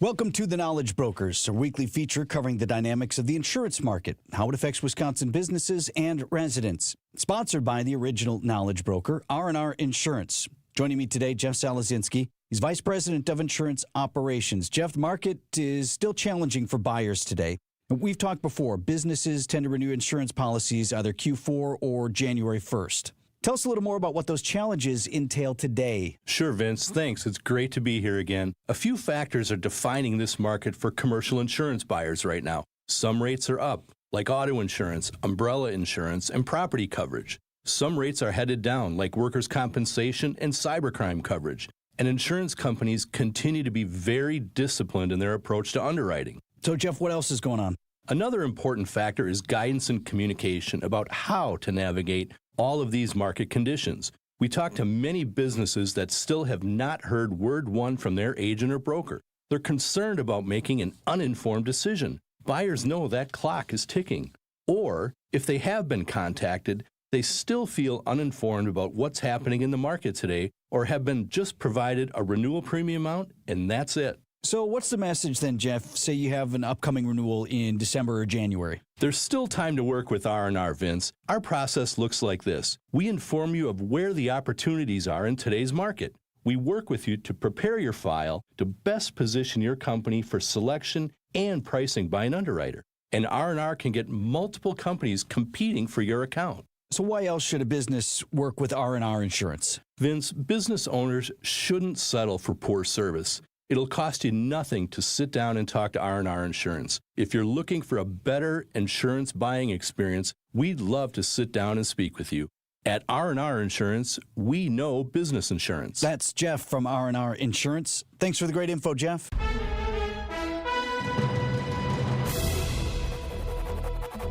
Welcome to The Knowledge Brokers, a weekly feature covering the dynamics of the insurance market, how it affects Wisconsin businesses and residents. Sponsored by the original Knowledge Broker, R&R Insurance. Joining me today, Jeff Salazinski. He's Vice President of Insurance Operations. Jeff, the market is still challenging for buyers today. We've talked before, businesses tend to renew insurance policies either Q4 or January 1st. Tell us a little more about what those challenges entail today. Sure, Vince. Thanks. It's great to be here again. A few factors are defining this market for commercial insurance buyers right now. Some rates are up, like auto insurance, umbrella insurance, and property coverage. Some rates are headed down, like workers' compensation and cybercrime coverage. And insurance companies continue to be very disciplined in their approach to underwriting. So, Jeff, what else is going on? Another important factor is guidance and communication about how to navigate all of these market conditions. We talk to many businesses that still have not heard word one from their agent or broker. They're concerned about making an uninformed decision. buyers know that clock is ticking. Or, if they have been contacted, they still feel uninformed about what's happening in the market today or have been just provided a renewal premium amount, and that's it. So what's the message then, Jeff? Say you have an upcoming renewal in December or January. There's still time to work with R&R, Vince. Our process looks like this. We inform you of where the opportunities are in today's market. We work with you to prepare your file to best position your company for selection and pricing by an underwriter. And R&R can get multiple companies competing for your account. So why else should a business work with R&R Insurance? Vince, business owners shouldn't settle for poor service. It'll cost you nothing to sit down and talk to R&R Insurance. If you're looking for a better insurance buying experience, we'd love to sit down and speak with you. At R&R Insurance, we know business insurance. That's Jeff from R&R Insurance. Thanks for the great info, Jeff.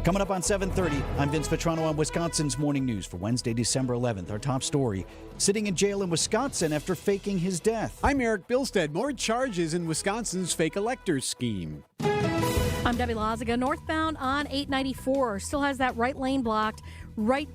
Coming up on 7:30, I'm Vince Vitrano on Wisconsin's Morning News for Wednesday, December 11th. Our top story, sitting in jail in Wisconsin after faking his death. I'm Erik Bilstad. More charges in Wisconsin's fake electors scheme. I'm Debbie Lazaga. Northbound on 894 still has that right lane blocked right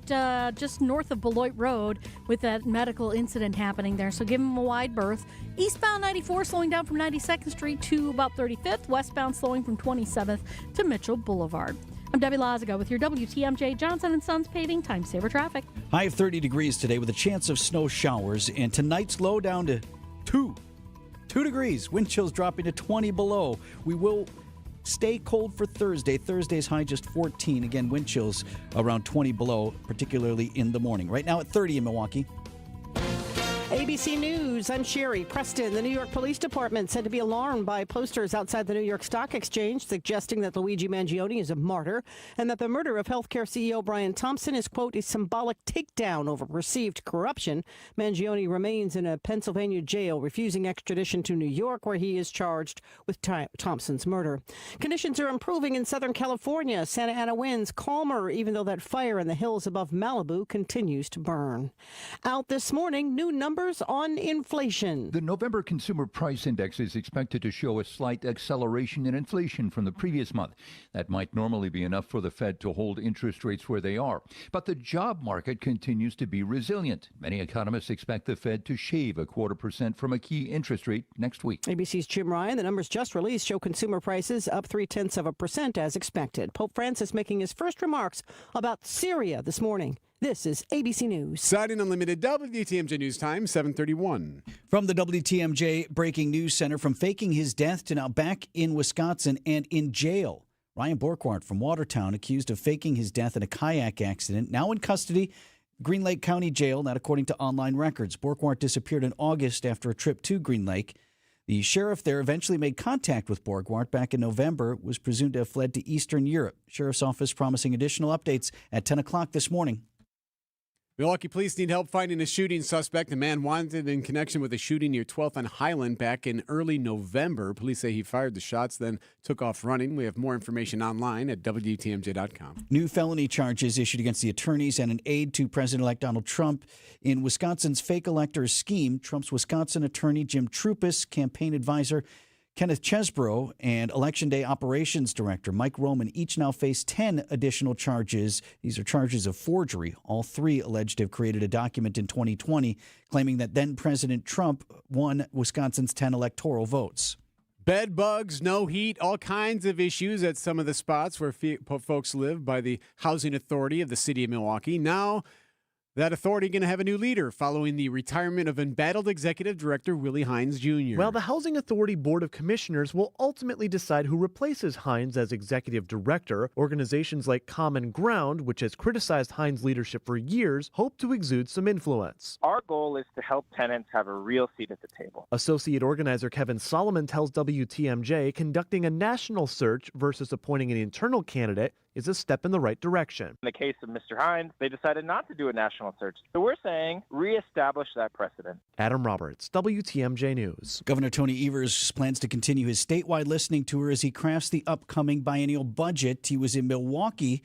just north of Beloit Road with that medical incident happening there. So give them a wide berth. Eastbound 94 slowing down from 92nd Street to about 35th. Westbound slowing from 27th to Mitchell Boulevard. I'm Debbie Lazaga with your WTMJ Johnson & Sons Paving Time Saver Traffic. High of 30 degrees today with a chance of snow showers, and tonight's low down to 2 degrees. Wind chills dropping to 20 below. We will stay cold for Thursday. Thursday's high just 14. Again, wind chills around 20 below, particularly in the morning. Right now at 30 in Milwaukee. ABC News, I'm Sherry Preston. The New York Police Department said to be alarmed by posters outside the New York Stock Exchange suggesting that Luigi Mangione is a martyr and that the murder of healthcare CEO Brian Thompson is, quote, a symbolic takedown over perceived corruption. Mangione remains in a Pennsylvania jail, refusing extradition to New York, where he is charged with Thompson's murder. Conditions are improving in Southern California. Santa Ana winds calmer, even though that fire in the hills above Malibu continues to burn. Out this morning, new numbers on inflation. The November Consumer Price Index is expected to show a slight acceleration in inflation from the previous month. That might normally be enough for the Fed to hold interest rates where they are. But the job market continues to be resilient. Many economists expect the Fed to shave 0.25% from a key interest rate next week. ABC's Jim Ryan. The numbers just released show consumer prices up 0.3% as expected. Pope Francis making his first remarks about Syria this morning. This is ABC News. Siding Unlimited WTMJ News Time, 7:31. From the WTMJ Breaking News Center, from faking his death to now back in Wisconsin and in jail. Ryan Borkwart from Watertown, accused of faking his death in a kayak accident, now in custody, Green Lake County Jail, that according to online records. Borkwart disappeared in August after a trip to Green Lake. The sheriff there eventually made contact with Borkwart back in November, was presumed to have fled to Eastern Europe. Sheriff's office promising additional updates at 10 o'clock this morning. Milwaukee police need help finding a shooting suspect. The man wanted in connection with a shooting near 12th on Highland back in early November. Police say he fired the shots, then took off running. We have more information online at WTMJ.com. New felony charges issued against the attorneys and an aide to President-elect Donald Trump in Wisconsin's fake electors scheme. Trump's Wisconsin attorney Jim Trupis, campaign advisor Kenneth Chesbrough, and Election Day Operations Director Mike Roman each now face 10 additional charges. These are charges of forgery. All three alleged to have created a document in 2020 claiming that then-President Trump won Wisconsin's 10 electoral votes. Bed bugs, no heat, all kinds of issues at some of the spots where folks live by the Housing Authority of the City of Milwaukee. Now, that authority going to have a new leader following the retirement of embattled Executive Director Willie Hines Jr. Well, the Housing Authority Board of Commissioners will ultimately decide who replaces Hines as Executive Director. Organizations like Common Ground, which has criticized Hines' leadership for years, hope to exude some influence. Our goal is to help tenants have a real seat at the table. Associate organizer Kevin Solomon tells WTMJ conducting a national search versus appointing an internal candidate is a step in the right direction. In the case of Mr. Hines, they decided not to do a national search. So we're saying reestablish that precedent. Adam Roberts, WTMJ News. Governor Tony Evers plans to continue his statewide listening tour as he crafts the upcoming biennial budget. He was in Milwaukee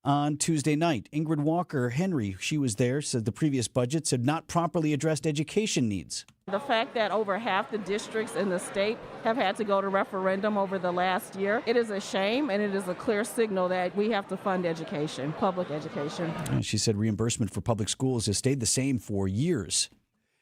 on Tuesday night. Ingrid Walker Henry, she was there, said the previous budgets had not properly addressed education needs. The fact that over half the districts in the state have had to go to referendum over the last year, it is a shame, and it is a clear signal that we have to fund education, public education. And she said reimbursement for public schools has stayed the same for years.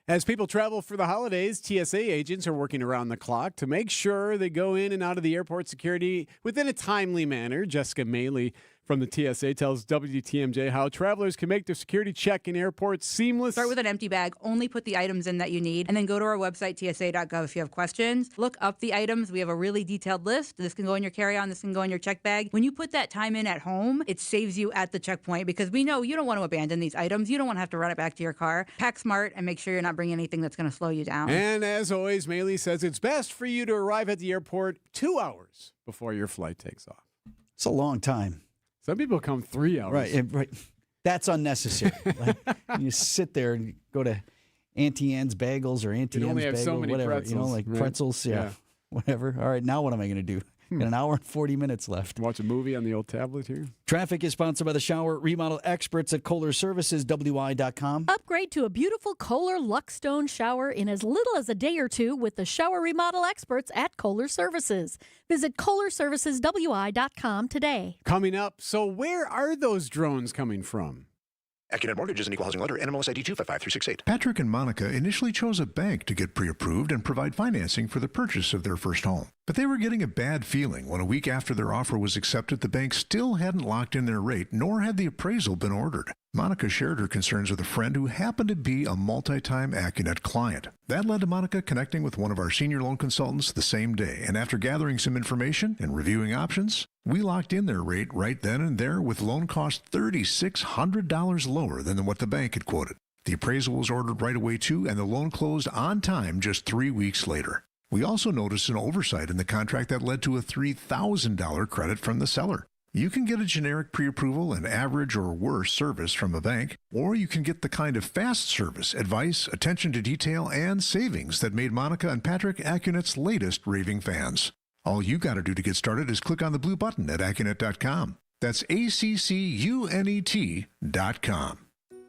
As people travel for the holidays, TSA agents are working around the clock to make sure they go in and out of the airport security within a timely manner. Jessica Maley from the TSA tells WTMJ how travelers can make their security check in airports seamless. Start with an empty bag, only put the items in that you need, and then go to our website, tsa.gov, if you have questions. Look up the items. We have a really detailed list. This can go in your carry-on, this can go in your check bag. When you put that time in at home, it saves you at the checkpoint because we know you don't want to abandon these items. You don't want to have to run it back to your car. Pack smart and make sure you're not bringing anything that's going to slow you down. And as always, Maley says it's best for you to arrive at the airport 2 hours before your flight takes off. It's a long time. Some people come 3 hours. Right. That's unnecessary. Like, you sit there and go to Auntie Anne's Bagels or Auntie Anne's Bagel, so many whatever. pretzels, like right? pretzels, whatever. All right, now what am I going to do? Got an hour and 40 minutes left. Watch a movie on the old tablet here. Traffic is sponsored by the shower remodel experts at Kohler Services, WI.com. Upgrade to a beautiful Kohler Luxstone shower in as little as a day or two with the shower remodel experts at Kohler Services. Visit KohlerServicesWI.com today. Coming up, so where are those drones coming from? AccuNet Mortgage is an equal housing lender. NMLS ID 255368. Patrick and Monica initially chose a bank to get pre-approved and provide financing for the purchase of their first home. But they were getting a bad feeling when a week after their offer was accepted, the bank still hadn't locked in their rate, nor had the appraisal been ordered. Monica shared her concerns with a friend who happened to be a multi-time AccuNet client. That led to Monica connecting with one of our senior loan consultants the same day, and after gathering some information and reviewing options, we locked in their rate right then and there with loan costs $3,600 lower than what the bank had quoted. The appraisal was ordered right away too, and the loan closed on time just 3 weeks later. We also noticed an oversight in the contract that led to a $3,000 credit from the seller. You can get a generic pre-approval and average or worse service from a bank, or you can get the kind of fast service, advice, attention to detail, and savings that made Monica and Patrick AccuNet's latest raving fans. All you got to do to get started is click on the blue button at AccuNet.com. That's ACCUNET.com.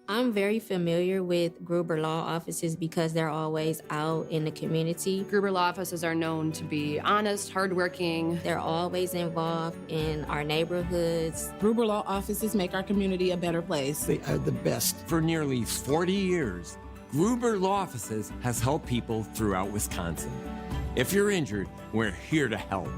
I'm very familiar with Gruber Law offices because they're always out in the community. Gruber Law offices are known to be honest, hardworking. They're always involved in our neighborhoods. Gruber Law offices make our community a better place. They are the best. For nearly 40 years, Gruber Law offices has helped people throughout Wisconsin. If you're injured, we're here to help.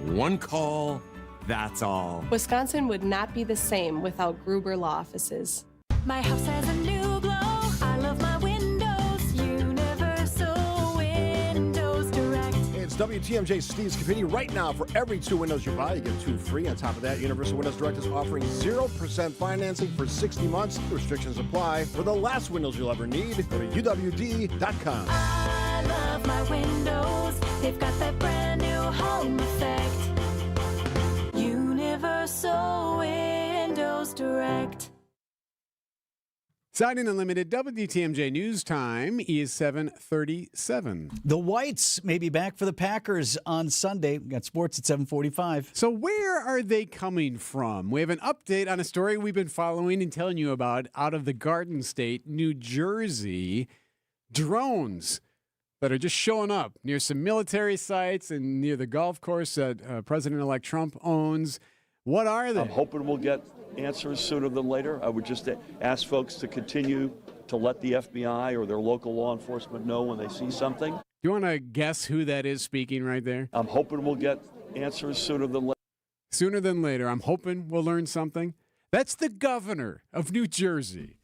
One call, that's all. Wisconsin would not be the same without Gruber Law offices. My house has a new glow. I love my windows. Universal Windows Direct. It's WTMJ Steve Scapini. Right now, for every 2 windows you buy, you get 2 free. On top of that, Universal Windows Direct is offering 0% financing for 60 months. Restrictions apply. For the last windows you'll ever need, go to UWD.com. I love my windows. They've got that brand new home effect. Universal Windows Direct. Siding Unlimited, WTMJ News Time is 7:37. The Whites may be back for the Packers on Sunday. We got sports at 7:45. So where are they coming from? We have an update on a story we've been following and telling you about out of the Garden State, New Jersey. Drones that are just showing up near some military sites and near the golf course that President-elect Trump owns. What are they? I'm hoping we'll get answers sooner than later. I would just ask folks to continue to let the FBI or their local law enforcement know when they see something. Do you want to guess who that is speaking right there? I'm hoping we'll get answers sooner than later. Sooner than later. I'm hoping we'll learn something. That's the governor of New Jersey.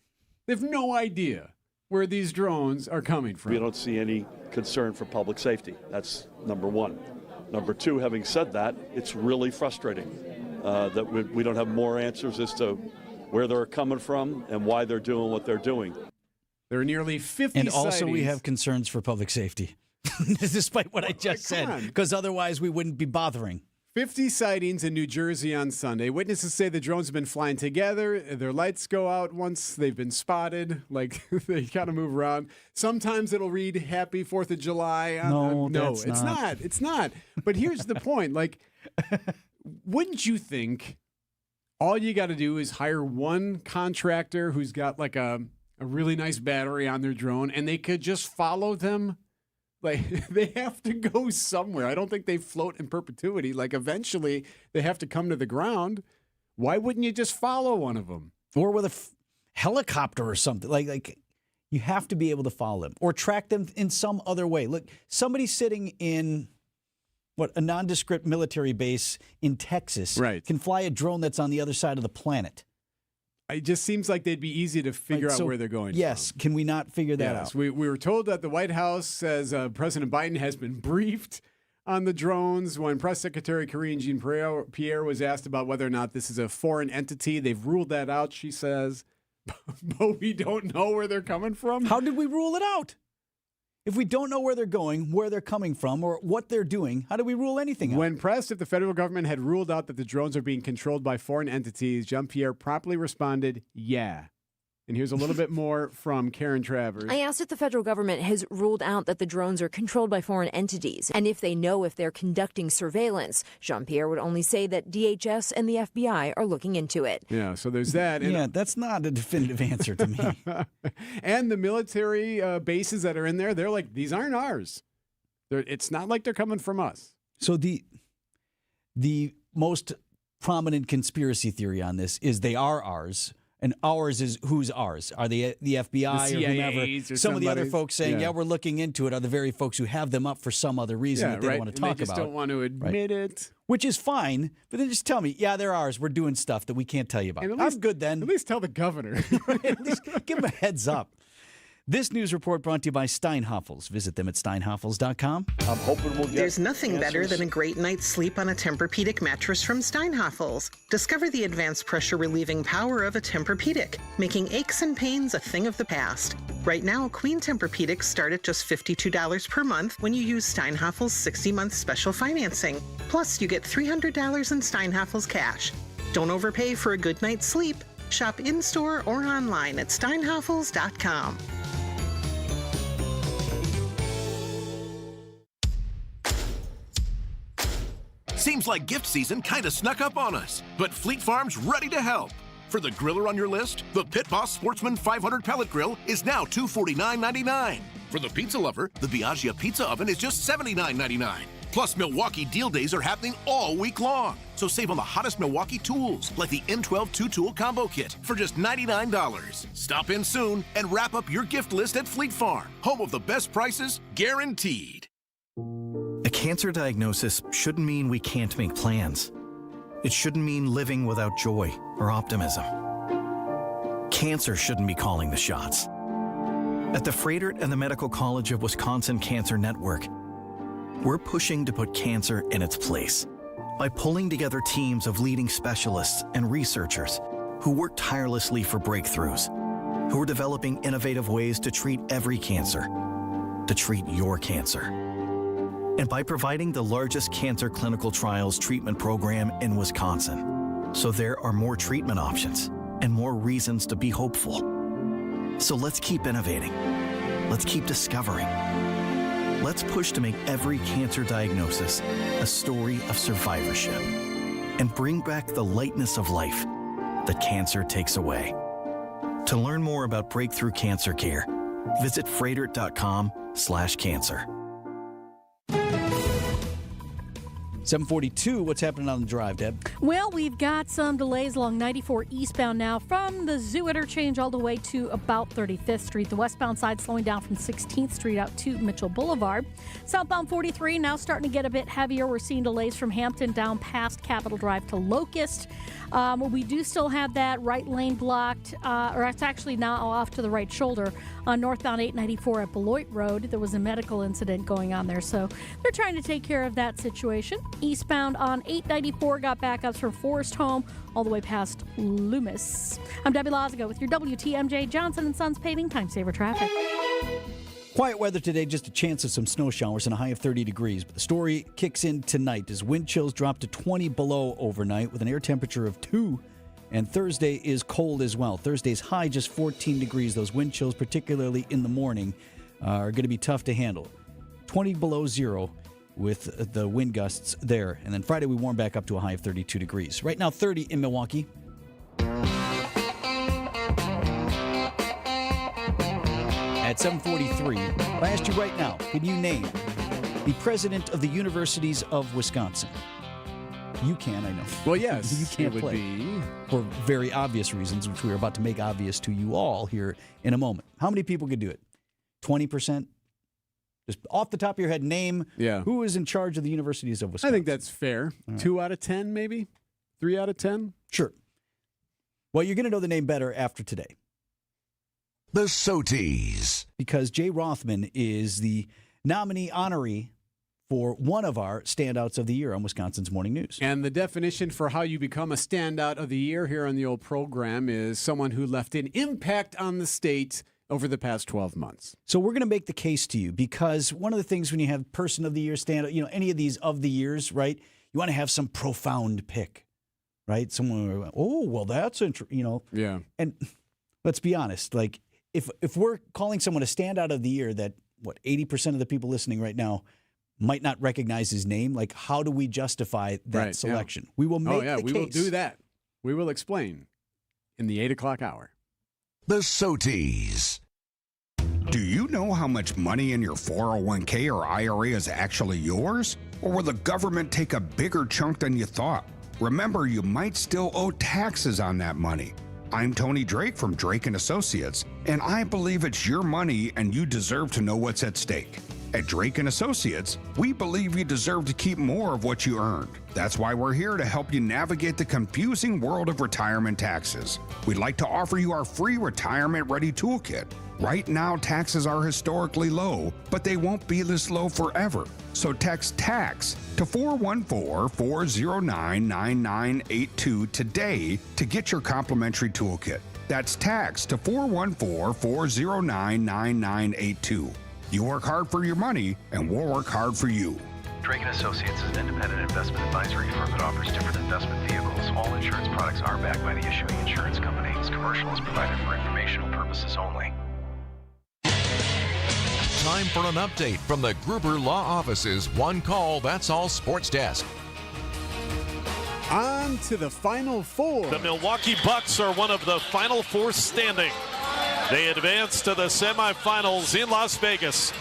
They have no idea where these drones are coming from. We don't see any concern for public safety. That's number one. Number two, having said that, it's really frustrating that we don't have more answers as to where they're coming from and why they're doing what they're doing. There are nearly 50 And also sightings. we have concerns for public safety, despite what I just said, because otherwise we wouldn't be bothering. 50 sightings in New Jersey on Sunday. Witnesses say the drones have been flying together. Their lights go out once they've been spotted. Like, they kind of move around. Sometimes it'll read Happy 4th of July. No, it's not. It's not. But here's the point. Like, wouldn't you think all you got to do is hire one contractor who's got like a a really nice battery on their drone, and they could just follow them. Like, they have to go somewhere. I don't think they float in perpetuity. Like, eventually, they have to come to the ground. Why wouldn't you just follow one of them? Or with a helicopter or something. Like you have to be able to follow them or track them in some other way. Look, somebody sitting in a nondescript military base in Texas can fly a drone that's on the other side of the planet. It just seems like they'd be easy to figure out where they're going. Yes. Can we not figure that out? We were told that the White House says President Biden has been briefed on the drones. When Press Secretary Karine Jean-Pierre was asked about whether or not this is a foreign entity, they've ruled that out, she says. But we don't know where they're coming from. How did we rule it out? If we don't know where they're going, where they're coming from, or what they're doing, how do we rule anything out? When pressed if the federal government had ruled out that the drones are being controlled by foreign entities, Jean-Pierre promptly responded, yeah. And here's a little bit more from Karen Travers. I asked if the federal government has ruled out that the drones are controlled by foreign entities, and if they know if they're conducting surveillance. Jean-Pierre would only say that DHS and the FBI are looking into it. Yeah, so there's that. Yeah, that's not a definitive answer to me. And the military bases that are in there, they're like, these aren't ours. It's not like they're coming from us. So the most prominent conspiracy theory on this is they are ours. And ours is who's ours? Are they the FBI or whomever? Some of the other folks saying, yeah, we're looking into it, are the very folks who have them up for some other reason that they don't want to talk about. They just don't want to admit it. Which is fine, but then just tell me, yeah, they're ours. We're doing stuff that we can't tell you about. I'm good then. At least tell the governor. At least give him a heads up. This news report brought to you by Steinhoffels. Visit them at steinhoffels.com. I'm hoping we'll get There's nothing better than a great night's sleep on a Tempur-Pedic mattress from Steinhoffels. Discover the advanced pressure-relieving power of a Tempur-Pedic, making aches and pains a thing of the past. Right now, Queen Tempur-Pedics start at just $52 per month when you use Steinhoffels' 60-month special financing. Plus, you get $300 in Steinhoffels cash. Don't overpay for a good night's sleep. Shop in-store or online at steinhoffels.com. Seems like gift season kind of snuck up on us, but Fleet Farm's ready to help. For the griller on your list, the Pit Boss Sportsman 500 pellet grill is now $249.99. For the pizza lover, the Biaggia Pizza Oven is just $79.99. Plus, Milwaukee deal days are happening all week long. So save on the hottest Milwaukee tools, like the N12 2-tool combo kit for just $99. Stop in soon and wrap up your gift list at Fleet Farm, home of the best prices, guaranteed. A cancer diagnosis shouldn't mean we can't make plans. It shouldn't mean living without joy or optimism. Cancer shouldn't be calling the shots. At the Frederick and the Medical College of Wisconsin Cancer Network, we're pushing to put cancer in its place by pulling together teams of leading specialists and researchers who work tirelessly for breakthroughs, who are developing innovative ways to treat every cancer, to treat your cancer. And by providing the largest cancer clinical trials treatment program in Wisconsin, so there are more treatment options and more reasons to be hopeful. So let's keep innovating. Let's keep discovering. Let's push to make every cancer diagnosis a story of survivorship and bring back the lightness of life that cancer takes away. To learn more about breakthrough cancer care, visit frederick.com/cancer. 742, what's happening on the drive, Deb? Well, we've got some delays along 94 eastbound now from the Zoo interchange all the way to about 35th Street. The westbound side slowing down from 16th Street out to Mitchell Boulevard. Southbound 43 now starting to get a bit heavier. We're seeing delays from Hampton down past Capitol Drive to Locust. We do still have that right lane blocked, or it's actually now off to the right shoulder on northbound 894 at Beloit Road. There was a medical incident going on there, so they're trying to take care of that situation. Eastbound on 894 got backups from Forest Home all the way past Loomis. I'm Debbie Lazaga with your WTMJ Johnson & Sons Paving Time Saver Traffic. Quiet weather today, just a chance of some snow showers and a high of 30 degrees. But the story kicks in tonight as wind chills drop to 20 below overnight with an air temperature of 2. And Thursday is cold as well. Thursday's high just 14 degrees. Those wind chills, particularly in the morning, are going to be tough to handle. 20 below zero with the wind gusts there. And then Friday we warm back up to a high of 32 degrees. Right now 30 in Milwaukee. at 7:43. I asked you right now, can you name the president of the Universities of Wisconsin? You can, I know. Well, yes. You can't it would play be. for very obvious reasons, which we are about to make obvious to you all here in a moment. How many people could do it? 20%? Just off the top of your head, name who is in charge of the Universities of Wisconsin. I think that's fair. Right. 2 out of 10, maybe? 3 out of 10? Sure. Well, you're going to know the name better after today. The Soties. Because Jay Rothman is the nominee honoree for one of our standouts of the year on Wisconsin's Morning News. And the definition for how you become a standout of the year here on the old program is someone who left an impact on the state over the past 12 months. So we're going to make the case to you because one of the things when you have person of the year, standout, any of these of the years, right? You want to have some profound pick, right? Someone, that's interesting, Yeah. And let's be honest, like if we're calling someone a standout of the year that 80% of the people listening right now might not recognize his name, like how do we justify that selection? Yeah. We will make the case. We will do that. We will explain in the 8 o'clock hour. The Soties. Do you know how much money in your 401k or IRA is actually yours? Or will the government take a bigger chunk than you thought? Remember, you might still owe taxes on that money. I'm Tony Drake from Drake & Associates, and I believe it's your money and you deserve to know what's at stake. At Drake & Associates, we believe you deserve to keep more of what you earned. That's why we're here to help you navigate the confusing world of retirement taxes. We'd like to offer you our free Retirement Ready Toolkit. Right now, taxes are historically low, but they won't be this low forever. So text TAX to 414-409-9982 today to get your complimentary toolkit. That's TAX to 414-409-9982. You work hard for your money, and we'll work hard for you. Drake & Associates is an independent investment advisory firm that offers different investment vehicles. All insurance products are backed by the issuing insurance company. This commercial is provided for informational purposes only. Time for an update from the Gruber Law Office's One Call, That's All Sports Desk. On to the Final Four. The Milwaukee Bucks are one of the Final Four standing. They advance to the semifinals in Las Vegas,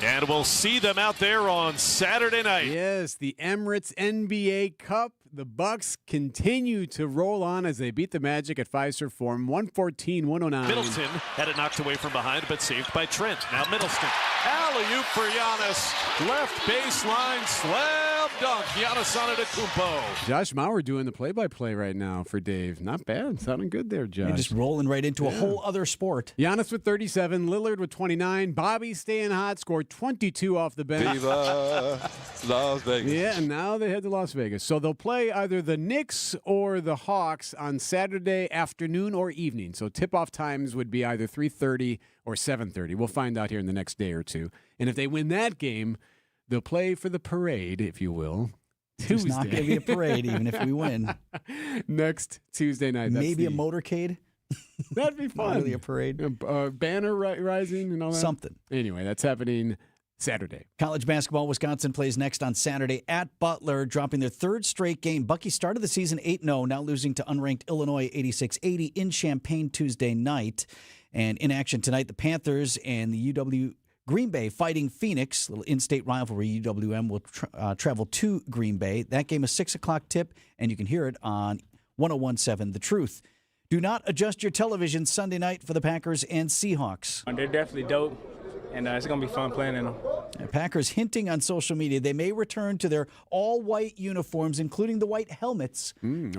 and we'll see them out there on Saturday night. Yes, the Emirates NBA Cup. The Bucks continue to roll on as they beat the Magic at Fiserv Forum, 114-109. Middleton had it knocked away from behind, but saved by Trent. Now Middleton, alley-oop for Giannis, left baseline, slam dunk, Giannis Antetokounmpo. Josh Mauer doing the play-by-play right now for Dave. Not bad, sounding good there, Josh. You're just rolling right into a whole other sport. Giannis with 37, Lillard with 29, Bobby staying hot, scored 22 off the bench. Viva Las Vegas. Yeah, and now they head to Las Vegas. So they'll play either the Knicks or the Hawks on Saturday afternoon or evening. So tip-off times would be either 3:30 or 7:30. We'll find out here in the next day or two. And if they win that game, they'll play for the parade, if you will, Tuesday. It's not going to be a parade even if we win. Next Tuesday night. Maybe a motorcade. That'd be fun. Not really a parade. Banner rising and all that. Something. Anyway, that's happening Saturday. College basketball, Wisconsin plays next on Saturday at Butler, dropping their third straight game. Bucky started the season 8-0, now losing to unranked Illinois 86-80 in Champaign Tuesday night. And in action tonight, the Panthers and the UW Green Bay fighting Phoenix. Little in-state rivalry. UWM will travel to Green Bay. That game is 6 o'clock tip, and you can hear it on 101.7 The Truth. Do not adjust your television Sunday night for the Packers and Seahawks. They're definitely dope. And it's going to be fun playing in them. Packers hinting on social media they may return to their all-white uniforms, including the white helmets,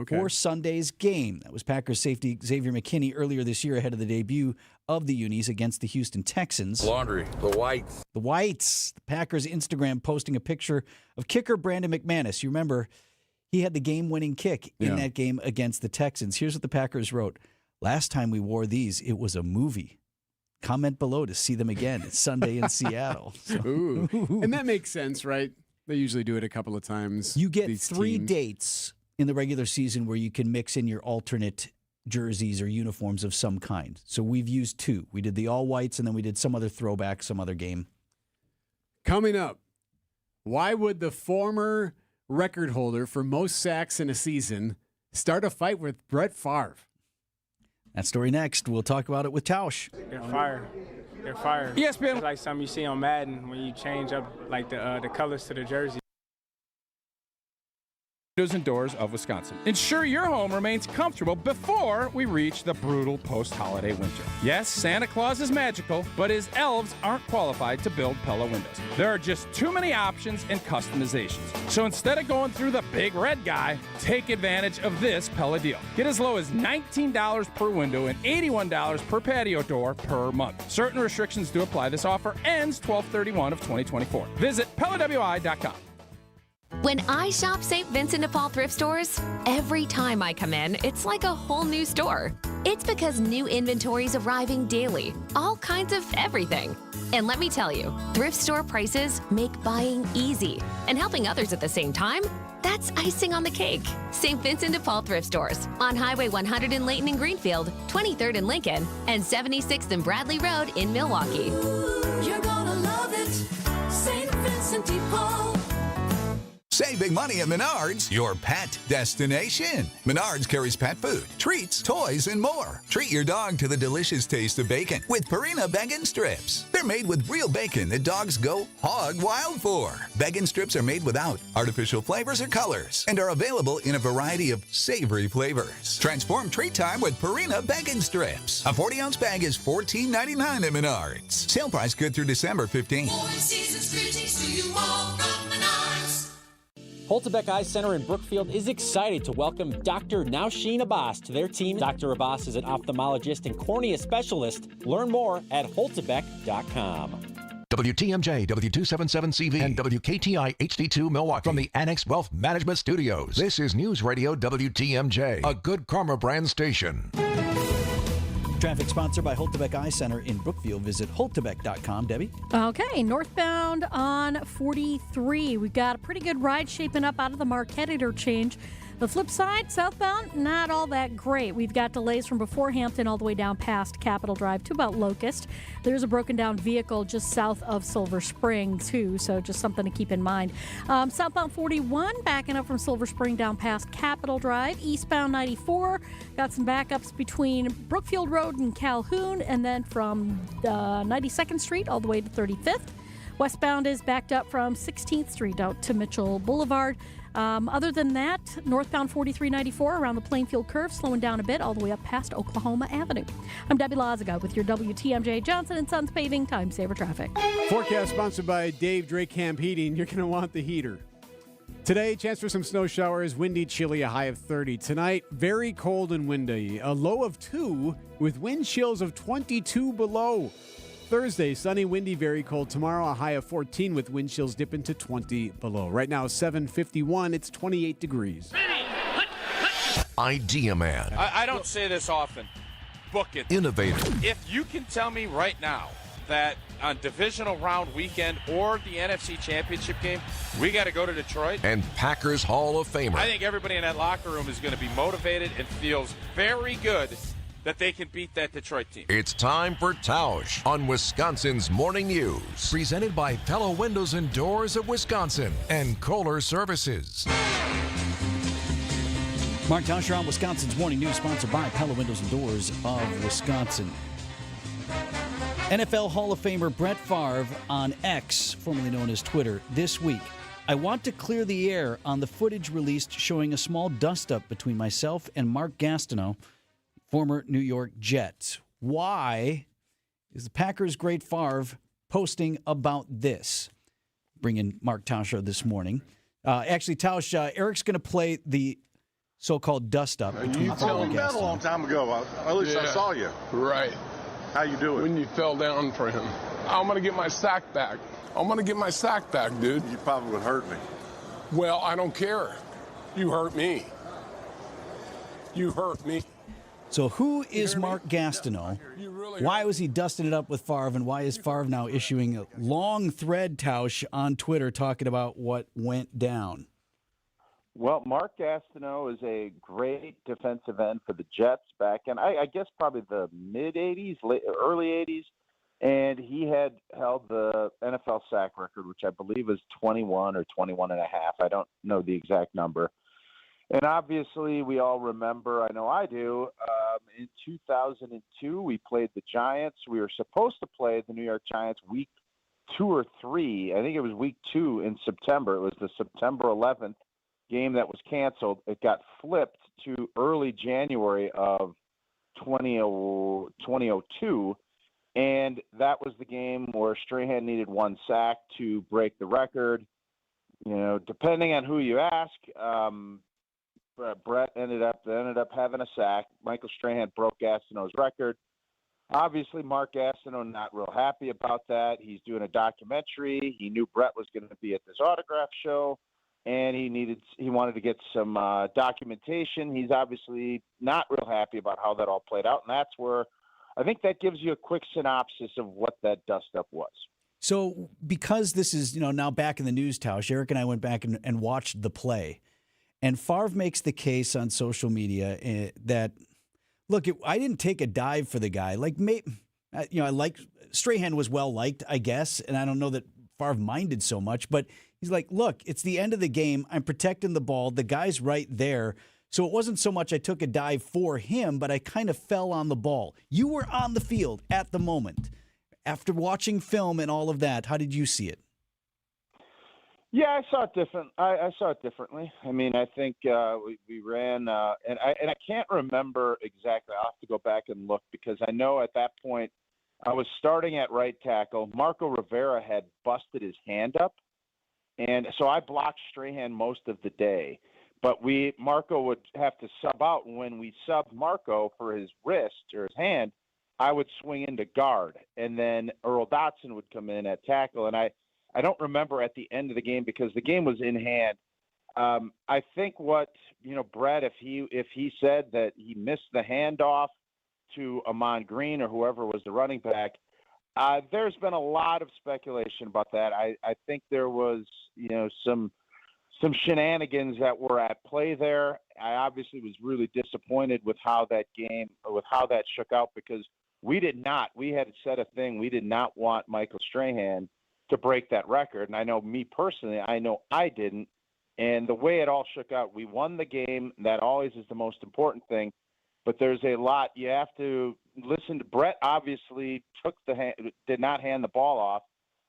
for Sunday's game. That was Packers safety Xavier McKinney earlier this year ahead of the debut of the Unis against the Houston Texans. Laundry, the whites. The whites. The Packers Instagram posting a picture of kicker Brandon McManus. You remember he had the game-winning kick in that game against the Texans. Here's what the Packers wrote. Last time we wore these, it was a movie. Comment below to see them again. It's Sunday in Seattle. So. And that makes sense, right? They usually do it a couple of times. You get 3 dates in the regular season where you can mix in your alternate jerseys or uniforms of some kind. So we've used 2. We did the all-whites, and then we did some other throwback, some other game. Coming up, why would the former record holder for most sacks in a season start a fight with Brett Favre? That story next. We'll talk about it with Tausch. They're fire. they're fire. ESPN. It's like something you see on Madden when you change up like the colors to the jersey. Windows and doors of Wisconsin. Ensure your home remains comfortable before we reach the brutal post-holiday winter. Yes, Santa Claus is magical, but his elves aren't qualified to build Pella windows. There are just too many options and customizations. So instead of going through the big red guy, take advantage of this Pella deal. Get as low as $19 per window and $81 per patio door per month. Certain restrictions do apply. This offer ends 12/31 of 2024. Visit PellaWI.com. When I shop St. Vincent de Paul thrift stores, every time I come in, it's like a whole new store. It's because new inventory's arriving daily, all kinds of everything. And let me tell you, thrift store prices make buying easy. And helping others at the same time, that's icing on the cake. St. Vincent de Paul thrift stores on Highway 100 in Layton and Greenfield, 23rd in Lincoln, and 76th and Bradley Road in Milwaukee. You're gonna love it, St. Vincent de Paul. Save big money at Menards, your pet destination. Menards carries pet food, treats, toys, and more. Treat your dog to the delicious taste of bacon with Purina Bacon Strips. They're made with real bacon that dogs go hog wild for. Bacon strips are made without artificial flavors or colors and are available in a variety of savory flavors. Transform treat time with Purina Bacon Strips. A 40-ounce bag is $14.99 at Menards. Sale price good through December 15th. Holtebeck Eye Center in Brookfield is excited to welcome Dr. Nausheen Abbas to their team. Dr. Abbas is an ophthalmologist and cornea specialist. Learn more at holtebeck.com. WTMJ, W277CV, and WKTI HD2 Milwaukee from the Annex Wealth Management Studios. This is News Radio WTMJ, a Good Karma brand station. Traffic sponsored by Holtebeck Eye Center in Brookfield. Visit holtebeck.com. Debbie? Okay, northbound on 43. We've got a pretty good ride shaping up out of the Marquette interchange. The flip side, southbound, not all that great. We've got delays from before Hampton all the way down past Capitol Drive to about Locust. There's a broken down vehicle just south of Silver Spring, too, so just something to keep in mind. Southbound 41, backing up from Silver Spring down past Capitol Drive. Eastbound 94, got some backups between Brookfield Road and Calhoun, and then from 92nd Street all the way to 35th. Westbound is backed up from 16th Street out to Mitchell Boulevard. Other than that, northbound 4394 around the Plainfield curve, slowing down a bit all the way up past Oklahoma Avenue. I'm Debbie Lazaga with your WTMJ Johnson & Sons Paving Time Saver Traffic. Forecast sponsored by Dave Drake Camp Heating. You're going to want the heater. Today, chance for some snow showers, windy, chilly, a high of 30. Tonight, very cold and windy, a low of 2 with wind chills of 22 below. Thursday, sunny, windy, very cold. Tomorrow, a high of 14 with wind chills dipping to 20 below. Right now, 7:51. It's 28 degrees. Idea Man. I don't say this often. Book it. Innovator. If you can tell me right now that on divisional round weekend or the NFC Championship game, we got to go to Detroit. And Packers Hall of Famer. I think everybody in that locker room is going to be motivated and feels very good that they can beat that Detroit team. It's time for Tausch on Wisconsin's Morning News. Presented by Pella Windows and Doors of Wisconsin and Kohler Services. Mark Tausch on Wisconsin's Morning News, sponsored by Pella Windows and Doors of Wisconsin. NFL Hall of Famer Brett Favre on X, formerly known as Twitter, this week. I want to clear the air on the footage released showing a small dust-up between myself and Mark Gastineau, former New York Jet. Why is the Packers' great Favre posting about this? Bring in Mark Tausch this morning. Actually, Tausch, Eric's going to play the so-called dust-up. You fell down a long time ago. At least I saw you. Right. How you doing? When you fell down for him. I'm going to get my sack back. I'm going to get my sack back, dude. You probably would hurt me. Well, I don't care. You hurt me. You hurt me. So who is Mark Gastineau? Why was he dusting it up with Favre, and why is Favre now issuing a long thread, Tausch, on Twitter talking about what went down? Well, Mark Gastineau is a great defensive end for the Jets back in, I guess, probably the mid-'80s, early '80s, and he had held the NFL sack record, which I believe was 21 or 21 and a half. I don't know the exact number. And obviously, we all remember, I know I do, in 2002, we played the Giants. We were supposed to play the New York Giants week 2 or 3. I think it was week 2 in September. It was the September 11th game that was canceled. It got flipped to early January of 2002. And that was the game where Strahan needed 1 sack to break the record. You know, depending on who you ask, Brett ended up having a sack. Michael Strahan broke Gastineau's record. Obviously, Mark Gastineau not real happy about that. He's doing a documentary. He knew Brett was going to be at this autograph show, and he wanted to get some documentation. He's obviously not real happy about how that all played out, and that's where I think that gives you a quick synopsis of what that dust-up was. So because this is now back in the news, Tausch, Erik and I went back and watched the play. And Favre makes the case on social media that, look, I didn't take a dive for the guy. Like, I like Strahan was well liked, I guess, and I don't know that Favre minded so much. But he's like, look, it's the end of the game. I'm protecting the ball. The guy's right there. So it wasn't so much I took a dive for him, but I kind of fell on the ball. You were on the field at the moment. After watching film and all of that, how did you see it? Yeah, I saw it different. I saw it differently. I mean, I think we ran, and I can't remember exactly. I'll have to go back and look because I know at that point I was starting at right tackle. Marco Rivera had busted his hand up, and so I blocked Strahan most of the day. But Marco would have to sub out, and when we subbed Marco for his wrist or his hand, I would swing into guard, and then Earl Dotson would come in at tackle, and I don't remember at the end of the game because the game was in hand. I think Brett, if he said that he missed the handoff to Amon Green or whoever was the running back, there's been a lot of speculation about that. I think there was some shenanigans that were at play there. I obviously was really disappointed with how that shook out because we had said a thing. We did not want Michael Strahan to break that record. And I know me personally, I know I didn't. And the way it all shook out, we won the game. That always is the most important thing. But there's a lot. You have to listen to Brett. Obviously did not hand the ball off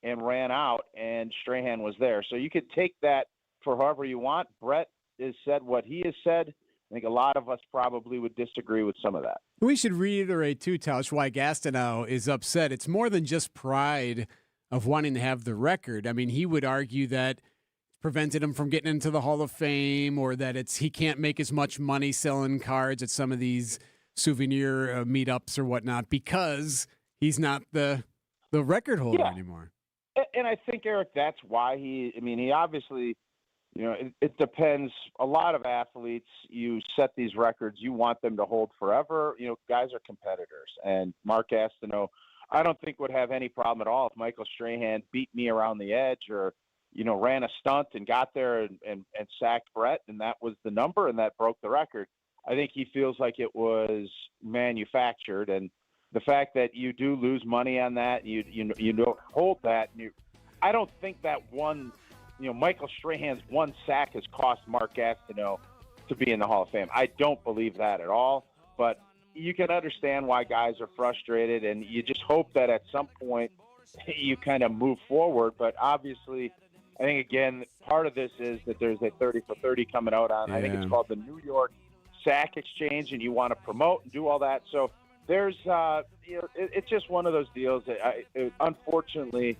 and ran out, and Strahan was there. So you could take that for however you want. Brett has said what he has said. I think a lot of us probably would disagree with some of that. We should reiterate, too, Tausch, why Gastineau is upset. It's more than just pride of wanting to have the record. I mean, he would argue that it's prevented him from getting into the Hall of Fame or that he can't make as much money selling cards at some of these souvenir meetups or whatnot because he's not the record holder anymore. And I think, Erik, that's why he obviously – it depends. A lot of athletes, you set these records, you want them to hold forever. Guys are competitors. And Mark Gastineau, I don't think would have any problem at all if Michael Strahan beat me around the edge or, ran a stunt and got there and sacked Brett, and that was the number and that broke the record. I think he feels like it was manufactured. And the fact that you do lose money on that, you don't hold that. I don't think that one – Michael Strahan's 1 sack has cost Mark Gastineau to be in the Hall of Fame. I don't believe that at all, but you can understand why guys are frustrated, and you just hope that at some point you kind of move forward. But obviously, I think, again, part of this is that there's a 30 for 30 coming out on, I think it's called the New York Sack Exchange, and you want to promote and do all that. So there's, it's just one of those deals that unfortunately,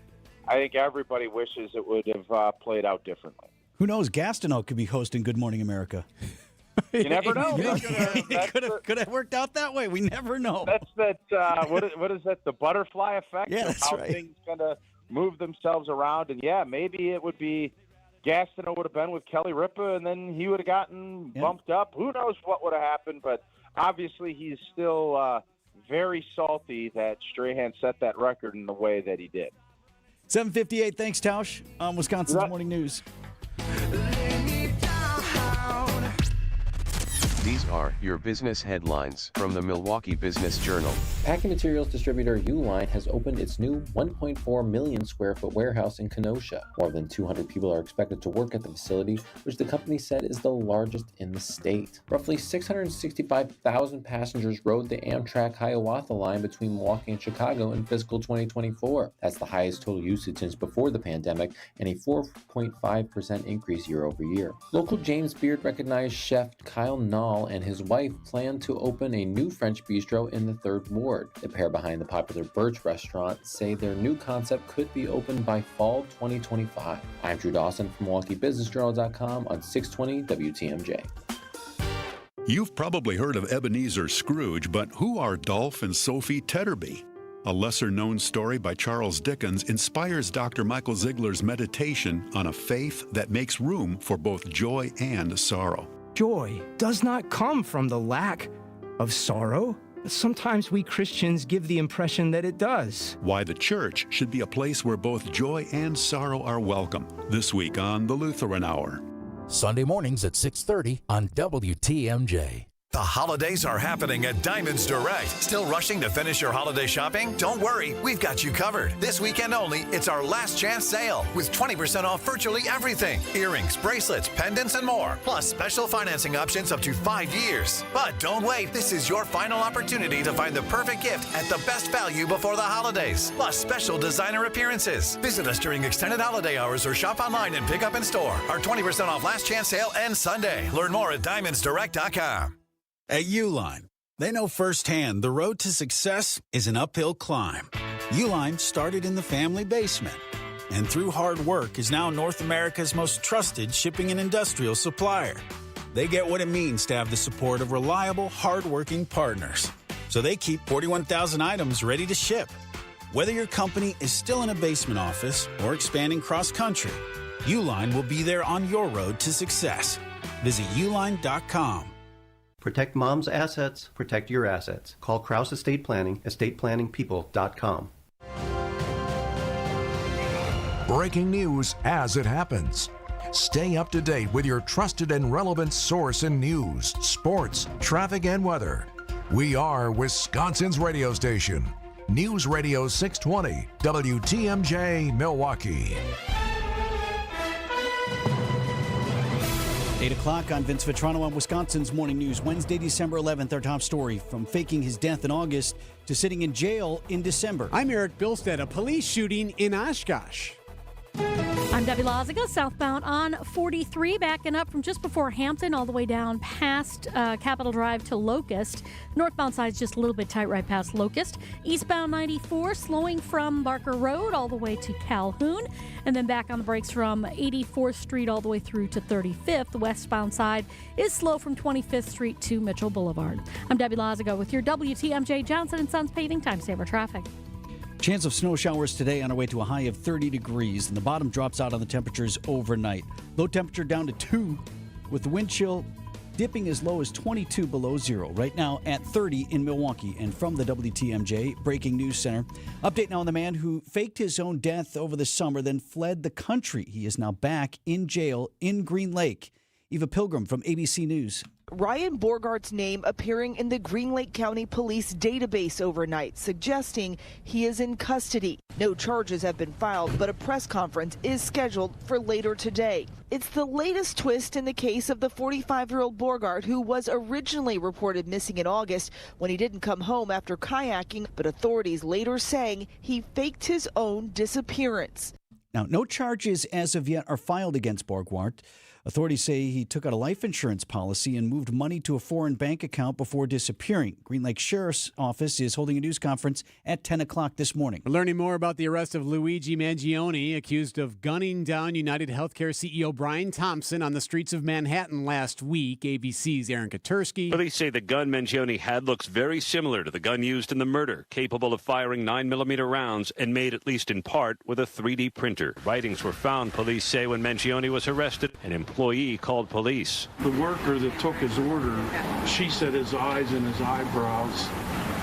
I think everybody wishes it would have played out differently. Who knows? Gastineau could be hosting Good Morning America. You never know. It could have worked out that way. We never know. That's that. What is that? The butterfly effect. Yeah, that's how right. Things kind of move themselves around, and maybe it would be Gastineau would have been with Kelly Ripa, and then he would have gotten bumped up. Who knows what would have happened? But obviously, he's still very salty that Strahan set that record in the way that he did. 7:58. Thanks, Tausch, on Wisconsin's Morning News. These are your business headlines from the Milwaukee Business Journal. Packing materials distributor Uline has opened its new 1.4 million square foot warehouse in Kenosha. More than 200 people are expected to work at the facility, which the company said is the largest in the state. Roughly 665,000 passengers rode the Amtrak Hiawatha line between Milwaukee and Chicago in fiscal 2024. That's the highest total usage since before the pandemic and a 4.5% increase year over year. Local James Beard recognized chef Kyle Nall and his wife plan to open a new French bistro in the 3rd Ward. The pair behind the popular Birch restaurant say their new concept could be open by fall 2025. I'm Drew Dawson from MilwaukeeBusinessJournal.com on 620 WTMJ. You've probably heard of Ebenezer Scrooge, but who are Dolph and Sophie Tetterby? A lesser-known story by Charles Dickens inspires Dr. Michael Ziegler's meditation on a faith that makes room for both joy and sorrow. Joy does not come from the lack of sorrow. Sometimes we Christians give the impression that it does. Why the church should be a place where both joy and sorrow are welcome. This week on the Lutheran Hour. Sunday mornings at 6:30 on WTMJ. The holidays are happening at Diamonds Direct. Still rushing to finish your holiday shopping? Don't worry, we've got you covered. This weekend only, it's our last chance sale with 20% off virtually everything. Earrings, bracelets, pendants, and more. Plus special financing options up to 5 years. But don't wait, this is your final opportunity to find the perfect gift at the best value before the holidays. Plus special designer appearances. Visit us during extended holiday hours or shop online and pick up in store. Our 20% off last chance sale ends Sunday. Learn more at diamondsdirect.com. At Uline, they know firsthand the road to success is an uphill climb. Uline started in the family basement, and through hard work is now North America's most trusted shipping and industrial supplier. They get what it means to have the support of reliable, hard-working partners. So they keep 41,000 items ready to ship. Whether your company is still in a basement office or expanding cross-country, Uline will be there on your road to success. Visit uline.com. Protect mom's assets, protect your assets. Call Kraus Estate Planning, estateplanningpeople.com. Breaking news as it happens. Stay up to date with your trusted and relevant source in news, sports, traffic, and weather. We are Wisconsin's radio station. News Radio 620, WTMJ, Milwaukee. 8 o'clock on Vince Vitrano on Wisconsin's Morning News. Wednesday, December 11th, our top story. From faking his death in August to sitting in jail in December. I'm Erik Bilstad. A police shooting in Oshkosh. I'm Debbie Laziga, southbound on 43, backing up from just before Hampton all the way down past Capitol Drive to Locust. Northbound side's just a little bit tight right past Locust. Eastbound 94, slowing from Barker Road all the way to Calhoun. And then back on the brakes from 84th Street all the way through to 35th. The westbound side is slow from 25th Street to Mitchell Boulevard. I'm Debbie Laziga with your WTMJ Johnson & Sons paving time saver traffic. Chance of snow showers today on our way to a high of 30 degrees, and the bottom drops out on the temperatures overnight. Low temperature down to 2, with the wind chill dipping as low as 22 below zero. Right now at 30 in Milwaukee. And from the WTMJ Breaking News Center, update now on the man who faked his own death over the summer, then fled the country. He is now back in jail in Green Lake. Eva Pilgrim from ABC News. Ryan Borgart's name appearing in the Green Lake County Police database overnight, suggesting he is in custody. No charges have been filed, but a press conference is scheduled for later today. It's the latest twist in the case of the 45-year-old Borgart, who was originally reported missing in August when he didn't come home after kayaking, but authorities later saying he faked his own disappearance. Now, no charges as of yet are filed against Borgart. Authorities say he took out a life insurance policy and moved money to a foreign bank account before disappearing. Green Lake Sheriff's Office is holding a news conference at 10 o'clock this morning. We're learning more about the arrest of Luigi Mangione, accused of gunning down United Healthcare CEO Brian Thompson on the streets of Manhattan last week. ABC's Aaron Katursky. Police say the gun Mangione had looks very similar to the gun used in the murder, capable of firing 9mm rounds and made at least in part with a 3D printer. Writings were found, police say, when Mangione was arrested. An employee called police. The worker that took his order, she said his eyes and his eyebrows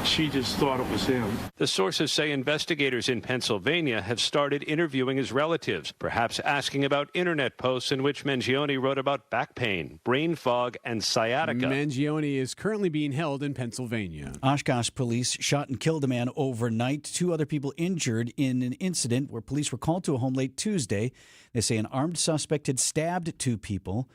She just thought it was him. The sources say investigators in Pennsylvania have started interviewing his relatives, perhaps asking about internet posts in which Mangione wrote about back pain, brain fog, and sciatica. Mangione is currently being held in Pennsylvania. Oshkosh police shot and killed a man overnight. 2 other people injured in an incident where police were called to a home late Tuesday. They say an armed suspect had stabbed 2 people.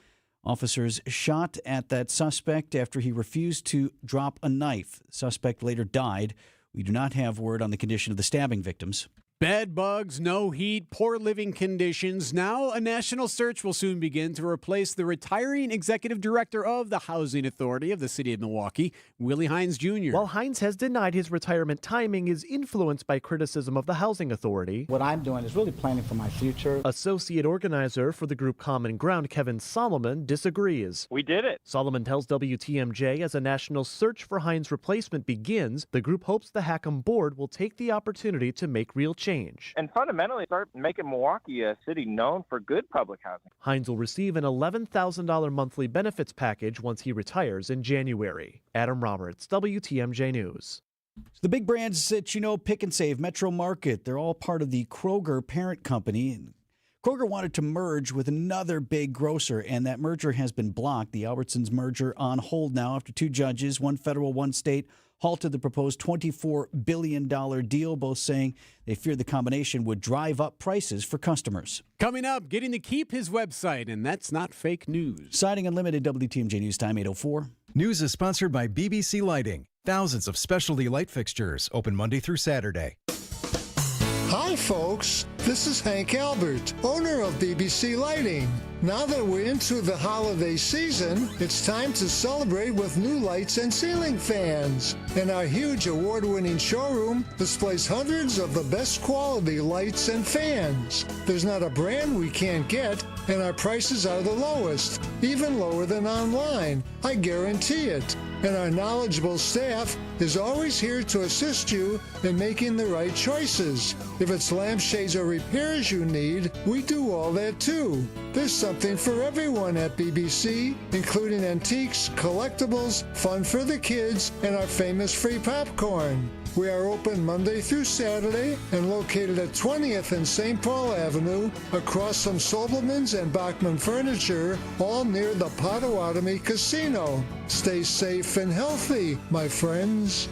Officers shot at that suspect after he refused to drop a knife. The suspect later died. We do not have word on the condition of the stabbing victims. Bed bugs, no heat, poor living conditions. Now a national search will soon begin to replace the retiring executive director of the Housing Authority of the city of Milwaukee, Willie Hines Jr. While Hines has denied his retirement timing is influenced by criticism of the Housing Authority, what I'm doing is really planning for my future. Associate organizer for the group Common Ground, Kevin Solomon, disagrees. We did it. Solomon tells WTMJ as a national search for Hines' replacement begins, the group hopes the Hackham board will take the opportunity to make real change. And fundamentally start making Milwaukee a city known for good public housing. Hines will receive an $11,000 monthly benefits package once he retires in January. Adam Roberts, WTMJ News. The big brands that you know, Pick and Save, Metro Market, they're all part of the Kroger parent company. Kroger wanted to merge with another big grocer, and that merger has been blocked. The Albertsons merger on hold now after 2 judges, one federal, one state, halted the proposed $24 billion deal, both saying they feared the combination would drive up prices for customers. Coming up, getting to keep his website, and that's not fake news. Siding Unlimited, WTMJ News Time, 8:04. News is sponsored by BBC Lighting. Thousands of specialty light fixtures, open Monday through Saturday. Hi, folks. This is Hank Albert, owner of BBC Lighting. Now that we're into the holiday season, it's time to celebrate with new lights and ceiling fans. And our huge award-winning showroom displays hundreds of the best quality lights and fans. There's not a brand we can't get, and our prices are the lowest, even lower than online. I guarantee it. And our knowledgeable staff is always here to assist you in making the right choices. If it's lampshades or repairs you need, we do all that too. There's something for everyone at BBC, including antiques, collectibles, fun for the kids, and our famous free popcorn. We are open Monday through Saturday and located at 20th and St. Paul Avenue, across from Sobelman's and Bachman Furniture, all near the Potawatomi Casino. Stay safe and healthy, my friends.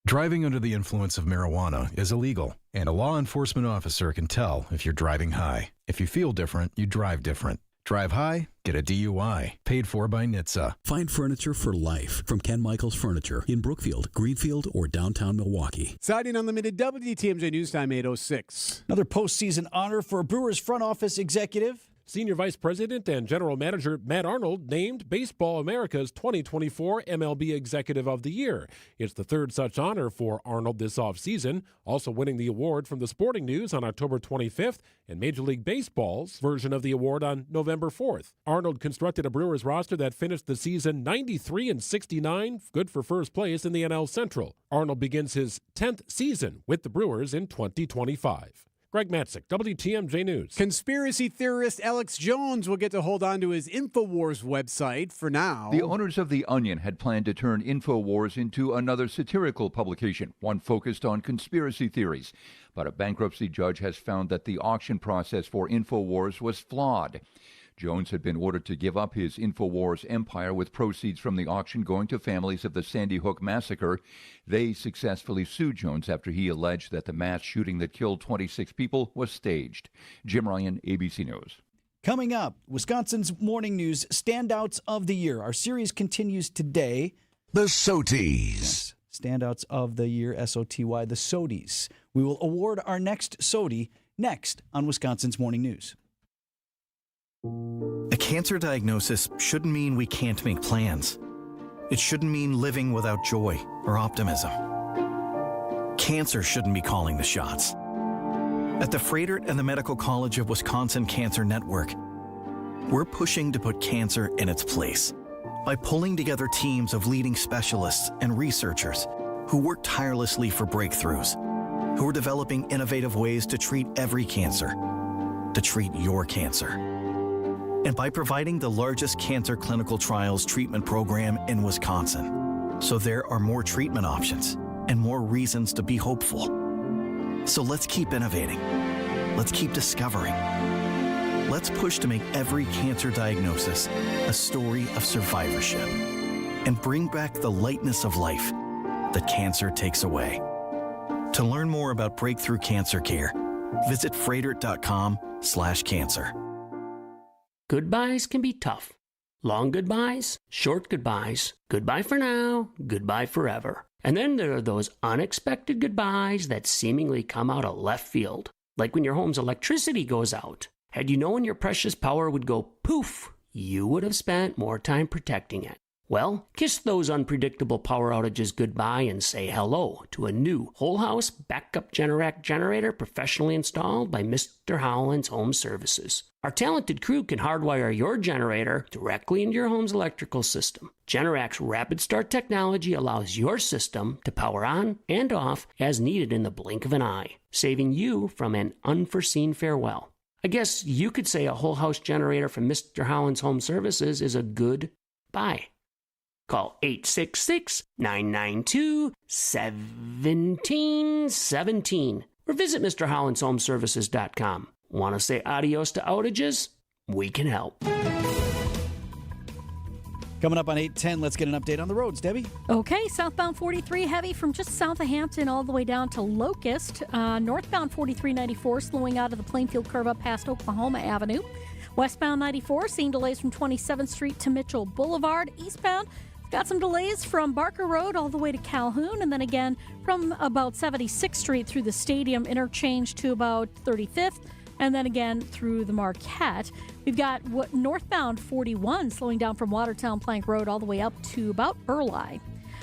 Driving under the influence of marijuana is illegal, and a law enforcement officer can tell if you're driving high. If you feel different, you drive different. Drive high, get a DUI. Paid for by NHTSA. Find furniture for life from Ken Michaels Furniture in Brookfield, Greenfield, or downtown Milwaukee. Siding Unlimited, WTMJ News Time, 8:06. Another postseason honor for a Brewers front office executive. Senior Vice President and General Manager Matt Arnold named Baseball America's 2024 MLB Executive of the Year. It's the 3rd such honor for Arnold this offseason, also winning the award from the Sporting News on October 25th and Major League Baseball's version of the award on November 4th. Arnold constructed a Brewers roster that finished the season 93-69, good for first place in the NL Central. Arnold begins his 10th season with the Brewers in 2025. Greg Matzik, WTMJ News. Conspiracy theorist Alex Jones will get to hold on to his InfoWars website for now. The owners of The Onion had planned to turn InfoWars into another satirical publication, one focused on conspiracy theories. But a bankruptcy judge has found that the auction process for InfoWars was flawed. Jones had been ordered to give up his InfoWars empire, with proceeds from the auction going to families of the Sandy Hook massacre. They successfully sued Jones after he alleged that the mass shooting that killed 26 people was staged. Jim Ryan, ABC News. Coming up, Wisconsin's Morning News Standouts of the Year. Our series continues today. The SOTYs. Yes. Standouts of the Year, SOTY, the SOTYs. We will award our next SOTY next on Wisconsin's Morning News. A cancer diagnosis shouldn't mean we can't make plans. It shouldn't mean living without joy or optimism. Cancer shouldn't be calling the shots. At the Froedtert and the Medical College of Wisconsin Cancer Network, we're pushing to put cancer in its place by pulling together teams of leading specialists and researchers who work tirelessly for breakthroughs, who are developing innovative ways to treat every cancer, to treat your cancer. And by providing the largest cancer clinical trials treatment program in Wisconsin, So there are more treatment options and more reasons to be hopeful. So let's keep innovating. Let's keep discovering. Let's push to make every cancer diagnosis a story of survivorship and bring back the lightness of life that cancer takes away. To learn more about breakthrough cancer care, visit froedtert.com/cancer. Goodbyes can be tough. Long goodbyes, short goodbyes, goodbye for now, goodbye forever. And then there are those unexpected goodbyes that seemingly come out of left field. Like when your home's electricity goes out. Had you known your precious power would go poof, you would have spent more time protecting it. Well, kiss those unpredictable power outages goodbye and say hello to a new whole house backup Generac generator professionally installed by Mr. Howland's Home Services. Our talented crew can hardwire your generator directly into your home's electrical system. Generac's Rapid Start technology allows your system to power on and off as needed in the blink of an eye, saving you from an unforeseen farewell. I guess you could say a whole house generator from Mr. Howland's Home Services is a good buy. Call 866-992-1717 or visit MrHowlandsHomeservices.com. Want to say adios to outages? We can help. Coming up on 8:10, let's get an update on the roads. Debbie? Okay, southbound 43 heavy from just south of Hampton all the way down to Locust. Northbound 4394 slowing out of the Plainfield curve up past Oklahoma Avenue. Westbound 94 seeing delays from 27th Street to Mitchell Boulevard. Eastbound got some delays from Barker Road all the way to Calhoun, and then again from about 76th Street through the Stadium interchange to about 35th, and then again through the Marquette. We've got northbound 41 slowing down from Watertown Plank Road all the way up to about Burleigh.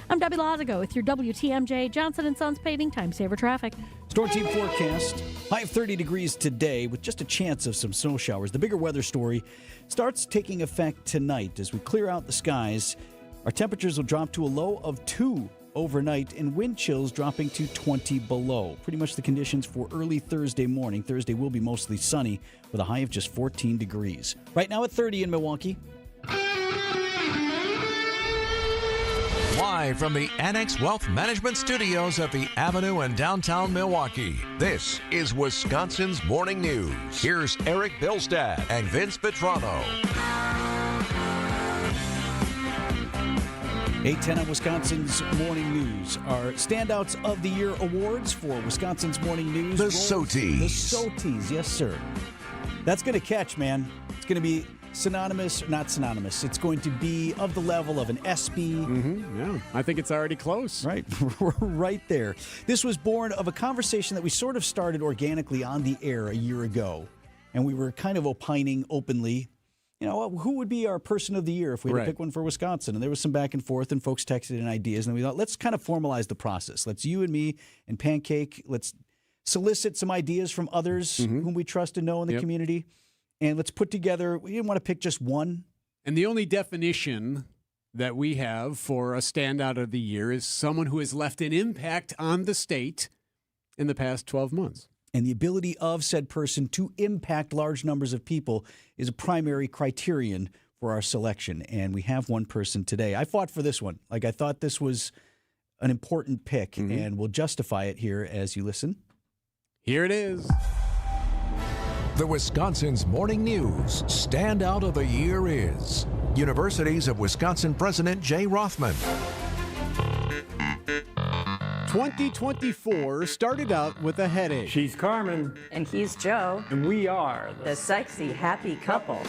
I'm Debbie Lazago with your WTMJ Johnson & Sons Paving Time Saver Traffic. Storm team forecast. High of 30 degrees today with just a chance of some snow showers. The bigger weather story starts taking effect tonight as we clear out the skies. Our temperatures will drop to a low of 2 overnight and wind chills dropping to 20 below. Pretty much the conditions for early Thursday morning. Thursday will be mostly sunny with a high of just 14 degrees. Right now at 30 in Milwaukee. Live from the Annex Wealth Management Studios at the Avenue in downtown Milwaukee, this is Wisconsin's Morning News. Here's Erik Bilstad and Vince Vitrano. 8:10 on Wisconsin's Morning News. Our Standouts of the Year awards for Wisconsin's Morning News. The SOTIs. The SOTIs, yes, sir. That's going to catch, man. It's going to be synonymous, not synonymous. It's going to be of the level of an ESPY. Yeah, I think it's already close. Right, we're right there. This was born of a conversation that we sort of started organically on the air a year ago, and we were kind of opining openly. You know, who would be our person of the year if we had to pick one for Wisconsin? And there was some back and forth, and folks texted in ideas. And we thought, let's kind of formalize the process. Let's you and me and Pancake, let's solicit some ideas from others whom we trust and know in the community. And let's put together, we didn't want to pick just one. And the only definition that we have for a standout of the year is someone who has left an impact on the state in the past 12 months. And the ability of said person to impact large numbers of people is a primary criterion for our selection. And we have one person today. I fought for this one. Like, I thought this was an important pick, and we'll justify it here as you listen. Here it is. The Wisconsin's Morning News Standout of the Year is Universities of Wisconsin President Jay Rothman. 2024 started out with a headache. She's Carmen. And he's Joe. And we are the sexy, happy couple.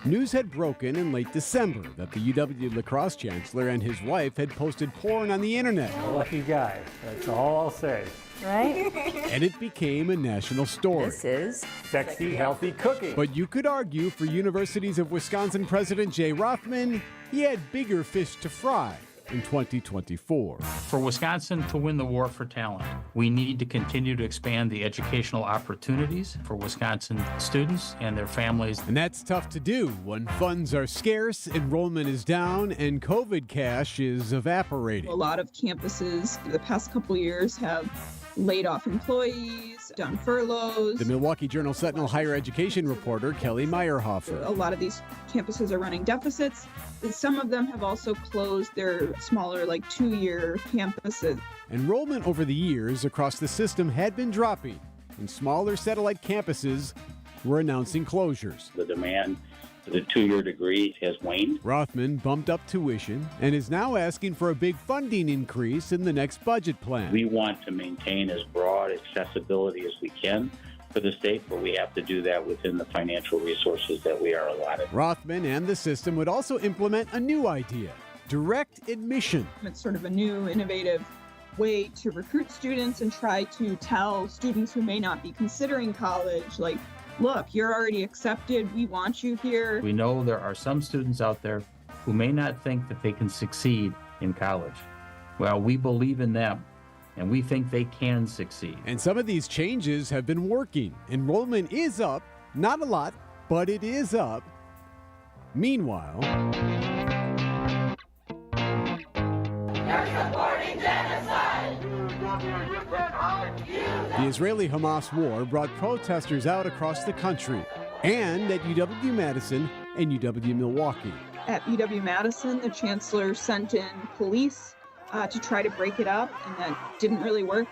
News had broken in late December that the UW lacrosse chancellor and his wife had posted porn on the internet. A lucky guy. That's all I'll say. Right? And it became a national story. This is sexy, healthy cooking. But you could argue for Universities of Wisconsin President Jay Rothman, he had bigger fish to fry in 2024. For Wisconsin to win the war for talent, we need to continue to expand the educational opportunities for Wisconsin students and their families. And that's tough to do when funds are scarce, enrollment is down, and COVID cash is evaporating. A lot of campuses the past couple years have laid off employees, done furloughs. The Milwaukee Journal Sentinel higher education reporter Kelly Meyerhofer. A lot of these campuses are running deficits. Some of them have also closed their smaller, 2-year campuses. Enrollment over the years across the system had been dropping, and smaller satellite campuses were announcing closures. The demand for the 2-year degree has waned. Rothman bumped up tuition and is now asking for a big funding increase in the next budget plan. We want to maintain as broad accessibility as we can for the state, but we have to do that within the financial resources that we are allotted. Rothman and the system would also implement a new idea, direct admission. It's sort of a new, innovative way to recruit students and try to tell students who may not be considering college, look, you're already accepted. We want you here. We know there are some students out there who may not think that they can succeed in college. Well, we believe in them, and we think they can succeed. And some of these changes have been working. Enrollment is up, not a lot, but it is up. Meanwhile, you're supporting genocide. the Israeli-Hamas war brought protesters out across the country and at UW-Madison and UW-Milwaukee. At UW-Madison, the chancellor sent in police to try to break it up, and that didn't really work.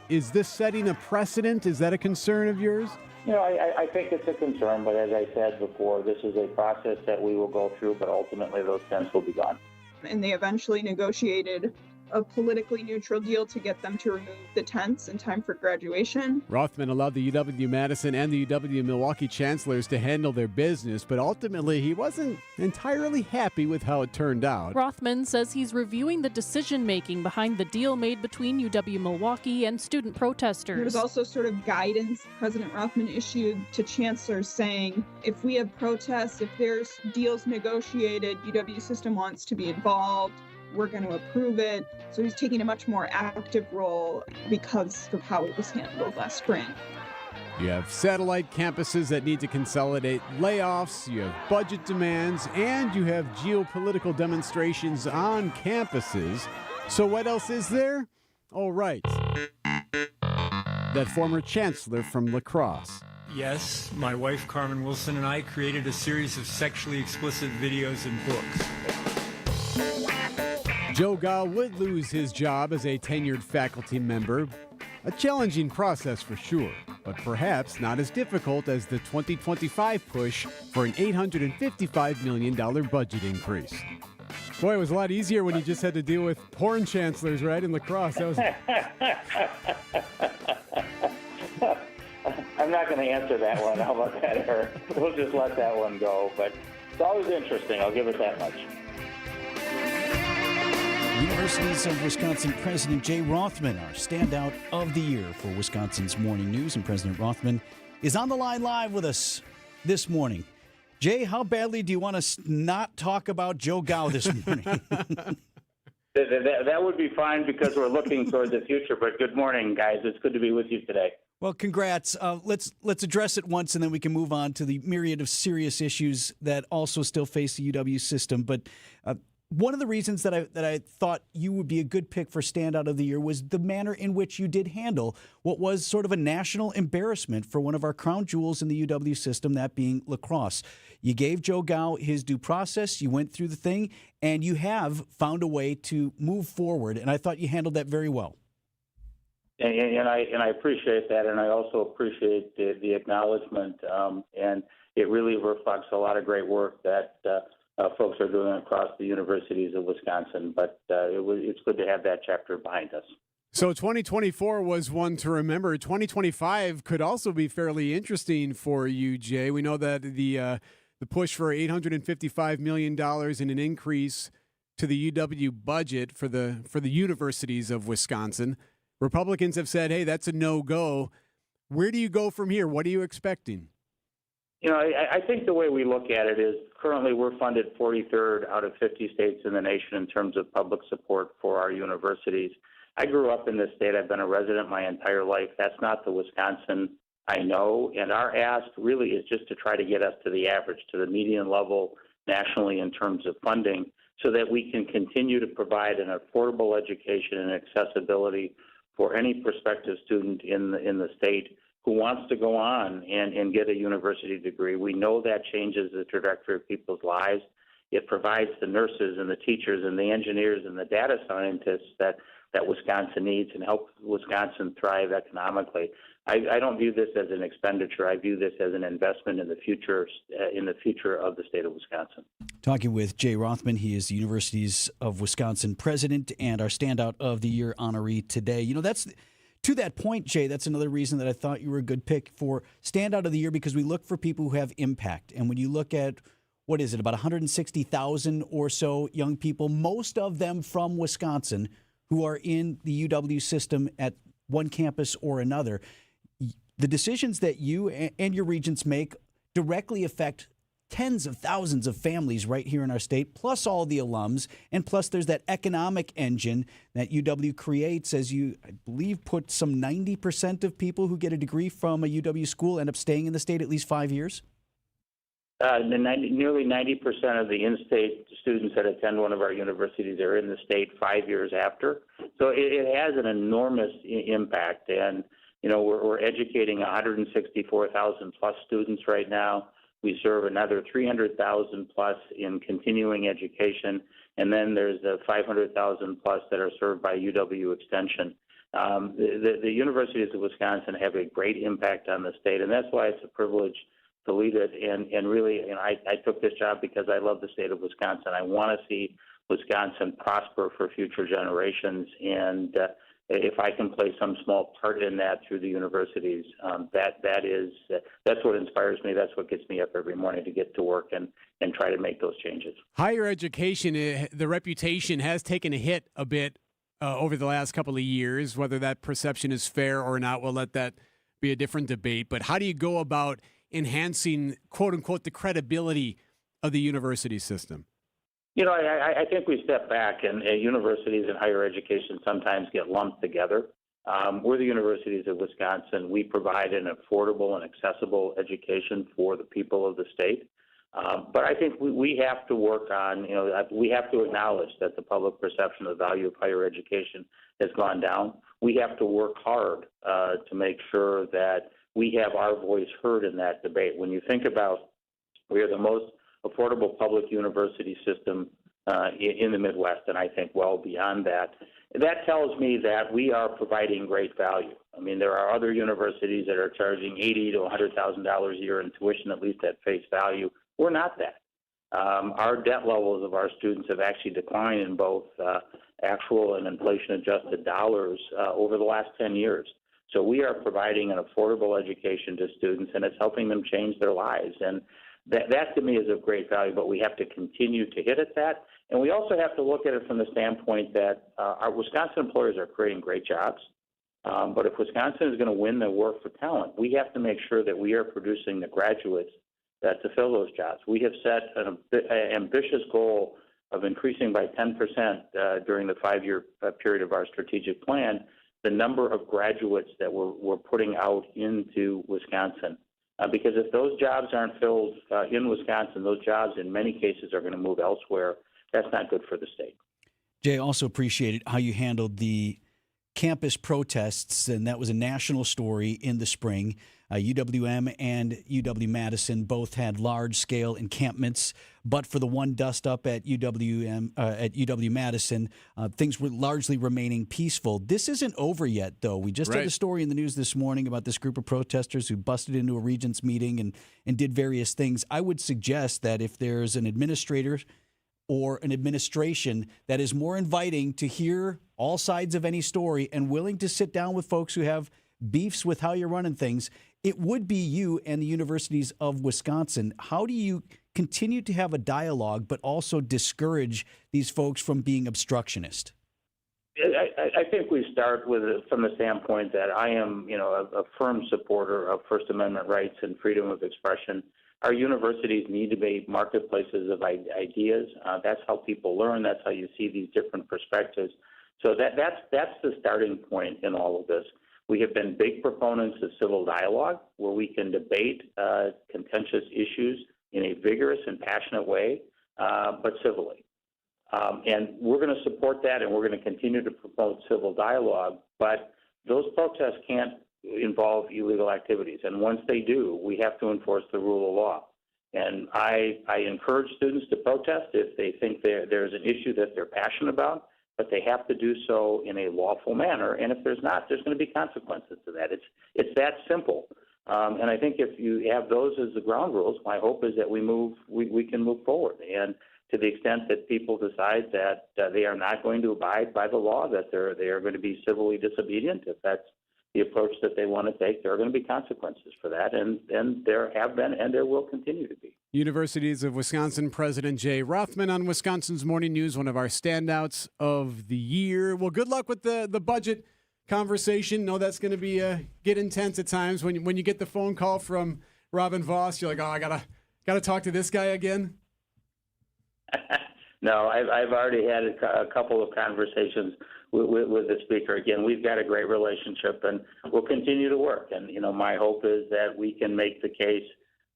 Is this setting a precedent? Is that a concern of yours? I think it's a concern, but as I said before, this is a process that we will go through, but ultimately those tents will be gone. And they eventually negotiated a politically neutral deal to get them to remove the tents in time for graduation. Rothman allowed the UW-Madison and the UW-Milwaukee chancellors to handle their business, but ultimately he wasn't entirely happy with how it turned out. Rothman says he's reviewing the decision-making behind the deal made between UW-Milwaukee and student protesters. There was also sort of guidance President Rothman issued to chancellors saying, if we have protests, if there's deals negotiated, UW system wants to be involved. We're going to approve it. So he's taking a much more active role because of how it was handled last spring. You have satellite campuses that need to consolidate layoffs, you have budget demands, and you have geopolitical demonstrations on campuses. So what else is there? Oh, right. That former chancellor from La Crosse. Yes, my wife Carmen Wilson and I created a series of sexually explicit videos and books. Joe Gao would lose his job as a tenured faculty member. A challenging process for sure, but perhaps not as difficult as the 2025 push for an $855 million budget increase. Boy, it was a lot easier when you just had to deal with porn chancellors, right, in La Crosse. That was... I'm not going to answer that one. How about that, Eric? We'll just let that one go, but it's always interesting. I'll give it that much. Universities of Wisconsin President Jay Rothman, our standout of the year for Wisconsin's Morning News. And President Rothman is on the line live with us this morning. Jay, how badly do you want to not talk about Joe Gao this morning? That would be fine because we're looking toward the future. But good morning, guys. It's good to be with you today. Well, congrats. Let's address it once, and then we can move on to the myriad of serious issues that also still face the UW system. But one of the reasons that I thought you would be a good pick for Standout of the Year was the manner in which you did handle what was sort of a national embarrassment for one of our crown jewels in the UW system, that being La Crosse. You gave Joe Gao his due process, you went through the thing, and you have found a way to move forward, and I thought you handled that very well. And I appreciate that, and I also appreciate the acknowledgement, and it really reflects a lot of great work that folks are doing across the universities of Wisconsin, but it's good to have that chapter behind us. So 2024 was one to remember. 2025 could also be fairly interesting for you, Jay. We know that the push for $855 million in an increase to the UW budget for the universities of Wisconsin. Republicans have said, hey, that's a no-go. Where do you go from here? What are you expecting? I think the way we look at it is currently we're funded 43rd out of 50 states in the nation in terms of public support for our universities. I grew up in this state. I've been a resident my entire life. That's not the Wisconsin I know. And our ask really is just to try to get us to the average, to the median level nationally in terms of funding, so that we can continue to provide an affordable education and accessibility for any prospective student in the state who wants to go on and get a university degree. We know that changes the trajectory of people's lives. It provides the nurses and the teachers and the engineers and the data scientists that Wisconsin needs and help Wisconsin thrive economically. I don't view this as an expenditure. I view this as an investment in the future of the state of Wisconsin. Talking with Jay Rothman, he is the Universities of Wisconsin president and our Standout of the Year honoree today. You know, that's to that point, Jay, that's another reason that I thought you were a good pick for Standout of the Year, because we look for people who have impact. And when you look at, what is it, about 160,000 or so young people, most of them from Wisconsin, who are in the UW system at one campus or another, the decisions that you and your regents make directly affect tens of thousands of families right here in our state, plus all the alums, and plus there's that economic engine that UW creates, as you, I believe, put some 90% of people who get a degree from a UW school end up staying in the state at least 5 years? Nearly 90% of the in-state students that attend one of our universities are in the state 5 years after. So it has an enormous impact. And, you know, we're educating 164,000 plus students right now. We serve another 300,000 plus in continuing education. And then there's the 500,000 plus that are served by UW Extension. The universities of Wisconsin have a great impact on the state, and that's why it's a privilege to lead it. And really, you know, I took this job because I love the state of Wisconsin. I want to see Wisconsin prosper for future generations. And if I can play some small part in that through the universities, that's what inspires me. That's what gets me up every morning to get to work and try to make those changes. Higher education, the reputation has taken a hit a bit over the last couple of years. Whether that perception is fair or not, we'll let that be a different debate. But how do you go about enhancing, quote unquote, the credibility of the university system? You know, I think we step back, and universities and higher education sometimes get lumped together. We're the universities of Wisconsin. We provide an affordable and accessible education for the people of the state. But I think we have to work on, you know, we have to acknowledge that the public perception of the value of higher education has gone down. We have to work hard to make sure that we have our voice heard in that debate. When you think about, we are the most affordable public university system in the Midwest, and I think well beyond that. That tells me that we are providing great value. I mean, there are other universities that are charging $80,000 to $100,000 a year in tuition, at least at face value. We're not that. Our debt levels of our students have actually declined in both actual and inflation-adjusted dollars over the last 10 years. So we are providing an affordable education to students, and it's helping them change their lives. And that to me is of great value, but we have to continue to hit at that. And we also have to look at it from the standpoint that our Wisconsin employers are creating great jobs. But if Wisconsin is going to win the war for talent, we have to make sure that we are producing the graduates to fill those jobs. We have set an ambitious goal of increasing by 10% during the 5-year period of our strategic plan the number of graduates that we're putting out into Wisconsin. Because if those jobs aren't filled in Wisconsin, those jobs in many cases are going to move elsewhere. That's not good for the state. Jay, also appreciated how you handled the campus protests, and that was a national story in the spring. UWM and UW-Madison both had large-scale encampments, but for the one dust-up at UW-Madison, things were largely remaining peaceful. This isn't over yet, though. We just had a story in the news this morning about this group of protesters who busted into a regents meeting and did various things. I would suggest that if there's an administrator or an administration that is more inviting to hear all sides of any story and willing to sit down with folks who have beefs with how you're running things, it would be you and the universities of Wisconsin. How do you continue to have a dialogue but also discourage these folks from being obstructionist? I think we start with from the standpoint that I am, a firm supporter of First Amendment rights and freedom of expression. Our universities need to be marketplaces of ideas. That's how people learn. That's how you see these different perspectives. So that's the starting point in all of this. We have been big proponents of civil dialogue, where we can debate contentious issues in a vigorous and passionate way, but civilly. And we're going to support that, and we're going to continue to promote civil dialogue. But those protests can't involve illegal activities. And once they do, we have to enforce the rule of law. And I encourage students to protest if they think there's an issue that they're passionate about, but they have to do so in a lawful manner. And if there's not, there's going to be consequences to that. It's that simple. And I think if you have those as the ground rules, my hope is that we can move forward. And to the extent that people decide that they are not going to abide by the law, that they are going to be civilly disobedient, if that's the approach that they want to take, there are going to be consequences for that, and there have been and there will continue to be. Universities of Wisconsin President Jay Rothman on Wisconsin's Morning News, one of our standouts of the year. Well, good luck with the budget conversation. No, that's going to be get intense at times when you get the phone call from Robin Voss. You're like, oh, I gotta talk to this guy again. No, I've already had a couple of conversations with the speaker. Again, we've got a great relationship, and we'll continue to work. And my hope is that we can make the case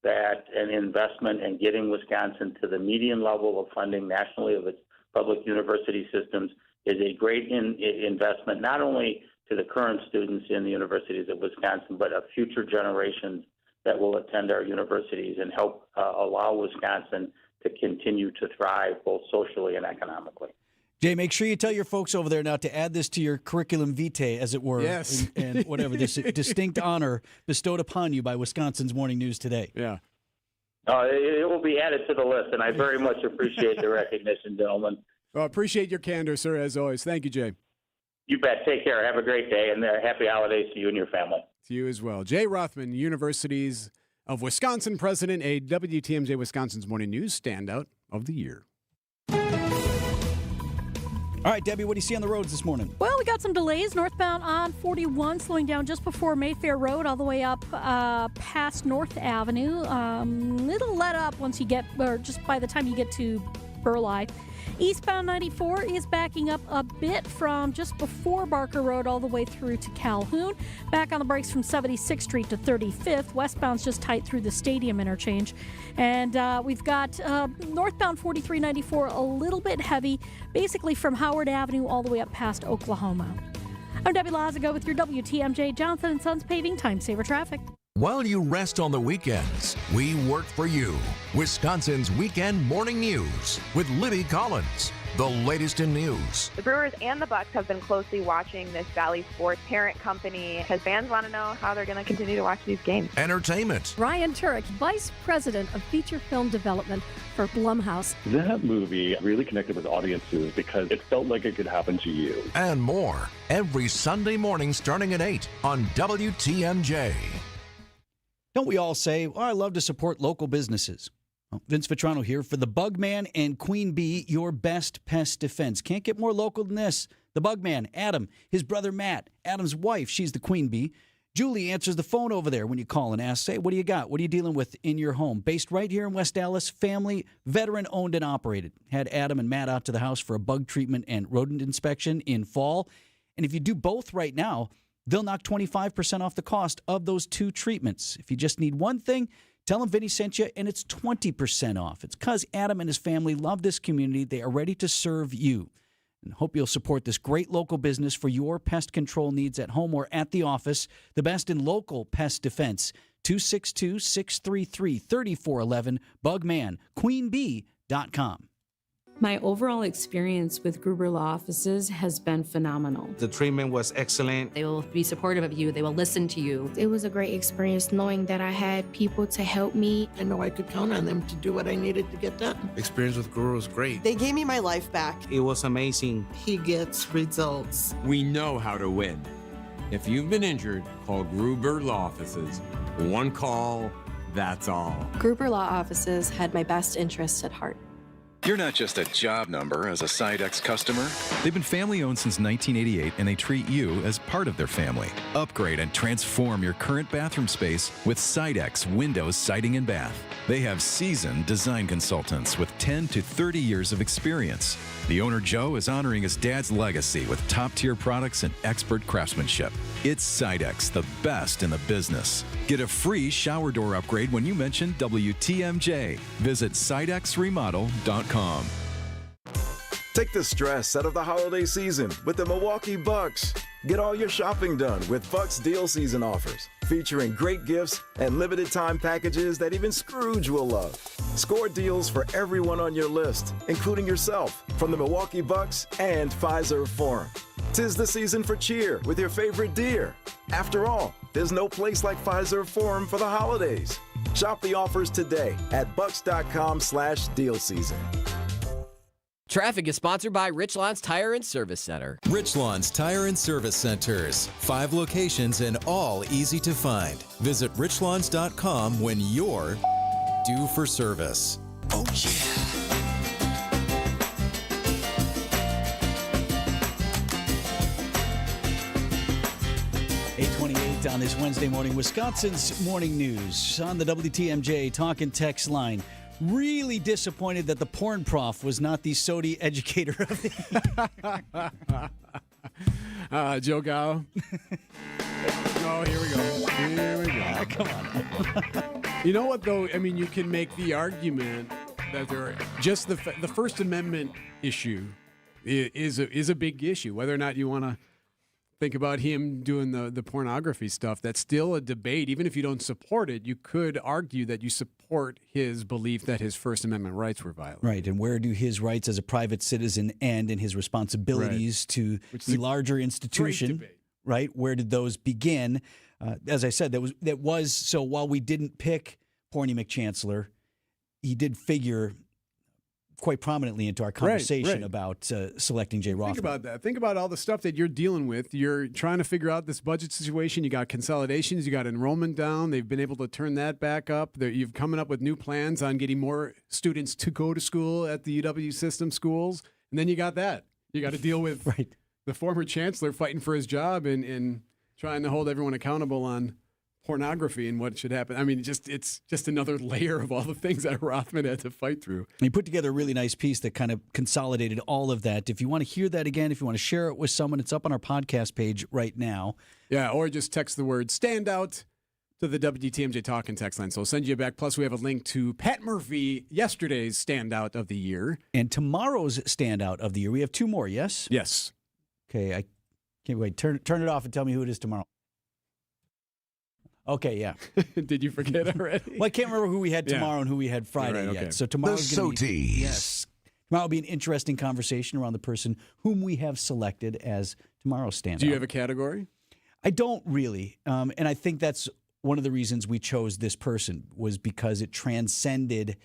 that an investment in getting Wisconsin to the median level of funding nationally of its public university systems is a great investment, not only to the current students in the universities of Wisconsin, but of future generations that will attend our universities and help allow Wisconsin to continue to thrive both socially and economically. Jay, make sure you tell your folks over there now to add this to your curriculum vitae, as it were, yes. and whatever, this distinct honor bestowed upon you by Wisconsin's Morning News today. Yeah. It will be added to the list, and I very much appreciate the recognition, gentlemen. Well, appreciate your candor, sir, as always. Thank you, Jay. You bet. Take care. Have a great day, and happy holidays to you and your family. To you as well. Jay Rothman, Universities of Wisconsin President, a WTMJ Wisconsin's Morning News standout of the year. All right, Debbie, what do you see on the roads this morning? Well, we got some delays northbound on 41, slowing down just before Mayfair Road, all the way up past North Avenue. It'll let up once you get, or just by the time you get to Burleigh. Eastbound 94 is backing up a bit from just before Barker Road all the way through to Calhoun. Back on the brakes from 76th Street to 35th. Westbound's just tight through the Stadium interchange. And we've got northbound 4394 a little bit heavy, basically from Howard Avenue all the way up past Oklahoma. I'm Debbie Lazago with your WTMJ Johnson & Sons Paving Time Saver Traffic. While you rest on the weekends, we work for you. Wisconsin's Weekend Morning News with Libby Collins. The latest in news. The Brewers and the Bucks have been closely watching this Valley Sports parent company because fans want to know how they're going to continue to watch these games. Entertainment. Ryan Turek, Vice President of Feature Film Development for Blumhouse. That movie really connected with audiences because it felt like it could happen to you. And more every Sunday morning starting at 8 on WTMJ. Don't we all say, well, I love to support local businesses? Well, Vince Vitrano here for the Bugman and Queen Bee, your best pest defense. Can't get more local than this. The Bugman, Adam, his brother Matt, Adam's wife, she's the Queen Bee. Julie answers the phone over there when you call and ask, say, what do you got? What are you dealing with in your home? Based right here in West Dallas, family, veteran owned and operated. Had Adam and Matt out to the house for a bug treatment and rodent inspection in fall. And if you do both right now, they'll knock 25% off the cost of those two treatments. If you just need one thing, tell them Vinny sent you, and it's 20% off. It's because Adam and his family love this community. They are ready to serve you. And hope you'll support this great local business for your pest control needs at home or at the office. The best in local pest defense. 262-633-3411. Bugman, queenbee.com. My overall experience with Gruber Law Offices has been phenomenal. The treatment was excellent. They will be supportive of you. They will listen to you. It was a great experience knowing that I had people to help me. I know I could count on them to do what I needed to get done. Experience with Gruber was great. They gave me my life back. It was amazing. He gets results. We know how to win. If you've been injured, call Gruber Law Offices. One call, that's all. Gruber Law Offices had my best interests at heart. You're not just a job number as a Sidex customer. They've been family-owned since 1988, and they treat you as part of their family. Upgrade and transform your current bathroom space with Sidex Windows Siding and Bath. They have seasoned design consultants with 10 to 30 years of experience. The owner, Joe, is honoring his dad's legacy with top-tier products and expert craftsmanship. It's Sidex, the best in the business. Get a free shower door upgrade when you mention WTMJ. Visit sidexremodel.com. Take the stress out of the holiday season with the Milwaukee Bucks. Get all your shopping done with Bucks deal season offers, featuring great gifts and limited time packages that even Scrooge will love. Score deals for everyone on your list, including yourself, from the Milwaukee Bucks and Pfizer Forum. 'Tis the season for cheer with your favorite deer. After all, there's no place like Pfizer Forum for the holidays. Shop the offers today at bucks.com/deal season. Traffic is sponsored by Richlawn's Tire and Service Center. Richlawn's Tire and Service Centers. 5 locations and all easy to find. Visit richlawns.com when you're due for service. Oh, yeah. On this Wednesday morning, Wisconsin's morning news on the WTMJ talk and text line. Really disappointed that the porn prof was not the SOTY educator of the year. Joe Gow. Oh, here we go. Here we go. Come on. You know what, though? I mean, you can make the argument that just the First Amendment issue is a big issue. Whether or not you want to think about him doing the pornography stuff, that's still a debate. Even if you don't support it, you could argue that you support his belief that his First Amendment rights were violated. Right, and where do his rights as a private citizen end and his responsibilities to the larger institution, right? Where did those begin? As I said, that was so while we didn't pick Porny McChancellor, he did figure quite prominently into our conversation about selecting Jay Rothman. Think about that. Think about all the stuff that you're dealing with. You're trying to figure out this budget situation. You got consolidations. You got enrollment down. They've been able to turn that back up. You've coming up with new plans on getting more students to go to school at the UW system schools. And then you got that. You got to deal with the former chancellor fighting for his job and trying to hold everyone accountable on pornography and what should happen. I mean, it's just another layer of all the things that Rothman had to fight through. He put together a really nice piece that kind of consolidated all of that. If you want to hear that again, if you want to share it with someone, it's up on our podcast page right now. Yeah, or just text the word standout to the WTMJ talk and text line. So I'll send you back. Plus, we have a link to Pat Murphy, yesterday's standout of the year. And tomorrow's standout of the year. We have 2 more, yes? Yes. Okay, I can't wait. Turn it off and tell me who it is tomorrow. Okay, yeah. Did you forget already? Well, I can't remember who we had tomorrow and who we had Friday yet. So tomorrow's going to be tomorrow will be an interesting conversation around the person whom we have selected as tomorrow's standout. Do you have a category? I don't really, and I think that's one of the reasons we chose this person was because it transcended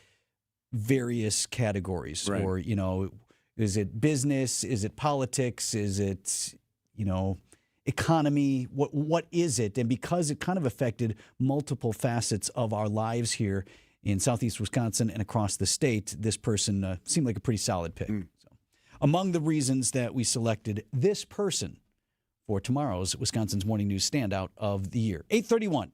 various categories. Right. Or is it business? Is it politics? Is it economy? What is it? And because it kind of affected multiple facets of our lives here in southeast Wisconsin and across the state, this person seemed like a pretty solid pick. So, among the reasons that we selected this person for tomorrow's Wisconsin's Morning News Standout of the Year. 8:31.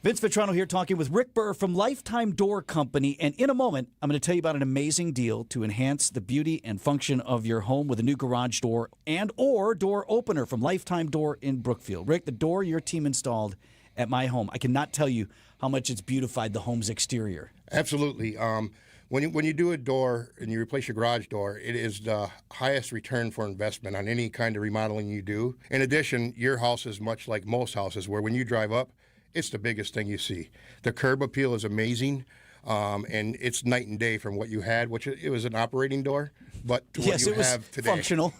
Vince Vitrano here talking with Rick Burr from Lifetime Door Company. And in a moment, I'm going to tell you about an amazing deal to enhance the beauty and function of your home with a new garage door and or door opener from Lifetime Door in Brookfield. Rick, the door your team installed at my home, I cannot tell you how much it's beautified the home's exterior. Absolutely. When you do a door and you replace your garage door, it is the highest return for investment on any kind of remodeling you do. In addition, your house is much like most houses where when you drive up, it's the biggest thing you see. The curb appeal is amazing, and it's night and day from what you had, which it was an operating door, but to what you have today. Functional.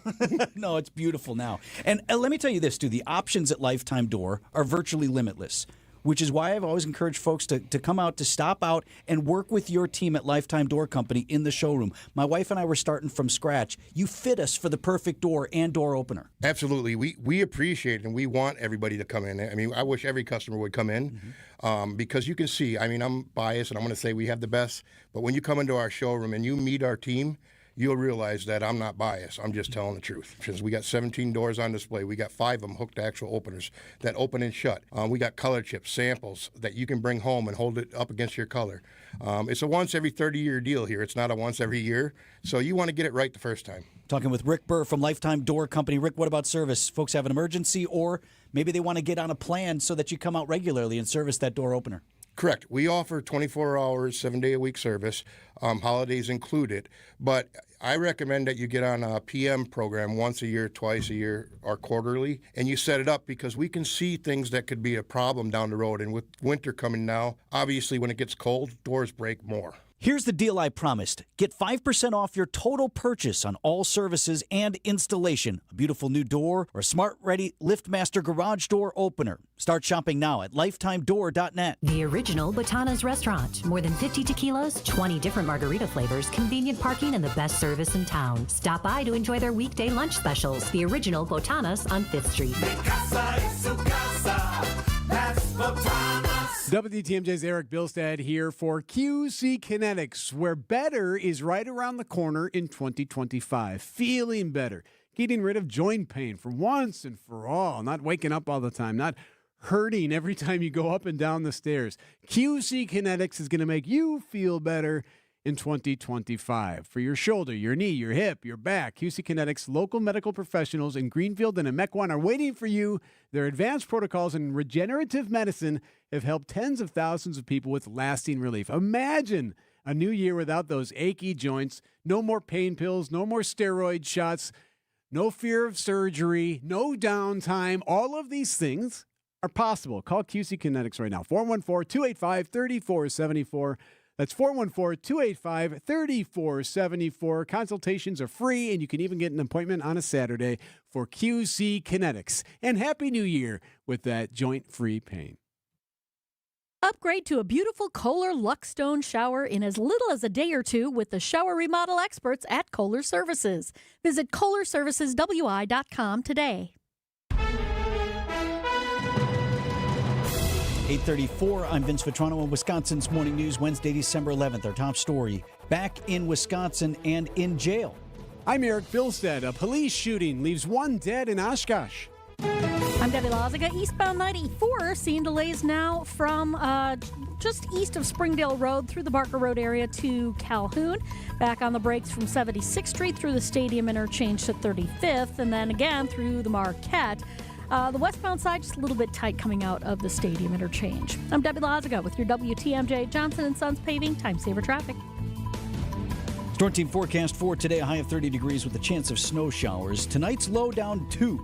No, it's beautiful now. And let me tell you this, too. The options at Lifetime Door are virtually limitless, which is why I've always encouraged folks to come out, to stop out and work with your team at Lifetime Door Company in the showroom. My wife and I were starting from scratch. You fit us for the perfect door and door opener. Absolutely. We appreciate it, and we want everybody to come in. I mean, I wish every customer would come in because you can see, I mean, I'm biased, and I'm going to say we have the best, but when you come into our showroom and you meet our team, you'll realize that I'm not biased. I'm just telling the truth. Since we got 17 doors on display, we got 5 of them hooked to actual openers that open and shut. We got color chips, samples that you can bring home and hold it up against your color. It's a once every 30-year deal here. It's not a once every year. So you want to get it right the first time. Talking with Rick Burr from Lifetime Door Company. Rick, what about service? Folks have an emergency, or maybe they want to get on a plan so that you come out regularly and service that door opener. Correct. We offer 24 hours, 7-day-a-week service, holidays included. But I recommend that you get on a PM program once a year, twice a year, or quarterly, and you set it up because we can see things that could be a problem down the road. And with winter coming now, obviously when it gets cold, doors break more. Here's the deal I promised. Get 5% off your total purchase on all services and installation. A beautiful new door or smart-ready LiftMaster garage door opener. Start shopping now at lifetimedoor.net. The original Botana's restaurant. More than 50 tequilas, 20 different margarita flavors, convenient parking, and the best service in town. Stop by to enjoy their weekday lunch specials. The original Botana's on 5th Street. WTMJ's Erik Bilstad here for QC Kinetics, where better is right around the corner in 2025. Feeling better, getting rid of joint pain for once and for all, not waking up all the time, not hurting every time you go up and down the stairs. QC Kinetics is going to make you feel better in 2025. For your shoulder, your knee, your hip, your back, QC Kinetics local medical professionals in Greenfield and in Mequon are waiting for you. Their advanced protocols in regenerative medicine have helped tens of thousands of people with lasting relief. Imagine a new year without those achy joints, no more pain pills, no more steroid shots, no fear of surgery, no downtime. All of these things are possible. Call QC Kinetics right now, 414-285-3474. That's 414-285-3474. Consultations are free, and you can even get an appointment on a Saturday for QC Kinetics. And Happy New Year with that joint-free pain. Upgrade to a beautiful Kohler Luxstone shower in as little as a day or two with the shower remodel experts at Kohler Services. Visit KohlerServicesWI.com today. 8:34, I'm Vince Vitrano in Wisconsin's Morning News, Wednesday, December 11th. Our top story, back in Wisconsin and in jail. I'm Erik Bilstad. A police shooting leaves one dead in Oshkosh. I'm Debbie Lazaga. Eastbound 94 seeing delays now from just east of Springdale Road through the Barker Road area to Calhoun. Back on the brakes from 76th Street through the Stadium interchange to 35th, and then again through the Marquette. The westbound side just a little bit tight coming out of the Stadium interchange. I'm Debbie Lazaga with your WTMJ Johnson & Sons Paving Time Saver Traffic. Storm team forecast for today, a high of 30 degrees with a chance of snow showers. Tonight's low down 2.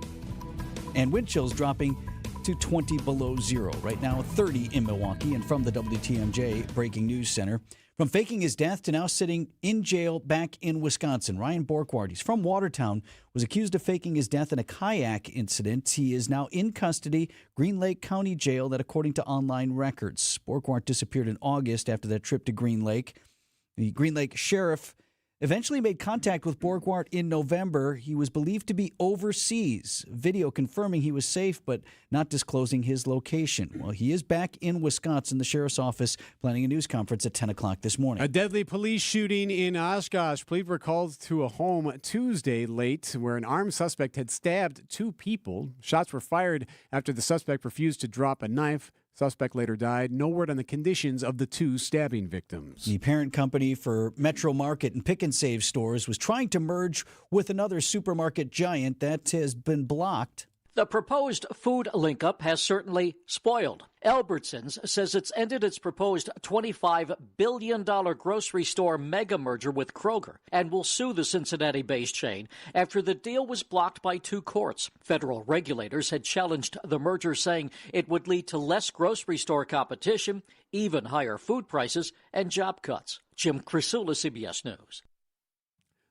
And wind chills dropping to 20 below zero. Right now, 30 in Milwaukee. And from the WTMJ Breaking News Center, from faking his death to now sitting in jail back in Wisconsin, Ryan Borkwart, he's from Watertown, was accused of faking his death in a kayak incident. He is now in custody, Green Lake County Jail, that according to online records. Borkwart disappeared in August after that trip to Green Lake. The Green Lake sheriff eventually made contact with Borkwart in November. He was believed to be overseas. Video confirming he was safe, but not disclosing his location. Well, he is back in Wisconsin. The sheriff's office planning a news conference at 10 o'clock this morning. A deadly police shooting in Oshkosh. Police were called to a home Tuesday late where an armed suspect had stabbed 2 people. Shots were fired after the suspect refused to drop a knife. Suspect later died. No word on the conditions of the 2 stabbing victims. The parent company for Metro Market and Pick and Save stores was trying to merge with another supermarket giant that has been blocked. The proposed food link-up has certainly spoiled. Albertsons says it's ended its proposed $25 billion grocery store mega merger with Kroger and will sue the Cincinnati-based chain after the deal was blocked by 2 courts. Federal regulators had challenged the merger, saying it would lead to less grocery store competition, even higher food prices, and job cuts. Jim Crisula, CBS News.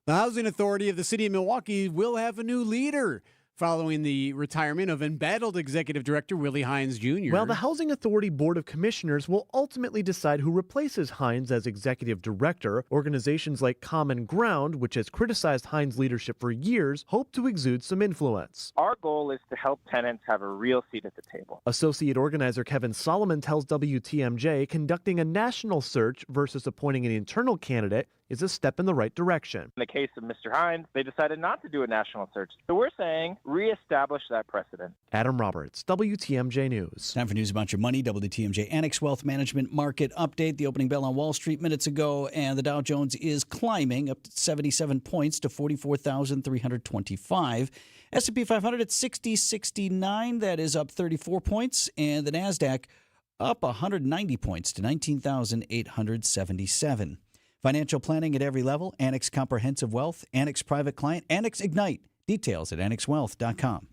The Housing Authority of the City of Milwaukee will have a new leader following the retirement of embattled Executive Director Willie Hines Jr. Well, the Housing Authority Board of Commissioners will ultimately decide who replaces Hines as Executive Director. Organizations like Common Ground, which has criticized Hines' leadership for years, hope to exude some influence. Our goal is to help tenants have a real seat at the table. Associate organizer Kevin Solomon tells WTMJ conducting a national search versus appointing an internal candidate is a step in the right direction. In the case of Mr. Hines, they decided not to do a national search. So we're saying reestablish that precedent. Adam Roberts, WTMJ News. Time for news about your money. WTMJ Annex Wealth Management Market Update. The opening bell on Wall Street minutes ago, and the Dow Jones is climbing up to 77 points to 44,325. S&P 500 at 6069. That is up 34 points. And the NASDAQ up 190 points to 19,877. Financial planning at every level. Annex Comprehensive Wealth, Annex Private Client, Annex Ignite. Details at annexwealth.com.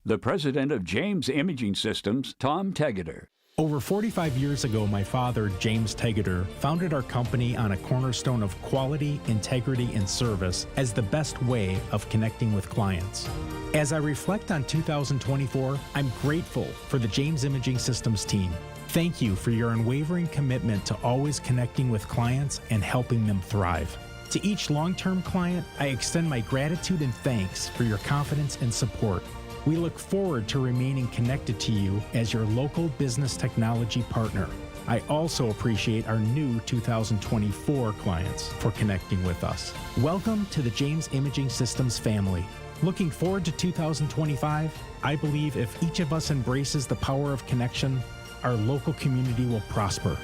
The president of James Imaging Systems, Tom Tegeter. Over 45 years ago, my father, James Tegeter, founded our company on a cornerstone of quality, integrity, and service as the best way of connecting with clients. As I reflect on 2024, I'm grateful for the James Imaging Systems team. Thank you for your unwavering commitment to always connecting with clients and helping them thrive. To each long-term client, I extend my gratitude and thanks for your confidence and support. We look forward to remaining connected to you as your local business technology partner. I also appreciate our new 2024 clients for connecting with us. Welcome to the James Imaging Systems family. Looking forward to 2025, I believe if each of us embraces the power of connection, our local community will prosper.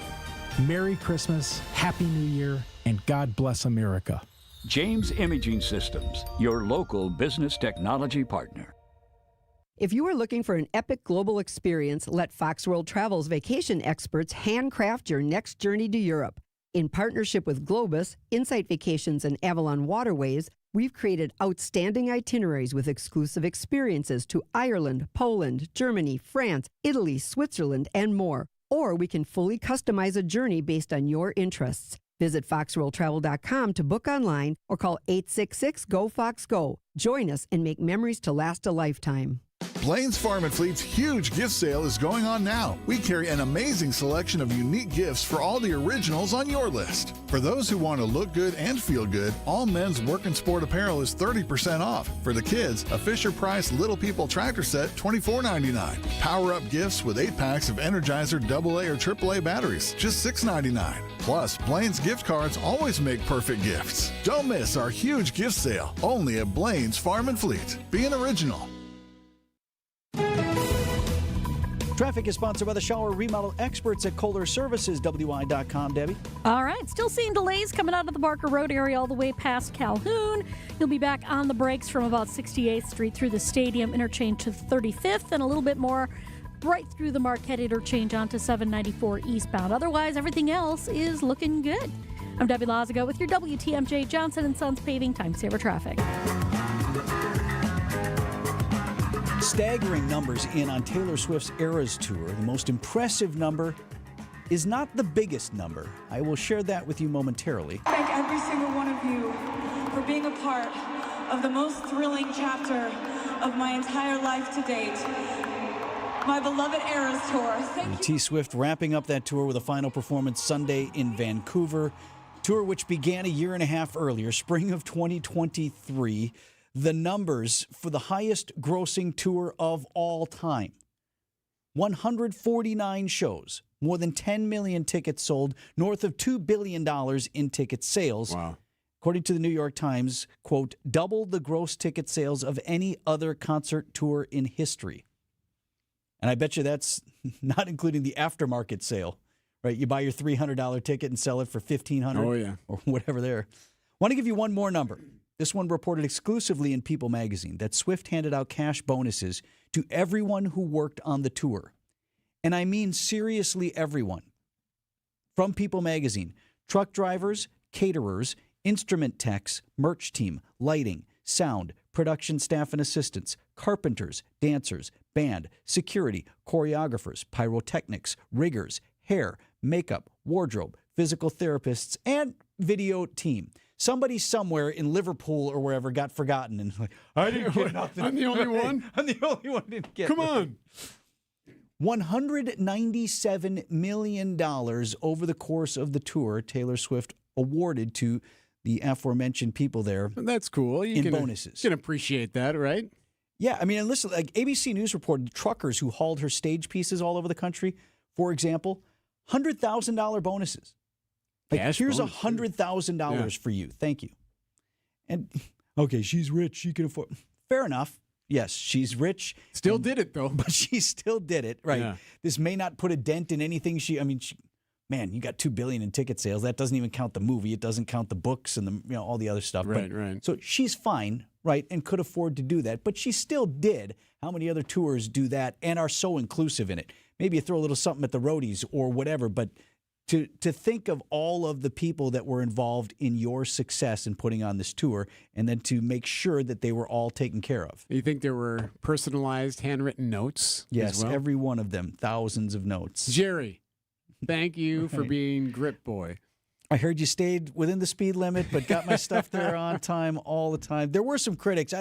Merry Christmas, Happy New Year, and God bless America. James Imaging Systems, your local business technology partner. If you are looking for an epic global experience, let Fox World Travel's vacation experts handcraft your next journey to Europe. In partnership with Globus, Insight Vacations, and Avalon Waterways, we've created outstanding itineraries with exclusive experiences to Ireland, Poland, Germany, France, Italy, Switzerland, and more. Or we can fully customize a journey based on your interests. Visit foxworldtravel.com to book online or call 866-GO-FOX-GO. Join us and make memories to last a lifetime. Blaine's Farm and Fleet's huge gift sale is going on now. We carry an amazing selection of unique gifts for all the originals on your list. For those who want to look good and feel good, all men's work and sport apparel is 30% off. For the kids, a Fisher-Price Little People tractor set, $24.99. Power-up gifts with 8 packs of Energizer AA or AAA batteries, just $6.99. Plus, Blaine's gift cards always make perfect gifts. Don't miss our huge gift sale, only at Blaine's Farm and Fleet. Be an original. Traffic is sponsored by the shower remodel experts at Kohler Services, WI.com, Debbie. All right, still seeing delays coming out of the Barker Road area all the way past Calhoun. You'll be back on the brakes from about 68th Street through the Stadium interchange to 35th and a little bit more right through the Marquette interchange onto 794 eastbound. Otherwise, everything else is looking good. I'm Debbie Lazaga with your WTMJ Johnson & Sons Paving Time Saver Traffic. Staggering numbers in on Taylor Swift's Eras Tour. The most impressive number is not the biggest number. I will share that with you momentarily. Thank every single one of you for being a part of the most thrilling chapter of my entire life to date. My beloved Eras Tour. Thank you. T Swift wrapping up that tour with a final performance Sunday in Vancouver. Tour which began a year and a half earlier, spring of 2023. The numbers for the highest grossing tour of all time. 149 shows, more than 10 million tickets sold, north of $2 billion in ticket sales. Wow. According to the New York Times, quote, double the gross ticket sales of any other concert tour in history. And I bet you that's not including the aftermarket sale, right? You buy your $300 ticket and sell it for $1,500 Oh, yeah. or whatever there. Want to give you one more number. This one reported exclusively in People magazine that Swift handed out cash bonuses to everyone who worked on the tour. And I mean seriously everyone. From People magazine, truck drivers, caterers, instrument techs, merch team, lighting, sound, production staff and assistants, carpenters, dancers, band, security, choreographers, pyrotechnics, riggers, hair, makeup, wardrobe, physical therapists, and video team. Somebody somewhere in Liverpool or wherever got forgotten and like, I didn't get nothing. I'm the only one? I'm the only one who didn't get Come nothing. on. $197 million over the course of the tour, Taylor Swift awarded to the aforementioned people there. That's cool. You in bonuses. You can appreciate that, right? Yeah, I mean, and listen, like ABC News reported truckers who hauled her stage pieces all over the country, for example, $100,000 bonuses. Like, here's $100,000 for you. Thank you. And, okay, she's rich. She can afford. Fair enough. Yes, she's rich. Still did it, though. But she still did it, right? Yeah. This may not put a dent in anything man, you got $2 billion in ticket sales. That doesn't even count the movie. It doesn't count the books and all the other stuff. Right. So she's fine, right, and could afford to do that. But she still did. How many other tours do that and are so inclusive in it? maybe you throw a little something at the roadies or whatever, but to think of all of the people that were involved in your success in putting on this tour, and then to make sure that they were all taken care of. You think there were personalized handwritten notes? Yes, as well? every one of them, thousands of notes. Jerry, thank you for being Grip Boy. I heard you stayed within the speed limit, but got my stuff there on time all the time. There were some critics.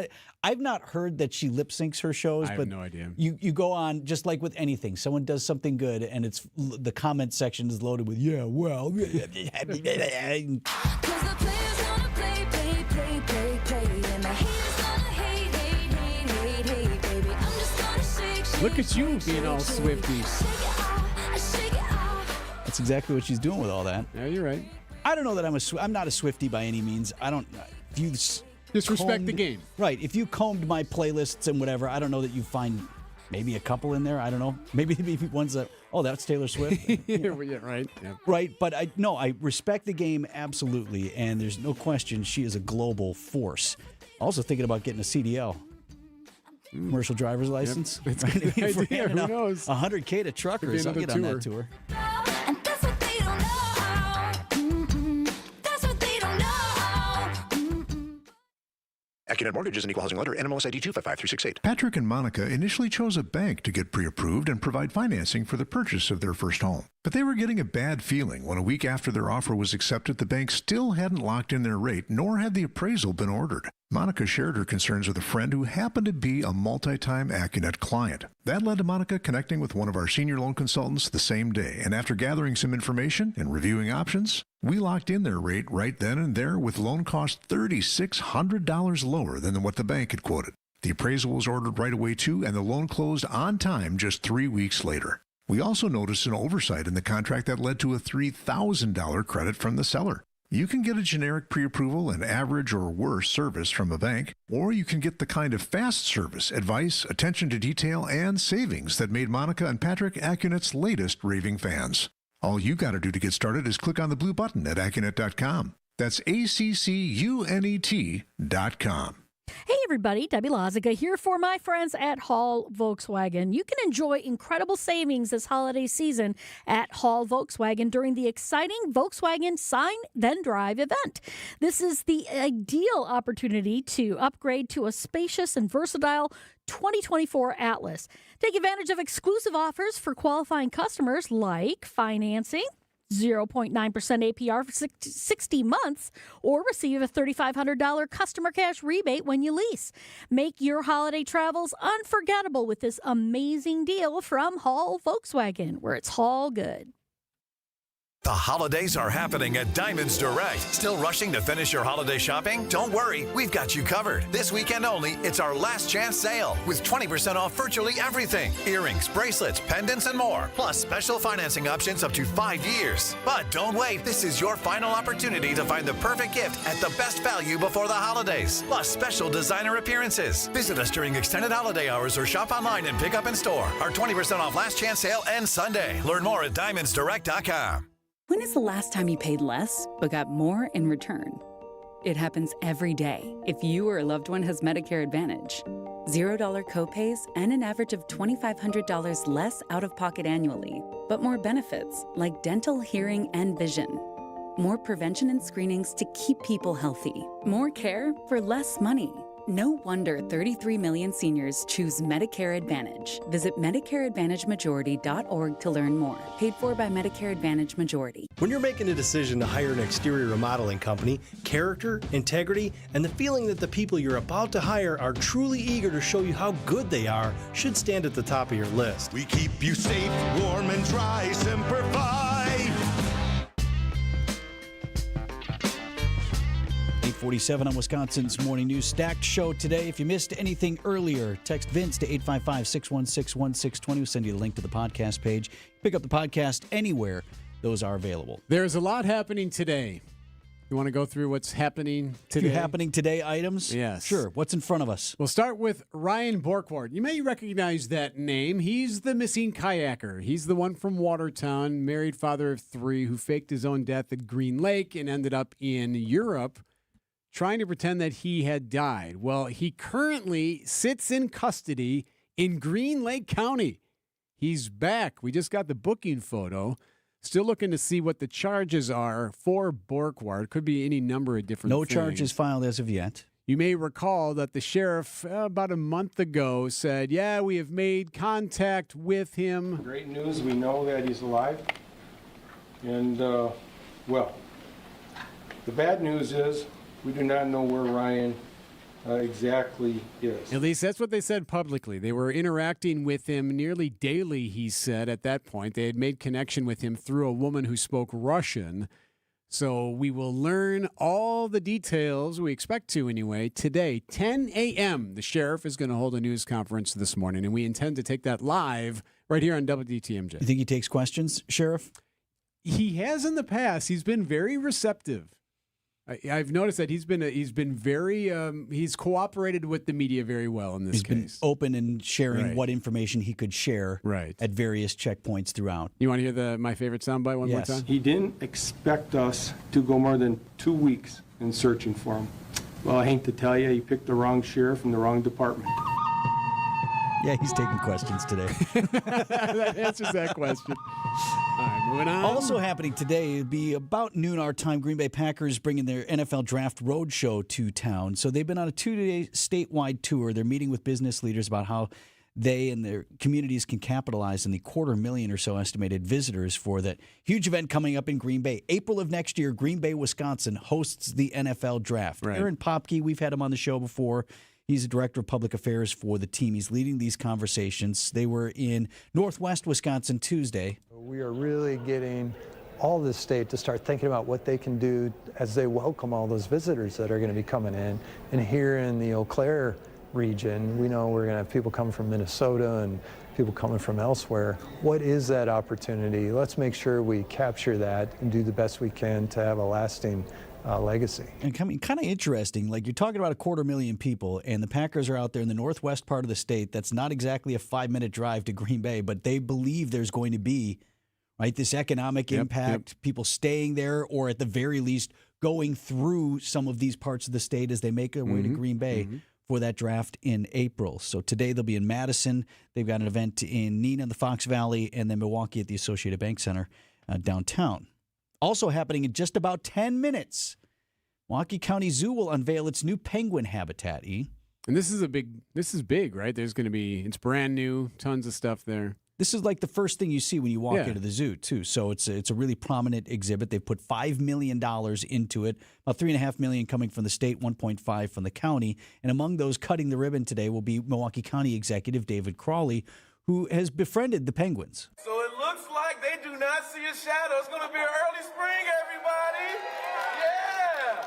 I've not heard that she lip syncs her shows, I but have no idea. You go on, just like with anything. Someone does something good, and it's the comment section is loaded with, yeah, well. Look at you being all Swifty. That's exactly what she's doing with all that. Yeah, you're right. I don't know that I'm not a Swiftie by any means. I don't. If you just respect the game, right? If you combed my playlists and whatever, I don't know that you find maybe a couple in there. I don't know. Maybe ones that that's Taylor Swift. Yeah, right. Yeah. Right, but I respect the game absolutely, and there's no question she is a global force. Also thinking about getting a CDL. Commercial driver's license. Yep. It's a good idea. Who knows? $100K to truckers. I'll get on that tour. AccuNet Mortgage is an equal housing lender. NMLS ID 255368. Patrick and Monica initially chose a bank to get pre-approved and provide financing for the purchase of their first home. But they were getting a bad feeling when a week after their offer was accepted, the bank still hadn't locked in their rate, nor had the appraisal been ordered. Monica shared her concerns with a friend who happened to be a multi-time AccuNet client. That led to Monica connecting with one of our senior loan consultants the same day, and after gathering some information and reviewing options, we locked in their rate right then and there with loan costs $3,600 lower than what the bank had quoted. The appraisal was ordered right away too, and the loan closed on time just 3 weeks later. We also noticed an oversight in the contract that led to a $3,000 credit from the seller. You can get a generic pre-approval and average or worse service from a bank, or you can get the kind of fast service, advice, attention to detail, and savings that made Monica and Patrick AccuNet's latest raving fans. All you got to do to get started is click on the blue button at AccuNet.com. That's ACCUNET.com. Hey everybody, Debbie Lazaga here for my friends at Hall Volkswagen. You can enjoy incredible savings this holiday season at Hall Volkswagen during the exciting Volkswagen Sign Then Drive event. This is the ideal opportunity to upgrade to a spacious and versatile 2024 Atlas. Take advantage of exclusive offers for qualifying customers like financing, 0.9% APR for 60 months, or receive a $3,500 customer cash rebate when you lease. Make your holiday travels unforgettable with this amazing deal from Hall Volkswagen, where it's all good. The holidays are happening at Diamonds Direct. Still rushing to finish your holiday shopping? Don't worry, we've got you covered. This weekend only, it's our last chance sale with 20% off virtually everything. Earrings, bracelets, pendants, and more. Plus special financing options up to 5 years. But don't wait, this is your final opportunity to find the perfect gift at the best value before the holidays. Plus special designer appearances. Visit us during extended holiday hours or shop online and pick up in store. Our 20% off last chance sale ends Sunday. Learn more at diamondsdirect.com. When is the last time you paid less but got more in return? It happens every day if you or a loved one has Medicare Advantage. $0 copays and an average of $2,500 less out-of-pocket annually, but more benefits like dental, hearing, and vision. More prevention and screenings to keep people healthy. More care for less money. No wonder 33 million seniors choose Medicare Advantage. Visit MedicareAdvantageMajority.org to learn more. Paid for by Medicare Advantage Majority. When you're making a decision to hire an exterior remodeling company, character, integrity, and the feeling that the people you're about to hire are truly eager to show you how good they are should stand at the top of your list. We keep you safe, warm, and dry. Semper Fi. 8:47 on Wisconsin's Morning News. Stacked show today. If you missed anything earlier, text Vince to 855-616-1620. We'll send you a link to the podcast page. Pick up the podcast anywhere those are available. There's a lot happening today. You want to go through what's happening today? Happening today items? Yes. Sure. What's in front of us? We'll start with Ryan Borkward. You may recognize that name. He's the missing kayaker. He's the one from Watertown, married father of 3, who faked his own death at Green Lake and ended up in Europe trying to pretend that he had died. Well, he currently sits in custody in Green Lake County. He's back. We just got the booking photo. Still looking to see what the charges are for Borkward. Could be any number of different things. No charges filed as of yet. You may recall that the sheriff about a month ago said, yeah, we have made contact with him. Great news. We know that he's alive. And, well, the bad news is we do not know where Ryan exactly is. At least that's what they said publicly. They were interacting with him nearly daily, he said, at that point. They had made connection with him through a woman who spoke Russian. So we will learn all the details, we expect to anyway, today, 10 a.m. The sheriff is going to hold a news conference this morning, and we intend to take that live right here on WTMJ. You think he takes questions, Sheriff? He has in the past. He's been very receptive. I've noticed that he's been very he's cooperated with the media very well in this case. He's been open and sharing what information he could share at various checkpoints throughout. You want to hear my favorite soundbite one more time? He didn't expect us to go more than 2 weeks in searching for him. Well, I hate to tell you, he picked the wrong sheriff in the wrong department. Yeah, he's taking questions today. That answers that question. All right, moving on. Also happening today, it'll be about noon our time, Green Bay Packers bringing their NFL Draft Roadshow to town. So they've been on a 2-day statewide tour. They're meeting with business leaders about how they and their communities can capitalize on the 250,000 or so estimated visitors for that huge event coming up in Green Bay. April of next year, Green Bay, Wisconsin hosts the NFL Draft. Right. Aaron Popke, we've had him on the show before. He's the director of public affairs for the team. He's leading these conversations. They were in Northwest Wisconsin Tuesday. We are really getting all the state to start thinking about what they can do as they welcome all those visitors that are going to be coming in. And here in the Eau Claire region, we know we're going to have people coming from Minnesota and people coming from elsewhere. What is that opportunity? Let's make sure we capture that and do the best we can to have a lasting legacy. And kind of interesting, like you're talking about 250,000 people, and the Packers are out there in the northwest part of the state. That's not exactly a 5-minute drive to Green Bay, but they believe there's going to be this economic impact, people staying there, or at the very least going through some of these parts of the state as they make their way to Green Bay for that draft in April. So today they'll be in Madison. They've got an event in Neenah, the Fox Valley, and then Milwaukee at the Associated Bank Center downtown. Also happening in just about 10 minutes, Milwaukee County Zoo will unveil its new penguin habitat, E. And this is big, right? There's going to be, it's brand new, tons of stuff there. This is like the first thing you see when you walk into the zoo, too. So it's a really prominent exhibit. They've put $5 million into it, about $3.5 million coming from the state, $1.5 from the county. And among those cutting the ribbon today will be Milwaukee County Executive David Crawley, who has befriended the penguins. So it looks like they do not see a shadow. It's going to be an early spring, everybody. Yeah.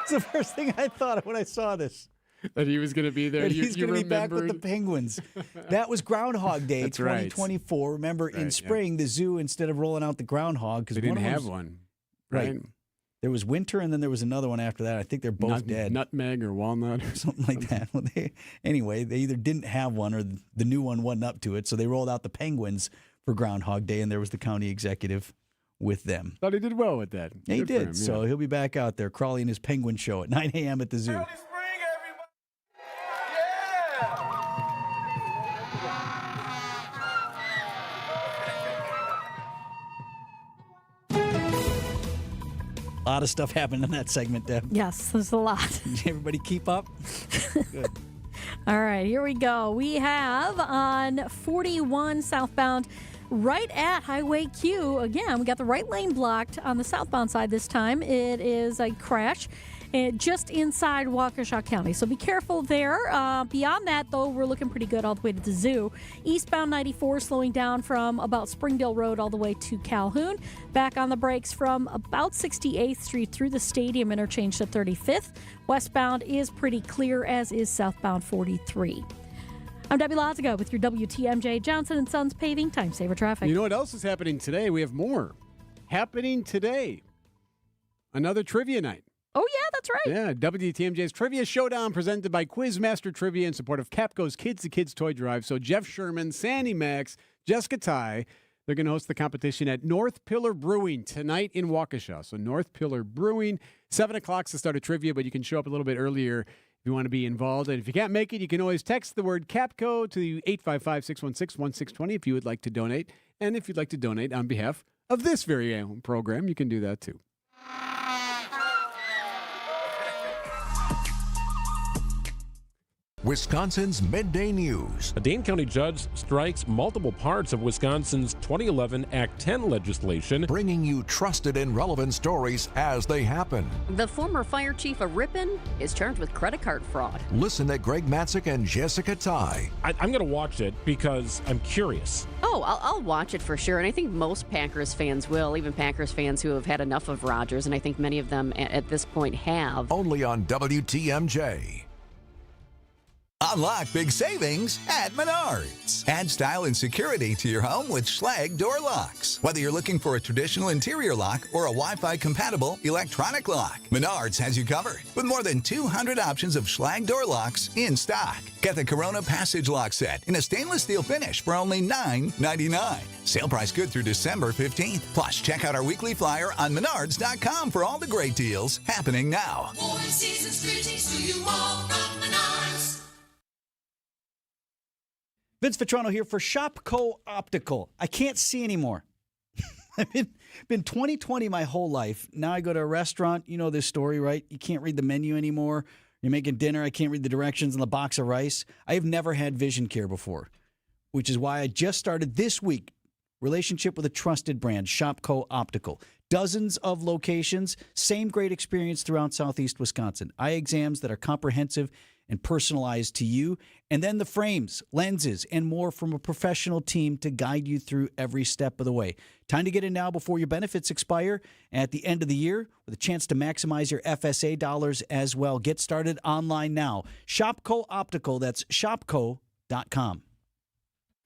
It's the first thing I thought of when I saw this. That he was going to be there. That he's going to be back with the penguins. That was Groundhog Day 2024. Right. Remember, in spring, the zoo, instead of rolling out the groundhog, because they didn't have one. Right. There was winter, and then there was another one after that. I think they're both dead. Nutmeg or walnut or something like that. Well, anyway, they either didn't have one or the new one wasn't up to it, so they rolled out the penguins for Groundhog Day, and there was the county executive with them. Thought he did well with that. Yeah, he did. So he'll be back out there crawling his penguin show at 9 a.m. at the zoo. A lot of stuff happened in that segment, Deb. Yes, there's a lot. Did everybody keep up? Good. All right, here we go. We have on 41 southbound, right at Highway Q. Again, we got the right lane blocked on the southbound side this time. It is a crash just inside Waukesha County, so be careful there. Beyond that, though, we're looking pretty good all the way to the zoo. Eastbound 94 slowing down from about Springdale Road all the way to Calhoun. Back on the brakes from about 68th Street through the Stadium interchange to 35th. Westbound is pretty clear, as is southbound 43. I'm Debbie Lazaga with your WTMJ Johnson & Sons Paving Time Saver Traffic. You know what else is happening today? We have more happening today. Another trivia night. Oh, yeah, that's right. Yeah, WTMJ's Trivia Showdown presented by Quizmaster Trivia in support of Capco's Kids to Kids Toy Drive. So Jeff Sherman, Sandy Max, Jessica Ty, they're going to host the competition at North Pillar Brewing tonight in Waukesha. So North Pillar Brewing, 7 o'clock to start a trivia, but you can show up a little bit earlier if you want to be involved. And if you can't make it, you can always text the word CAPCO to 855-616-1620 if you would like to donate. And if you'd like to donate on behalf of this very own program, you can do that too. Wisconsin's Midday News. A Dane County judge strikes multiple parts of Wisconsin's 2011 Act 10 legislation, bringing you trusted and relevant stories as they happen. The former fire chief of Ripon is charged with credit card fraud. Listen to Greg Matzik and Jessica Ty. I'm going to watch it because I'm curious. Oh, I'll watch it for sure, and I think most Packers fans will, even Packers fans who have had enough of Rodgers, and I think many of them at this point have. Only on WTMJ. Unlock big savings at Menards. Add style and security to your home with Schlage door locks. Whether you're looking for a traditional interior lock or a Wi-Fi compatible electronic lock, Menards has you covered with more than 200 options of Schlage door locks in stock. Get the Corona Passage lock set in a stainless steel finish for only $9.99. Sale price good through December 15th. Plus, check out our weekly flyer on Menards.com for all the great deals happening now. More season's greetings to you all from Menards. Vince Vitrano here for Shopco Optical. I can't see anymore. I've been 20/20 my whole life. Now I go to a restaurant. You know this story, right? You can't read the menu anymore. You're making dinner. I can't read the directions on the box of rice. I have never had vision care before, which is why I just started this week. Relationship with a trusted brand, Shopco Optical. Dozens of locations, same great experience throughout Southeast Wisconsin. Eye exams that are comprehensive and personalized to you, and then the frames, lenses, and more from a professional team to guide you through every step of the way. Time to get in now before your benefits expire at the end of the year with a chance to maximize your FSA dollars as well. Get started online now. Shopco Optical, that's shopco.com.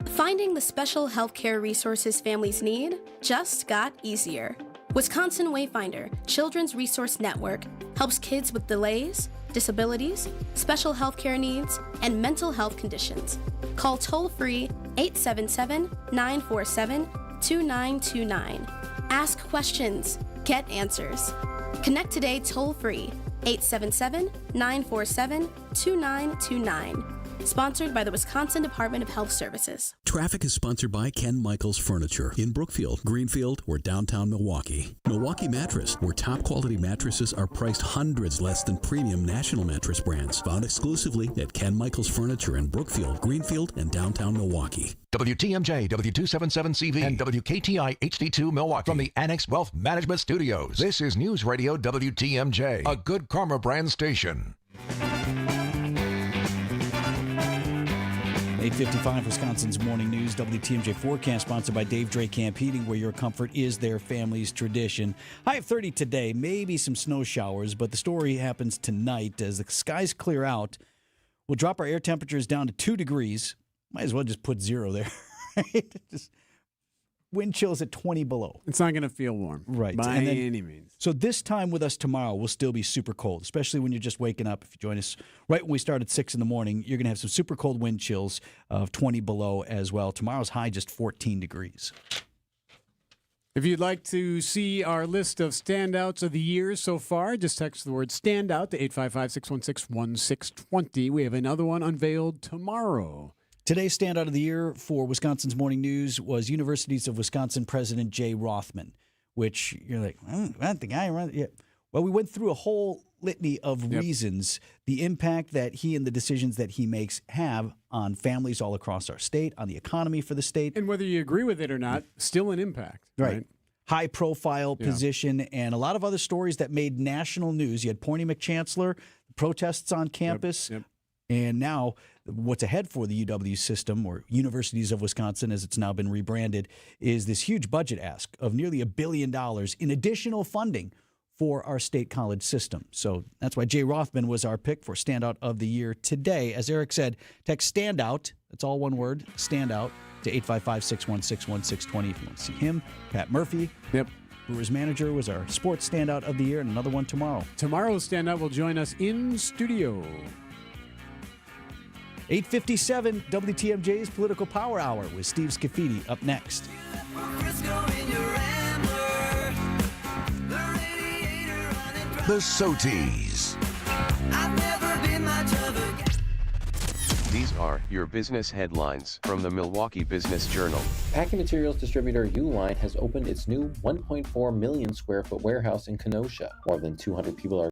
Finding the special healthcare resources families need just got easier. Wisconsin Wayfinder Children's Resource Network helps kids with delays, disabilities, special healthcare needs, and mental health conditions. Call toll-free 877-947-2929. Ask questions. Get answers. Connect today toll-free 877-947-2929. Sponsored by the Wisconsin Department of Health Services. Traffic is sponsored by Ken Michaels Furniture in Brookfield, Greenfield, or downtown Milwaukee. Milwaukee Mattress, where top quality mattresses are priced hundreds less than premium national mattress brands. Found exclusively at Ken Michaels Furniture in Brookfield, Greenfield, and downtown Milwaukee. WTMJ, W277CV, and WKTI HD2 Milwaukee from the Annex Wealth Management Studios. This is News Radio WTMJ, a Good Karma brand station. 8:55, Wisconsin's Morning News, WTMJ forecast sponsored by Dave Drake Camp Heating, where your comfort is their family's tradition. High of 30 today, maybe some snow showers, but the story happens tonight as the skies clear out. We'll drop our air temperatures down to 2 degrees. Might as well just put 0 there, right? Just wind chills at 20 below. It's not going to feel warm, right? By any means. So this time with us tomorrow will still be super cold, especially when you're just waking up. If you join us right when we start at 6 in the morning, you're going to have some super cold wind chills of 20 below as well. Tomorrow's high just 14 degrees. If you'd like to see our list of standouts of the year so far, just text the word standout to 855-616-1620. We have another one unveiled tomorrow. Today's standout of the year for Wisconsin's Morning News was Universities of Wisconsin President Jay Rothman, which you're like, that the guy. Yeah. Well, we went through a whole litany of reasons, the impact that he and the decisions that he makes have on families all across our state, on the economy for the state. And whether you agree with it or not, still an impact. Right. High-profile position and a lot of other stories that made national news. You had Pointy McChancellor, protests on campus, and now what's ahead for the UW system, or Universities of Wisconsin as it's now been rebranded, is this huge budget ask of nearly $1 billion in additional funding for our state college system. So that's why Jay Rothman was our pick for Standout of the Year today. As Erik said, text Standout, that's all one word, Standout, to 855-616-1620 if you want to see him. Pat Murphy, Brewers manager, was our sports Standout of the Year, and another one tomorrow. Tomorrow's Standout will join us in studio. 8:57, WTMJ's Political Power Hour with Steve Scafidi up next. The Soties. I've never been my These are your business headlines from the Milwaukee Business Journal. Packing materials distributor Uline has opened its new 1.4 million square foot warehouse in Kenosha. More than 200 people are